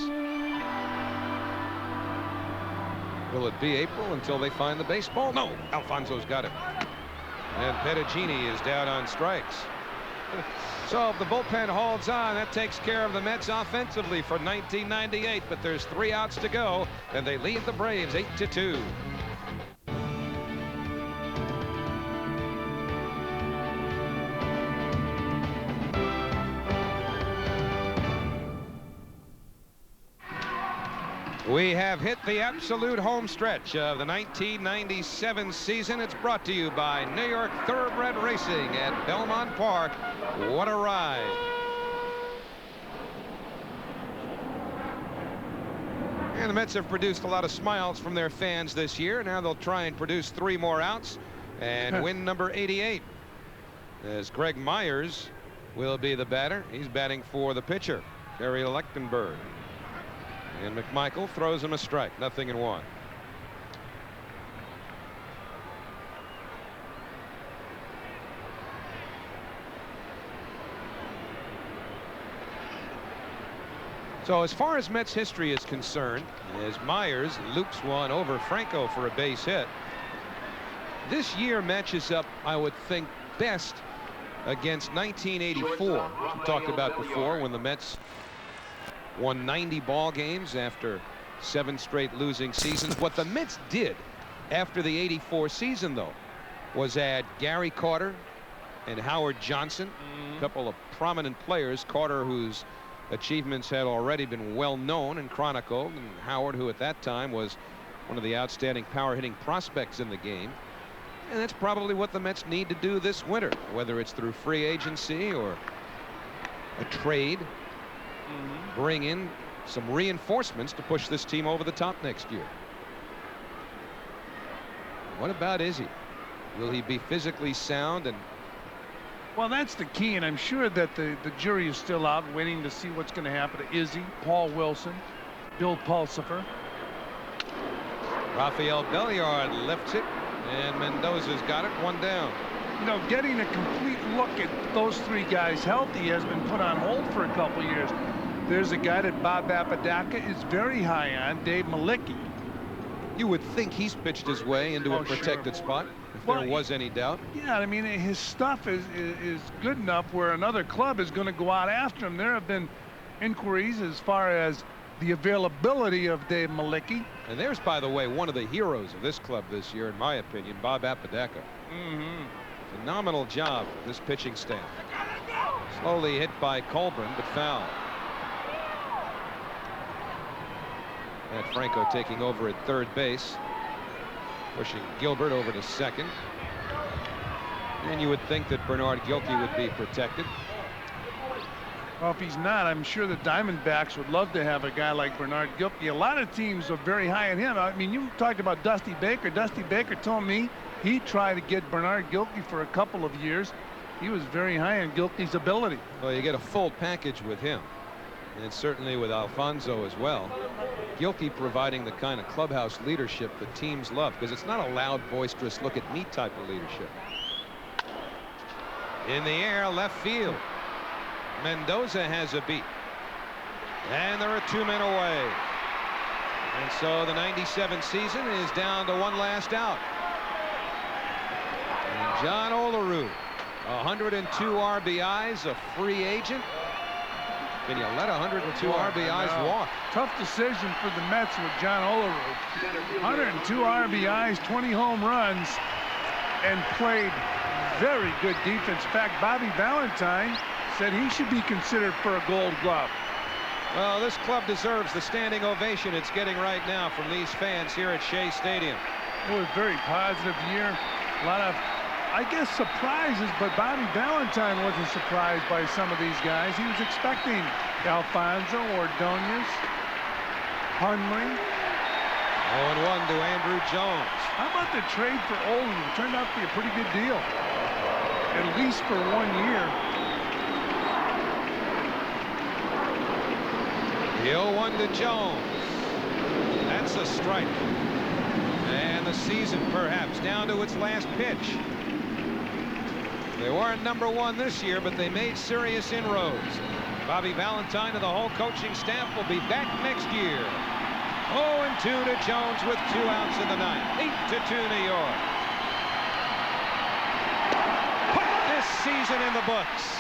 Will it be April until they find the baseball? No, Alfonso's got it. And Pettigini is down on strikes. So if the bullpen holds on, that takes care of the Mets offensively for 1998. But there's 3 outs to go, and they lead the Braves 8-2. We have hit the absolute home stretch of the 1997 season. It's brought to you by New York Thoroughbred Racing at Belmont Park. What a ride. And the Mets have produced a lot of smiles from their fans this year. Now they'll try and produce 3 more outs and win number 88. As Greg Myers will be the batter. He's batting for the pitcher, Barry Lechtenberg. And McMichael throws him a strike. 0-1. So as far as Mets history is concerned, as Myers loops one over Franco for a base hit, this year matches up, I would think, best against 1984, which we talked about before, when the Mets won 90 ball games after 7 straight losing seasons. What the Mets did after the '84 season, though, was add Gary Carter and Howard Johnson, a couple of prominent players. Carter, whose achievements had already been well known and chronicled, and Howard, who at that time was one of the outstanding power hitting prospects in the game. And that's probably what the Mets need to do this winter, whether it's through free agency or a trade. Bring in some reinforcements to push this team over the top next year. What about Izzy? Will he be physically sound? And well, that's the key, and I'm sure that the jury is still out waiting to see what's going to happen to Izzy, Paul Wilson, Bill Pulsipher. Rafael Belliard lifts it, and Mendoza's got it. 1 down. You know, getting a complete look at those 3 guys healthy has been put on hold for a couple years. There's a guy that Bob Apodaca is very high on, Dave Malicki. You would think he's pitched his way into a protected spot, if there was any doubt. Yeah, I mean, his stuff is good enough where another club is going to go out after him. There have been inquiries as far as the availability of Dave Malicki. And there's, by the way, one of the heroes of this club this year, in my opinion, Bob Apodaca. Phenomenal job, this pitching staff. Slowly hit by Colburn, but foul. And Franco taking over at third base, pushing Gilbert over to second. And you would think that Bernard Gilkey would be protected. Well, if he's not, I'm sure the Diamondbacks would love to have a guy like Bernard Gilkey. A lot of teams are very high on him. I mean, you talked about Dusty Baker. Dusty Baker told me he tried to get Bernard Gilkey for a couple of years. He was very high on Gilkey's ability. Well, you get a full package with him, and certainly with Alfonso as well. Gilkey providing the kind of clubhouse leadership that teams love, because it's not a loud, boisterous, look-at-me type of leadership. In the air, left field. Mendoza has a beat. And there are 2 men away. And so the 97 season is down to 1 last out. And John Olerud, 102 RBIs, a free agent. Can you let 102 RBIs walk? Tough decision for the Mets with John Olerud. 102 RBIs, 20 home runs, and played very good defense. In fact, Bobby Valentine said he should be considered for a Gold Glove. Well, this club deserves the standing ovation it's getting right now from these fans here at Shea Stadium. It was a very positive year. A lot of, I guess, surprises, but Bobby Valentine wasn't surprised by some of these guys. He was expecting Alfonso, Ordonez, Hundley. 0-1 to Andruw Jones. How about the trade for Olin? It turned out to be a pretty good deal. at least for 1 year. The 0-1 to Jones. That's a strike. And the season perhaps down to its last pitch. They weren't #1 this year, but they made serious inroads. Bobby Valentine and the whole coaching staff will be back next year. 0-2 to Jones with 2 outs in the ninth. 8-2 New York. Put this season in the books.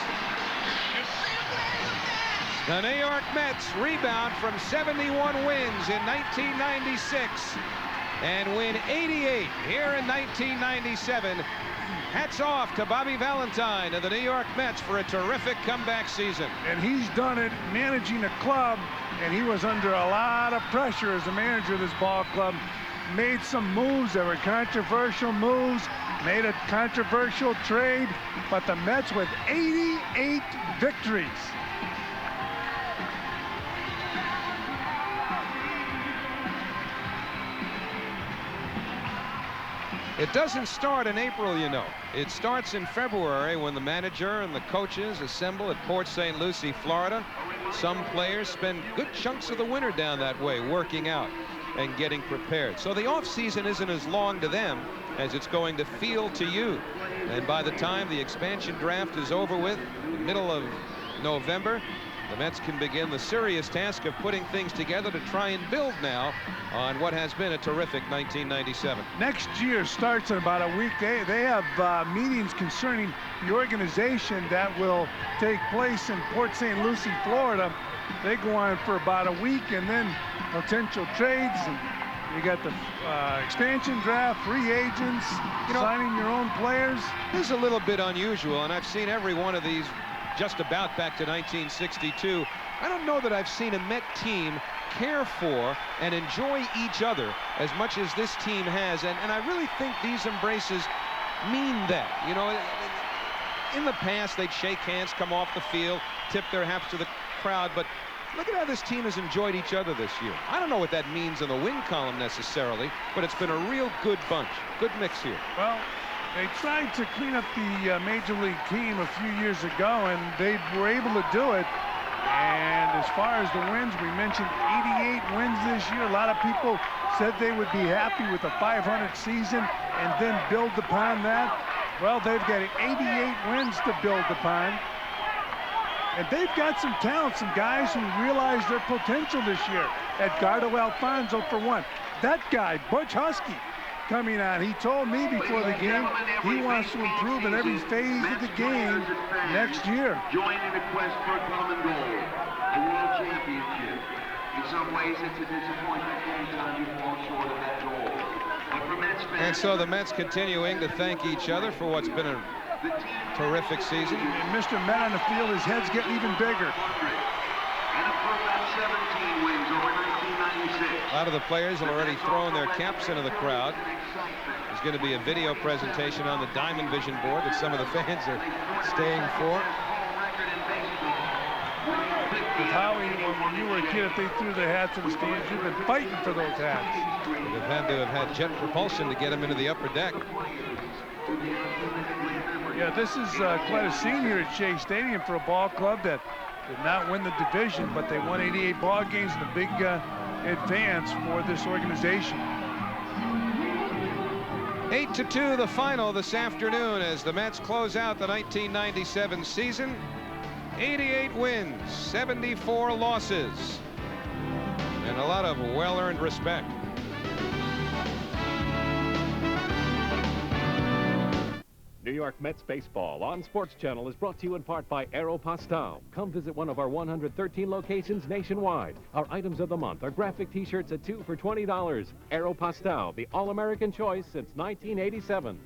The New York Mets rebound from 71 wins in 1996 and win 88 here in 1997. Hats off to Bobby Valentine of the New York Mets for a terrific comeback season. And he's done it managing a club, and he was under a lot of pressure as a manager of this ball club. Made some moves that were controversial moves, made a controversial trade, but the Mets with 88 victories. It doesn't start in April, you know. It starts in February when the manager and the coaches assemble at Port St. Lucie, Florida. Some players spend good chunks of the winter down that way working out and getting prepared. So the off season isn't as long to them as it's going to feel to you. And by the time the expansion draft is over with, the middle of November, the Mets can begin the serious task of putting things together to try and build now on what has been a terrific 1997. Next year starts in about a week. They have meetings concerning the organization that will take place in Port St. Lucie, Florida. They go on for about a week, and then potential trades. And you got the expansion draft, free agents, signing your own players. This is a little bit unusual, and I've seen every one of these just about back to 1962. I don't know that I've seen a Met team care for and enjoy each other as much as this team has, and I really think these embraces mean that. You know, in the past they'd shake hands, come off the field, tip their hats to the crowd, but look at how this team has enjoyed each other this year. I don't know what that means in the win column necessarily, but it's been a real good bunch, good mix here. Well, they tried to clean up the Major League team a few years ago, and they were able to do it. And as far as the wins, we mentioned 88 wins this year. A lot of people said they would be happy with a 500 season and then build upon that. Well, they've got 88 wins to build upon. And they've got some talent, some guys who realized their potential this year. Edgardo Alfonzo, for one. That guy, Butch Husky, coming on. He told me before the game he wants to improve in every phase of the game next year. Join in the quest for a common goal, a world championship. In some ways, it's a disappointment anytime you fall short of that goal. But for Mets fans, and so the Mets continuing to thank each other for what's been a terrific season. And Mr. Met on the field, his head's getting even bigger. And a perfect 17 wins over 1996. A lot of the players have already thrown their caps into the crowd. There's going to be a video presentation on the Diamond Vision board that some of the fans are staying for. Howie, when you were a kid, if they threw their hats in the stands, you've been fighting for those hats. They've had to have had jet propulsion to get them into the upper deck. Yeah, this is quite a scene here at Shea Stadium for a ball club that did not win the division, but they won 88 ball games in a big advance for this organization. 8-2 the final this afternoon as the Mets close out the 1997 season. 88 wins, 74 losses, and a lot of well-earned respect. New York Mets baseball on Sports Channel is brought to you in part by Aeropostale. Come visit one of our 113 locations nationwide. Our items of the month are graphic t-shirts at 2 for $20. Aeropostale, the all-American choice since 1987.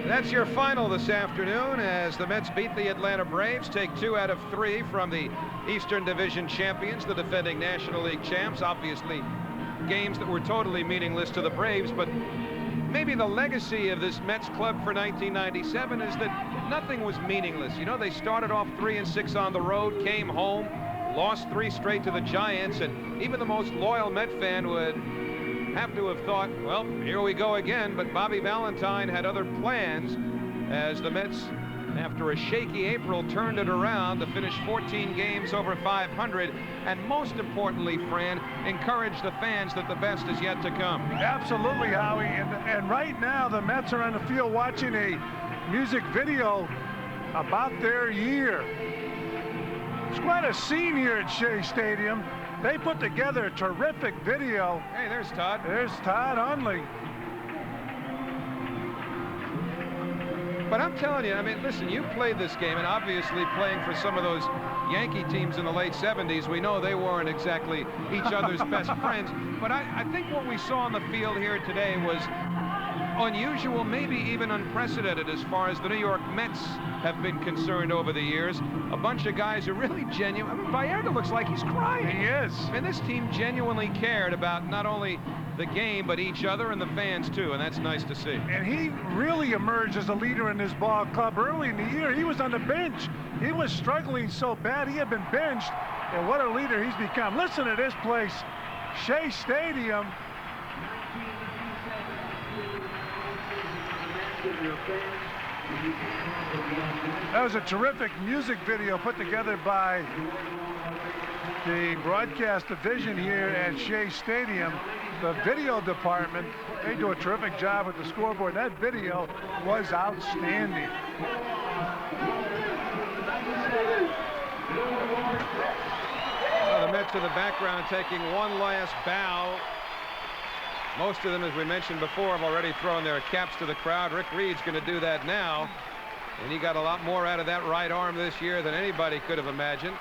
That's your final this afternoon as the Mets beat the Atlanta Braves, take 2 out of 3 from the Eastern Division champions, the defending National League champs. Obviously, games that were totally meaningless to the Braves, but maybe the legacy of this Mets club for 1997 is that nothing was meaningless. You know, they started off 3-6 on the road, came home, lost 3 straight to the Giants, and even the most loyal Met fan would have to have thought, well, here we go again, but Bobby Valentine had other plans as the Mets, after a shaky April, turned it around to finish 14 games over 500, and most importantly, Fran, encourage the fans that the best is yet to come. Absolutely, Howie, and right now the Mets are on the field watching a music video about their year. It's quite a scene here at Shea Stadium. They put together a terrific video. Hey, there's Todd. There's Todd Hundley. But I'm telling you, I mean, listen, you played this game, and obviously playing for some of those Yankee teams in the late 70s, we know they weren't exactly each other's best friends. But I think what we saw on the field here today was unusual, maybe even unprecedented as far as the New York Mets have been concerned over the years. A bunch of guys are really genuine. I mean, Baerga looks like he's crying. He is. And this team genuinely cared about not only the game, but each other and the fans, too, and that's nice to see. And he really emerged as a leader in this ball club. Early in the year, he was on the bench. He was struggling so bad, he had been benched, and what a leader he's become. Listen to this place, Shea Stadium. That was a terrific music video put together by the broadcast division here at Shea Stadium. The video department, they do a terrific job with the scoreboard. That video was outstanding. Well, the Mets in the background taking one last bow. Most of them, as we mentioned before, have already thrown their caps to the crowd. Rick Reed's going to do that now. And he got a lot more out of that right arm this year than anybody could have imagined.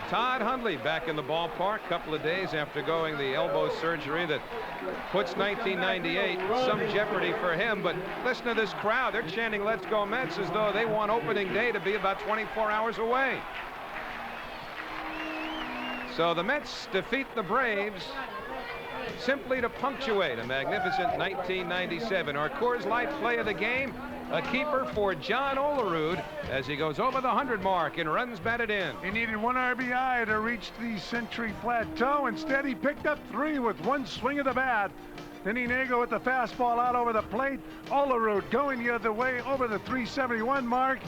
Todd Hundley back in the ballpark a couple of days after going the elbow surgery that puts 1998 some jeopardy for him. But listen to this crowd. They're chanting "Let's go Mets" as though they want opening day to be about 24 hours away. So the Mets defeat the Braves simply to punctuate a magnificent 1997. Our Coors Light play of the game, a keeper for John Olerud as he goes over the 100 mark and runs batted in. He needed one RBI to reach the Century Plateau. Instead, he picked up 3 with one swing of the bat. Then Inigo with the fastball out over the plate. Olerud going the other way over the 371 mark.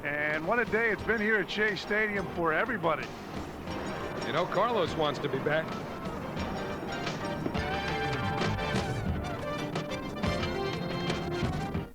And what a day it's been here at Shea Stadium for everybody. You know, Carlos wants to be back.